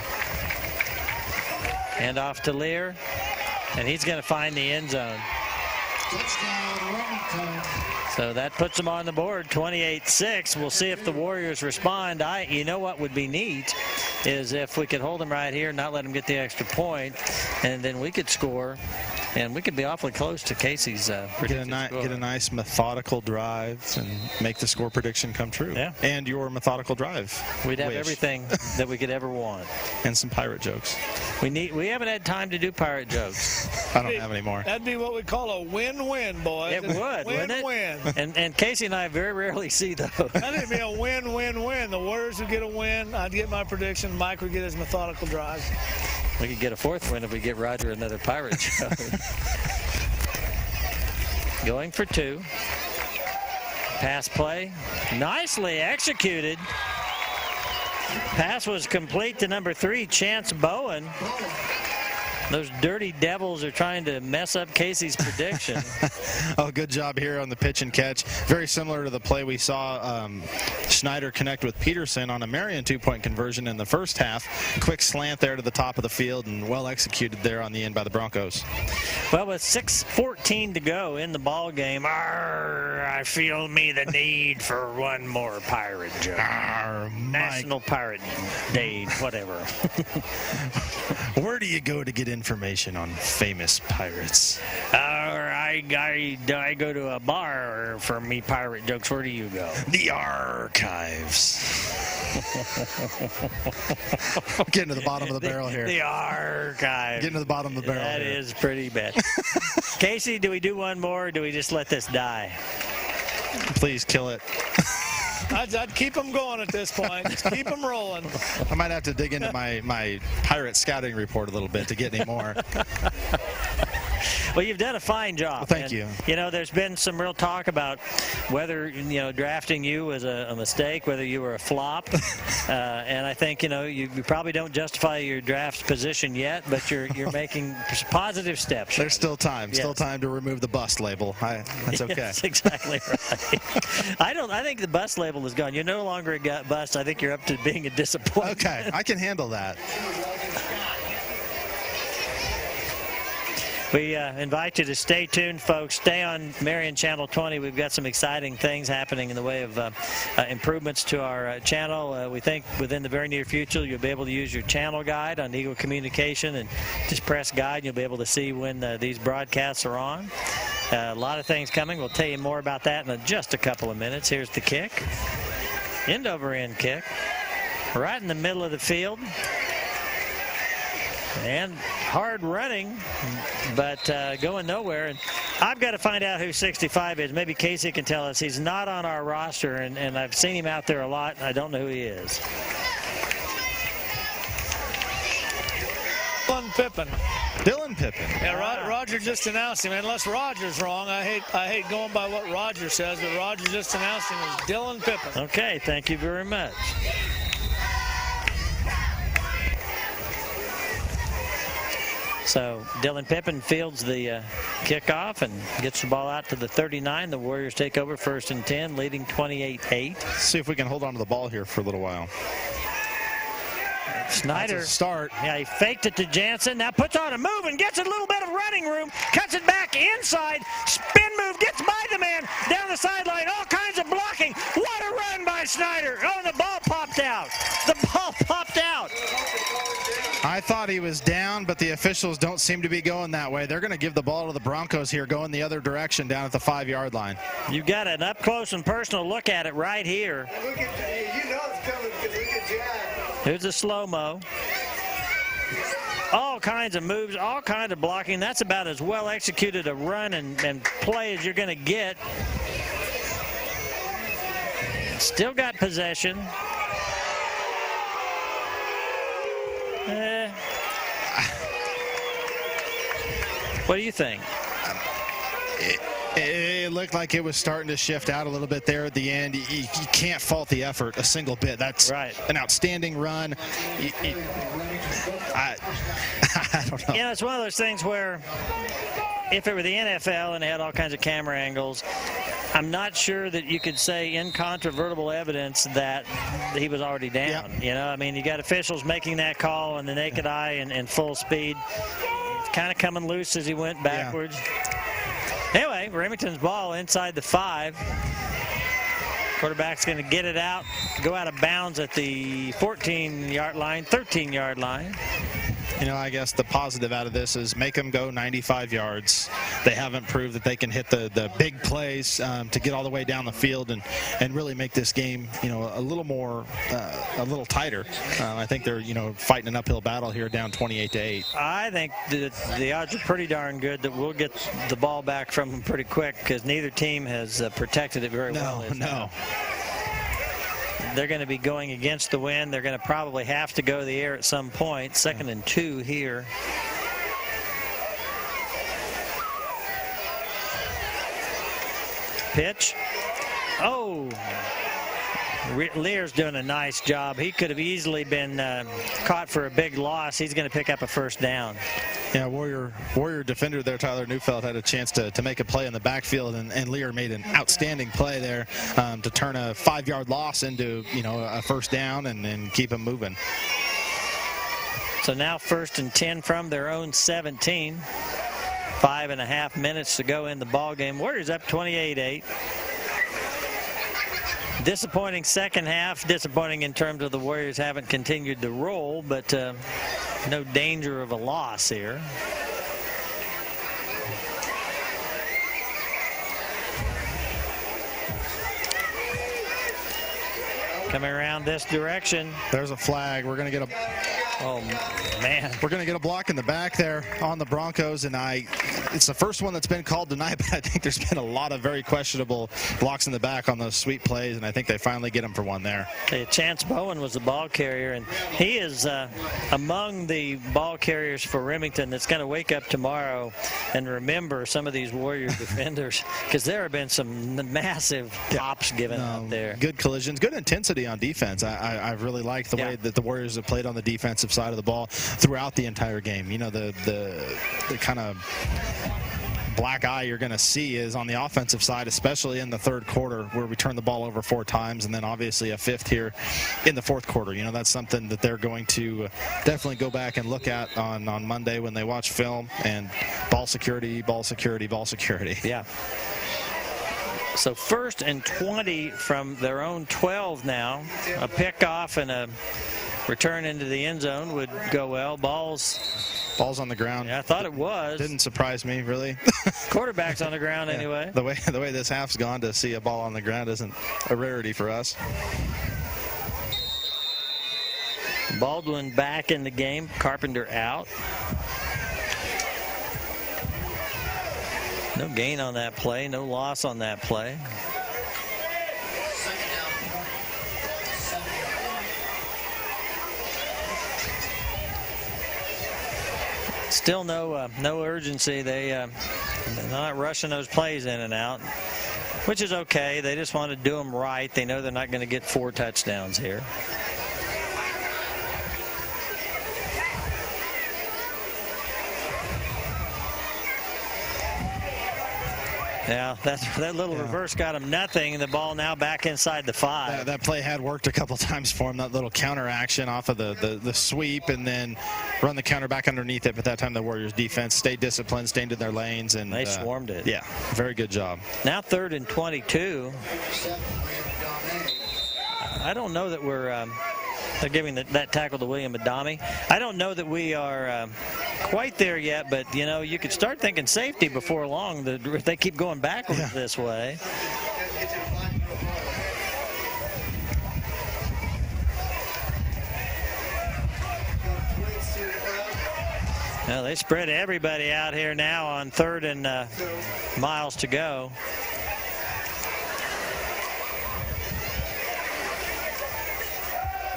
And off to Lear, and he's going to find the end zone. So that puts them on the board, 28-6. We'll see if the Warriors respond. You know what would be neat is if we could hold them right here, not let them get the extra point, and then we could score, and we could be awfully close to Casey's prediction. Get a nice methodical drive and make the score prediction come true. Yeah. And your methodical drive. We'd have everything that we could ever want. And some pirate jokes. We haven't had time to do pirate jokes. I don't have any more. That'd be what we call a win-win, boys. It would, wouldn't it? Win-win. And Casey and I very rarely see those. That'd be a win-win-win. The Warriors would get a win. I'd get my prediction. Mike would get his methodical drive. We could get a fourth win if we get Roger another pirate joke. Going for two. Pass play. Nicely executed. Pass was complete to number 3, Chance Bowen. Those dirty devils are trying to mess up Casey's prediction. Oh, good job here on the pitch and catch. Very similar to the play we saw Schneider connect with Peterson on a Marion 2-point conversion in the first half. Quick slant there to the top of the field and well executed there on the end by the Broncos. Well, with 6:14 to go in the ball game, I feel me the need for one more pirate joke. National Pirate Day, whatever. Where do you go to get information on famous pirates? I go to a bar for me pirate jokes. Where do you go? The archives. Getting to the bottom of the barrel here. The archives. Getting to the bottom of the barrel. That here. is pretty bad. Casey, do we do one more or do we just let this die? Please kill it. I'd keep them going at this point. Just keep them rolling. I might have to dig into my pirate scouting report a little bit to get any more. Well, you've done a fine job. Well, thank you. You know, there's been some real talk about whether, drafting you was a mistake, whether you were a flop. And I think, you probably don't justify your draft position yet, but you're making positive steps. There's still time. Yes. Still time to remove the bust label. That's okay. That's exactly right. I think the bust label is gone. You're no longer a bust. I think you're up to being a disappointment. Okay, I can handle that. We invite you to stay tuned, folks. Stay on Marion Channel 20. We've got some exciting things happening in the way of improvements to our channel. We think within the very near future you'll be able to use your channel guide on Eagle Communication and just press guide. You'll be able to see when these broadcasts are on. A lot of things coming. We'll tell you more about that in just a couple of minutes. Here's the kick. End over end kick. Right in the middle of the field. And hard running, but going nowhere. And I've got to find out who 65 is. Maybe Casey can tell us. He's not on our roster, and I've seen him out there a lot, and I don't know who he is. Dylan Pippin. Yeah, Roger just announced him. Unless Roger's wrong, I hate going by what Roger says, but Roger just announced him as Dylan Pippin. Okay, thank you very much. So Dylan Pippin fields the kickoff and gets the ball out to the 39. The Warriors take over 1st and 10, leading 28-8. See if we can hold on to the ball here for a little while. Schneider. Start. Yeah, he faked it to Jansen. Now puts on a move and gets a little bit of running room. Cuts it back inside. Spin move. Gets by the man. Down the sideline. All kinds of blocking. What a run by Schneider. Oh, and the ball popped out. The ball popped out. I thought he was down, but the officials don't seem to be going that way. They're going to give the ball to the Broncos here, going the other direction down at the 5-yard line. You got an up-close and personal look at it right here. You know it's coming because we can Here's a slow-mo. All kinds of moves, all kinds of blocking. That's about as well executed a run and play as you're going to get. Still got possession. What do you think? It looked like it was starting to shift out a little bit there at the end. You can't fault the effort a single bit. That's right. An outstanding run. I don't know. You know, it's one of those things where if it were the NFL and they had all kinds of camera angles, I'm not sure that you could say incontrovertible evidence that he was already down. Yep. You know, I mean, you got officials making that call on the naked eye and full speed. It's kind of coming loose as he went backwards. Yeah. Anyway, Remington's ball inside the 5. Quarterback's going to get it out, go out of bounds at the 14-yard line, 13-yard line. You know, I guess the positive out of this is make them go 95 yards. They haven't proved that they can hit the big plays to get all the way down the field and really make this game, you know, a little more, a little tighter. I think they're, you know, fighting an uphill battle here down 28-8. I think the odds are pretty darn good that we'll get the ball back from them pretty quick because neither team has protected it very well. No. They're going to be going against the wind. They're going to probably have to go to the air at some point. 2nd and 2 here. Pitch. Oh. Lear's doing a nice job. He could have easily been caught for a big loss. He's going to pick up a first down. Yeah, Warrior defender there, Tyler Neufeld, had a chance to make a play in the backfield, and Lear made an outstanding play there to turn a 5-yard loss into, you know, a first down and keep them moving. So now 1st and 10 from their own 17. 5.5 minutes to go in the ball game. Warriors up 28-8. Disappointing second half. Disappointing in terms of the Warriors haven't continued to roll, but no danger of a loss here. Coming around this direction. There's a flag. We're going to get a... Oh, man. We're going to get a block in the back there on the Broncos, and it's the first one that's been called tonight, but I think there's been a lot of very questionable blocks in the back on those sweep plays, and I think they finally get him for one there. Okay, Chance Bowen was the ball carrier, and he is among the ball carriers for Remington that's going to wake up tomorrow and remember some of these Warrior defenders, because there have been some massive pops given out there. Good collisions, good intensity on defense. I really like the way that the Warriors have played on the defensive side of the ball throughout the entire game. You know, the kind of black eye you're going to see is on the offensive side, especially in the third quarter where we turn the ball over 4 times, and then obviously a 5th here in the 4th quarter. You know, that's something that they're going to definitely go back and look at on Monday when they watch film. And ball security, ball security, ball security. Yeah. So 1st and 20 from their own 12 now. A pickoff and a return into the end zone would go well. Ball's on the ground. Yeah, I thought it was. Didn't surprise me, really. Quarterback's on the ground anyway. The way this half's gone, to see a ball on the ground isn't a rarity for us. Baldwin back in the game. Carpenter out. No gain on that play. No loss on that play. Still no urgency. They're not rushing those plays in and out, which is okay. They just want to do them right. They know they're not going to get 4 touchdowns here. Yeah, that little reverse got him nothing, and the ball now back inside the 5. That play had worked a couple times for him, that little counter action off of the sweep, and then run the counter back underneath it. But that time the Warriors defense stayed disciplined, stayed in their lanes, and they swarmed it. Yeah, very good job. Now 3rd and 22. I don't know that we're they're giving that tackle to William Adami. I don't know that we are quite there yet, but, you know, you could start thinking safety before long if they keep going backwards this way. Well, they spread everybody out here now on 3rd and miles to go.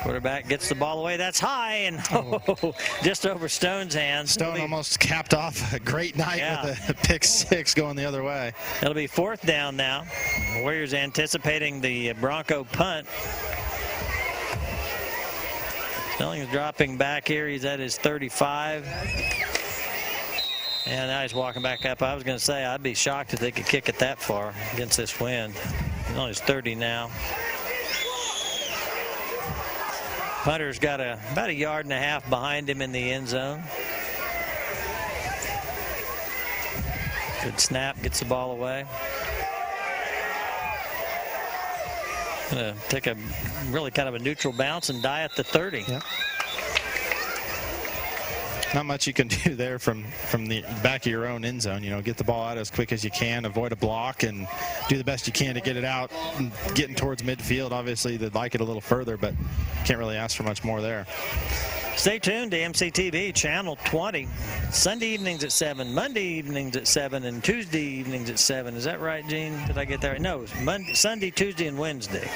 Quarterback gets the ball away. That's high and just over Stone's hands. Stone almost capped off a great night with a pick 6 going the other way. It'll be 4th down now. Warriors anticipating the Bronco punt. Snelling's dropping back here. He's at his 35. And now he's walking back up. I was going to say, I'd be shocked if they could kick it that far against this wind. He's on his 30 now. Punter's got about a yard and a half behind him in the end zone. Good snap, gets the ball away. Gonna take a really kind of a neutral bounce and die at the 30. Yeah. Not much you can do there from the back of your own end zone. You know, get the ball out as quick as you can, avoid a block, and do the best you can to get it out and getting towards midfield. Obviously, they'd like it a little further, but can't really ask for much more there. Stay tuned to MCTV Channel 20. Sunday evenings at 7, Monday evenings at 7, and Tuesday evenings at 7. Is that right, Gene? Did I get that right? No, it's Sunday, Tuesday, and Wednesday.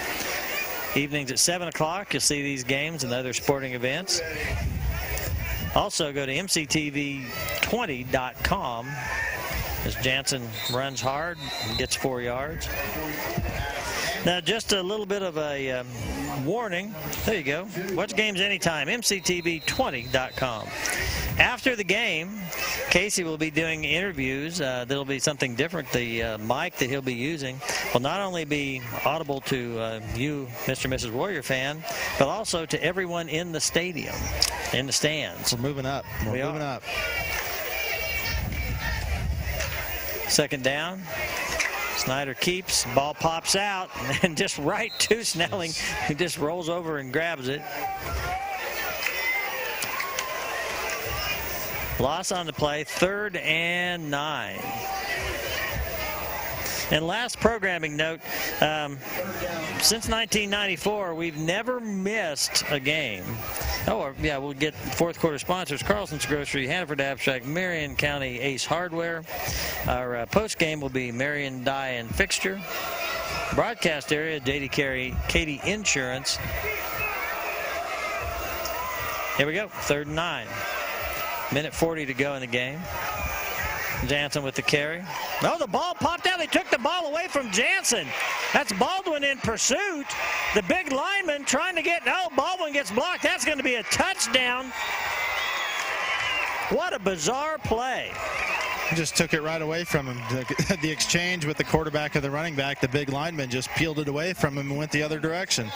Evenings at 7 o'clock, you'll see these games and other sporting events. Also, go to mctv20.com as Jansen runs hard and gets 4 yards. Now, just a little bit of a warning. There you go. Watch games anytime. mctv20.com. After the game, Casey will be doing interviews. There'll be something different. The mic that he'll be using will not only be audible to you, Mr. and Mrs. Warrior fan, but also to everyone in the stadium, in the stands. We're moving up. We're moving up. 2nd down. Snyder keeps, ball pops out, and just right to Snelling, who just rolls over and grabs it. Loss on the play, 3rd and 9. And last programming note, since 1994, we've never missed a game. Oh, yeah, we'll get 4th quarter sponsors: Carlson's Grocery, Hannaford Abstract, Marion County Ace Hardware. Our post game will be Marion Die and Fixture. Broadcast area, J.D. Katie Insurance. Here we go, 3rd and 9. Minute 40 to go in the game. Jansen with the carry. Oh, the ball popped out. They took the ball away from Jansen. That's Baldwin in pursuit. The big lineman trying to get, Baldwin gets blocked. That's going to be a touchdown. What a bizarre play. He just took it right away from him. The exchange with the quarterback and the running back, the big lineman just peeled it away from him and went the other direction.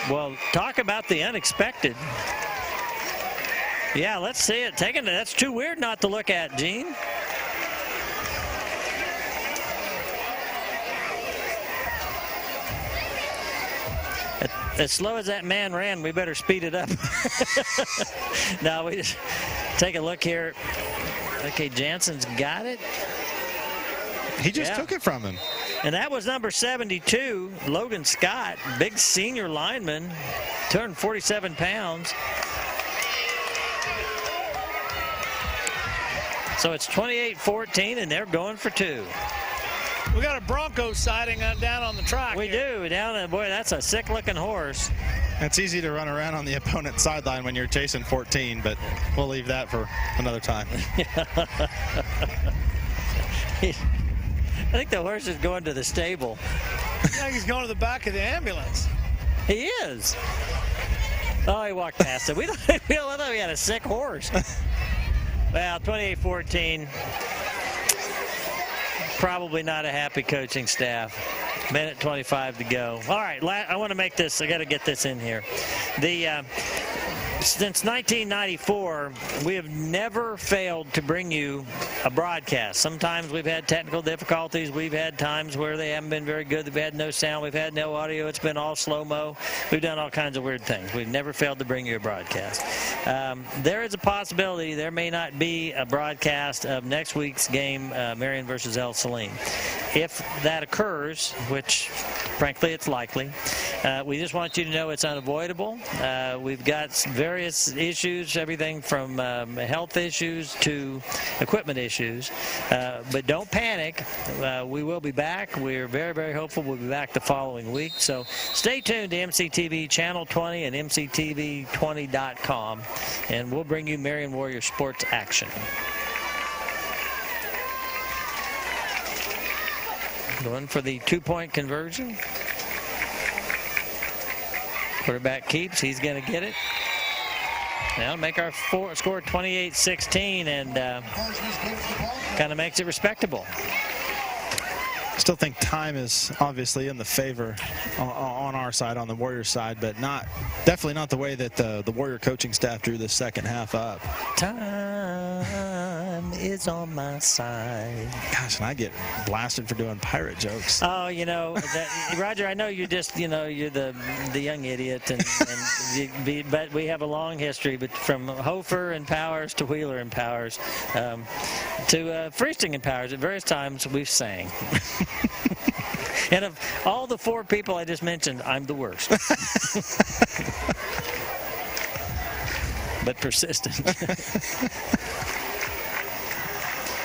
Well, talk about the unexpected. Yeah, let's see it. That's too weird not to look at, Gene. As slow as that man ran, we better speed it up. Now we just take a look here. Okay, Jansen's got it. He just took it from him. And that was number 72, Logan Scott, big senior lineman, 247 pounds. So it's 28-14, and they're going for 2. We got a Bronco sighting down on the track. We do. Boy, that's a sick-looking horse. It's easy to run around on the opponent's sideline when you're chasing 14, but we'll leave that for another time. I think the horse is going to the stable. I think he's going to the back of the ambulance. He is. Oh, he walked past it. I thought we had a sick horse. Well, 28-14. Probably not a happy coaching staff. Minute 25 to go. All right, I want to make this. I got to get this in here. Since 1994, we have never failed to bring you a broadcast. Sometimes we've had technical difficulties. We've had times where they haven't been very good. We've had no sound. We've had no audio. It's been all slow-mo. We've done all kinds of weird things. We've never failed to bring you a broadcast. There is a possibility there may not be a broadcast of next week's game, Marion versus El Saline. If that occurs, which frankly it's likely, We just want you to know it's unavoidable. We've got various issues, everything from health issues to equipment issues. But don't panic. We will be back. We're very, very hopeful we'll be back the following week. So stay tuned to MCTV Channel 20 and MCTV20.com, and we'll bring you Marion Warrior sports action. Going for the two-point conversion. Quarterback keeps. He's going to get it. Now make our score 28-16, and kind of makes it respectable. Still think time is obviously in the favor on our side, on the Warriors side, but definitely not the way that the Warrior coaching staff drew the second half up. Time is on my side. Gosh, and I get blasted for doing pirate jokes. Oh, Roger, I know you're just, you're the young idiot, but we have a long history, but from Hofer and Powers to Wheeler and Powers to Freesting and Powers, at various times we've sang. And of all the four people I just mentioned, I'm the worst. But persistent.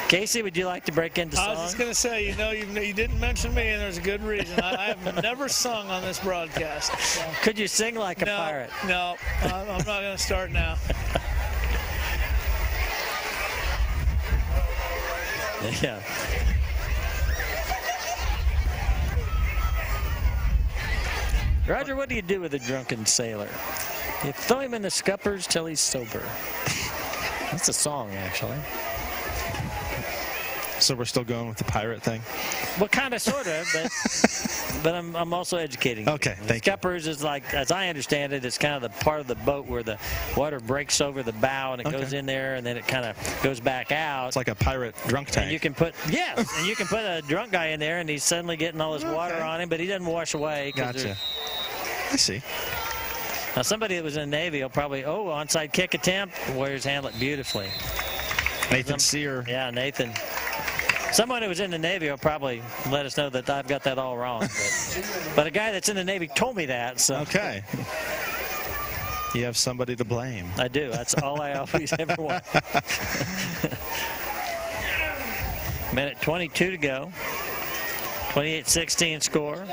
Casey, would you like to break into song? I was just going to say, you didn't mention me, and there's a good reason. I have never sung on this broadcast. So. Could you sing like a pirate? No, I'm not going to start now. Yeah. Roger, what do you do with a drunken sailor? You throw him in the scuppers till he's sober. That's a song, actually. So we're still going with the pirate thing? Well, kind of, sort of, but I'm also educating. Okay, thank you. Scuppers is like, as I understand it, it's kind of the part of the boat where the water breaks over the bow and it goes in there, and then it kind of goes back out. It's like a pirate drunk tank. And you can put a drunk guy in there, and he's suddenly getting all this water on him, but he doesn't wash away. Gotcha. I see. Now, somebody that was in the Navy will probably, onside kick attempt. Warriors handle it beautifully. Nathan Sear. Yeah, Nathan. Someone who was in the Navy will probably let us know that I've got that all wrong. But a guy that's in the Navy told me that. So. Okay. You have somebody to blame. I do. That's all I always ever want. Minute 22 to go. 28-16 score.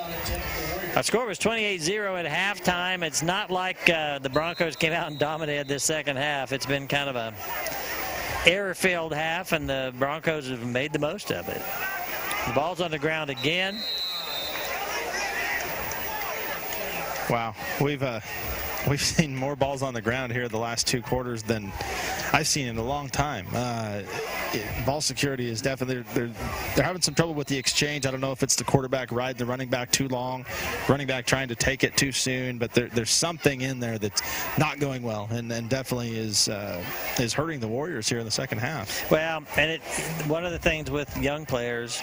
Our score was 28-0 at halftime. It's not like the Broncos came out and dominated this second half. It's been kind of a error-filled half, and the Broncos have made the most of it. The ball's on the ground again. Wow, we've seen more balls on the ground here the last two quarters than I've seen in a long time. Ball security is definitely, they're having some trouble with the exchange. I don't know if it's the quarterback riding the running back too long, running back trying to take it too soon, but there's something in there that's not going well, and definitely is hurting the Warriors here in the second half. Well, and one of the things with young players,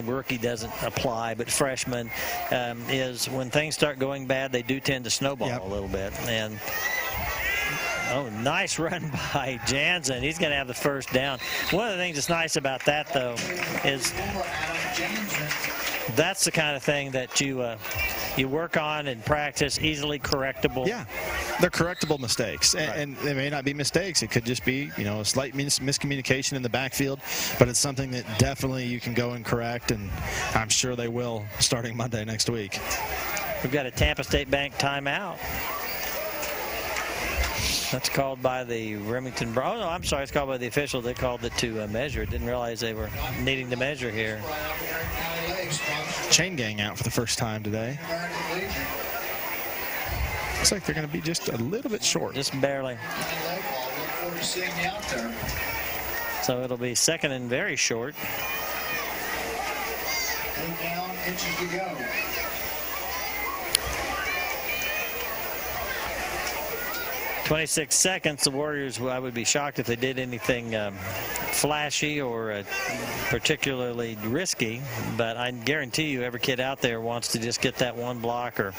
rookie doesn't apply, but freshmen, is when things start going bad, they do tend to snowball a little bit. And nice run by Jansen. He's going to have the first down. One of the things that's nice about that, though, is that's the kind of thing that you work on and practice, easily correctable. Yeah, they're correctable mistakes, and they may not be mistakes. It could just be, a slight miscommunication in the backfield, but it's something that definitely you can go and correct, and I'm sure they will starting Monday next week. We've got a Tampa State Bank timeout. That's called by the Remington. Oh, no, I'm sorry. It's called by the officials. They called it to measure. Didn't realize they were needing to measure here. Chain gang out for the first time today. Looks like they're going to be just a little bit short. Just barely. So it'll be second and very short. 26 seconds. The Warriors, I would be shocked if they did anything flashy or particularly risky, but I guarantee you every kid out there wants to just get that one block or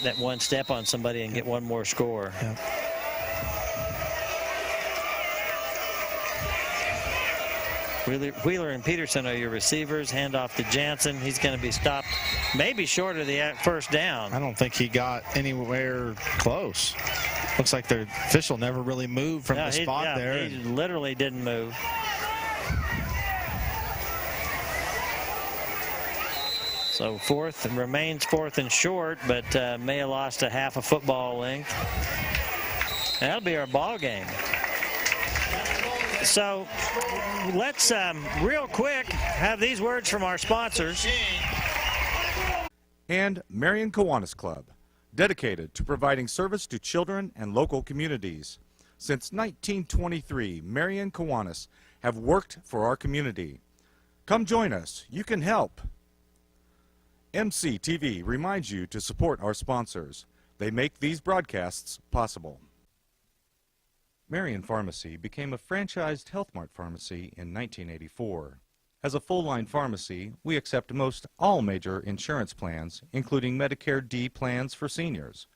that one step on somebody and get one more score. Yep. Wheeler and Peterson are your receivers. Hand off to Jansen. He's going to be stopped maybe short of the first down. I don't think he got anywhere close. Looks like the official never really moved from the spot there. He literally didn't move. So remains fourth and short, but may have lost a half a football length. That'll be our ball game. So let's real quick have these words from our sponsors. And Marion Kiwanis Club, dedicated to providing service to children and local communities. Since 1923, Marion Kiwanis have worked for our community. Come join us. You can help. MCTV reminds you to support our sponsors. They make these broadcasts possible. Marion Pharmacy became a franchised Health Mart pharmacy in 1984. As a full-line pharmacy, we accept most all major insurance plans, including Medicare D plans for seniors.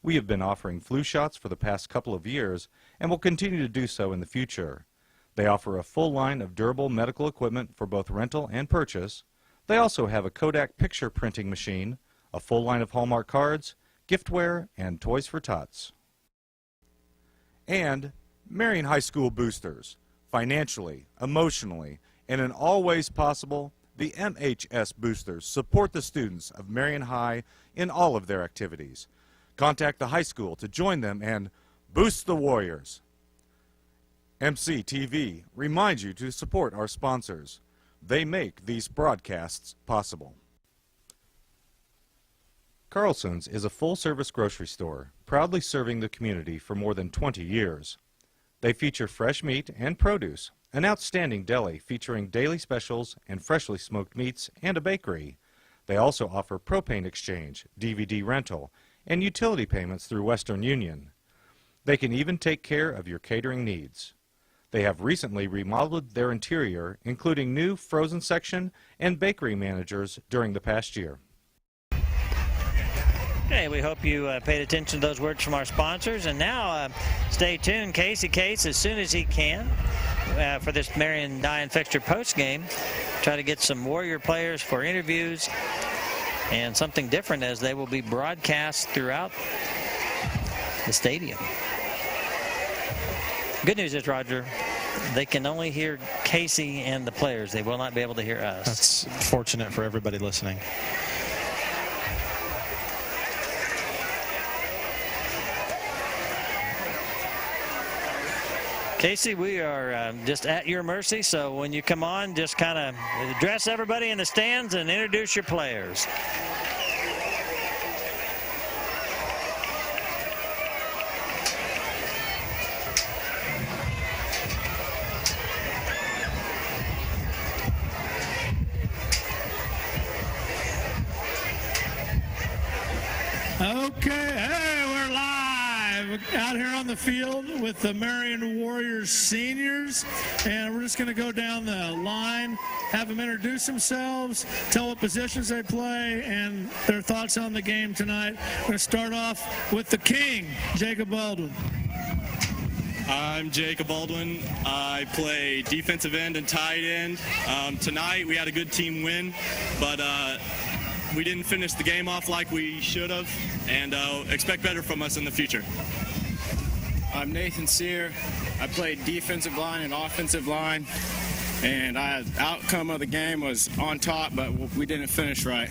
We have been offering flu shots for the past couple of years and will continue to do so in the future. They offer a full line of durable medical equipment for both rental and purchase. They also have a Kodak picture printing machine, a full line of Hallmark cards, giftware, and toys for tots. And Marion High School boosters. Financially, emotionally, and in all ways possible, the MHS boosters support the students of Marion High in all of their activities. Contact the high school to join them and boost the Warriors. MCTV reminds you to support our sponsors. They make these broadcasts possible. Carlson's is a full-service grocery store, proudly serving the community for more than 20 years. They feature fresh meat and produce, an outstanding deli featuring daily specials and freshly smoked meats, and a bakery. They also offer propane exchange, DVD rental, and utility payments through Western Union. They can even take care of your catering needs. They have recently remodeled their interior, including new frozen section and bakery managers during the past year. Okay, we hope you paid attention to those words from our sponsors. And now stay tuned. Casey Cates, as soon as he can, for this Marion Dye & Fixture post game, try to get some Warrior players for interviews and something different as they will be broadcast throughout the stadium. Good news is, Roger, they can only hear Casey and the players. They will not be able to hear us. That's fortunate for everybody listening. Casey, we are just at your mercy, so when you come on, just kind of address everybody in the stands and introduce your players. Okay, hey, we're live out here on the field with the Marion Warriors seniors, and we're just going to go down the line, have them introduce themselves, tell what positions they play, and their thoughts on the game tonight. We're going to start off with the king, Jacob Baldwin. I'm Jacob Baldwin. I play defensive end and tight end. Tonight we had a good team win, but we didn't finish the game off like we should have, and expect better from us in the future. I'm Nathan Sear. I played defensive line and offensive line, and outcome of the game was on top, but we didn't finish right.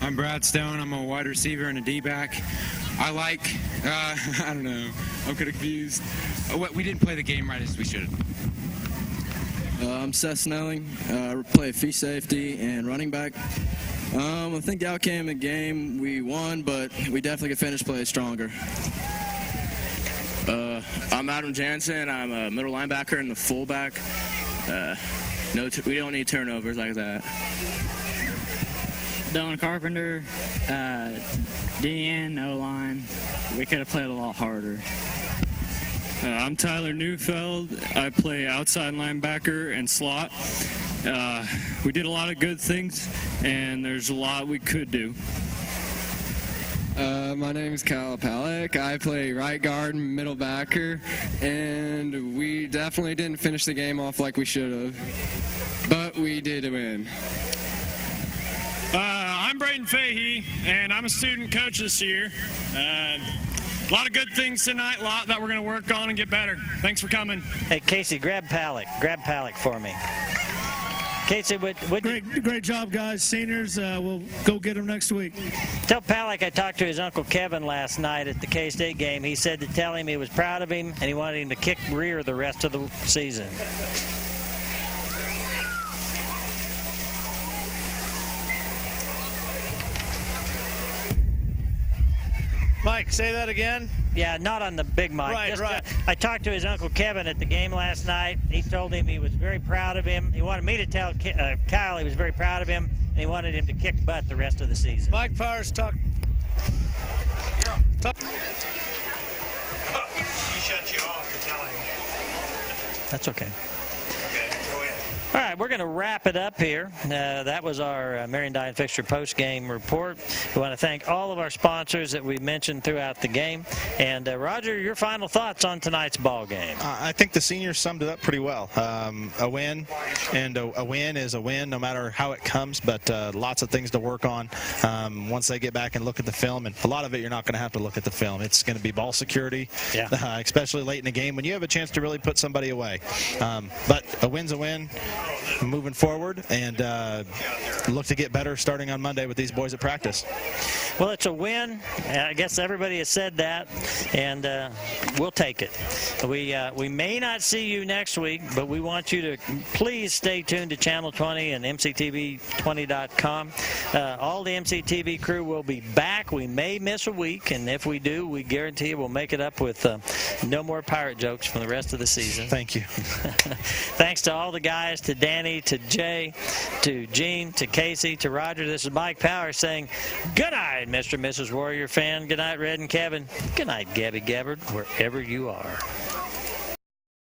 I'm Brad Stone. I'm a wide receiver and a D-back. I don't know. I'm kind of confused. We didn't play the game right as we should have. I'm Seth Snelling. I play free safety and running back. I think the outcome of the game, we won, but we definitely could finish play stronger. I'm Adam Jansen. I'm a middle linebacker and the fullback. We don't need turnovers like that. Dylan Carpenter, DN, O-line. We could have played a lot harder. I'm Tyler Neufeld. I play outside linebacker and slot. We did a lot of good things, and there's a lot we could do. My name is Kyle Palick. I play right guard and middle backer, and we definitely didn't finish the game off like we should have, but we did win. I'm Braden Fahey, and I'm a student coach this year. A lot of good things tonight, a lot that we're going to work on and get better. Thanks for coming. Hey, Casey, grab Palick. Grab Palick for me. Casey, great job, guys. Seniors, we'll go get them next week. Tell Palick I talked to his Uncle Kevin last night at the K-State game. He said to tell him he was proud of him and he wanted him to kick rear the rest of the season. Mike, say that again. Yeah, not on the big mic. Right. I talked to his Uncle Kevin at the game last night. He told him he was very proud of him. He wanted me to tell Kyle he was very proud of him, and he wanted him to kick butt the rest of the season. Mike Powers, talk. He shut you off for telling him. That's okay. Okay, go ahead. All right, we're going to wrap it up here. That was our Marion Dye and Fixture post-game report. We want to thank all of our sponsors that we mentioned throughout the game. And Roger, your final thoughts on tonight's ball game? I think the seniors summed it up pretty well. A win, and a win is a win no matter how it comes, but lots of things to work on once they get back and look at the film. And a lot of it you're not going to have to look at the film. It's going to be ball security, especially late in the game when you have a chance to really put somebody away. But a win's a win. Moving forward, and look to get better starting on Monday with these boys at practice. Well, it's a win. I guess everybody has said that, and we'll take it. We may not see you next week, but we want you to please stay tuned to Channel 20 and MCTV20.com. All the MCTV crew will be back. We may miss a week, and if we do, we guarantee we'll make it up with no more pirate jokes for the rest of the season. Thank you. Thanks to all the guys, to Danny, to Jay, to Gene, to Casey, to Roger. This is Mike Powers saying good night, Mr. and Mrs. Warrior fan. Good night, Red and Kevin. Good night, Gabby Gabbard, wherever you are.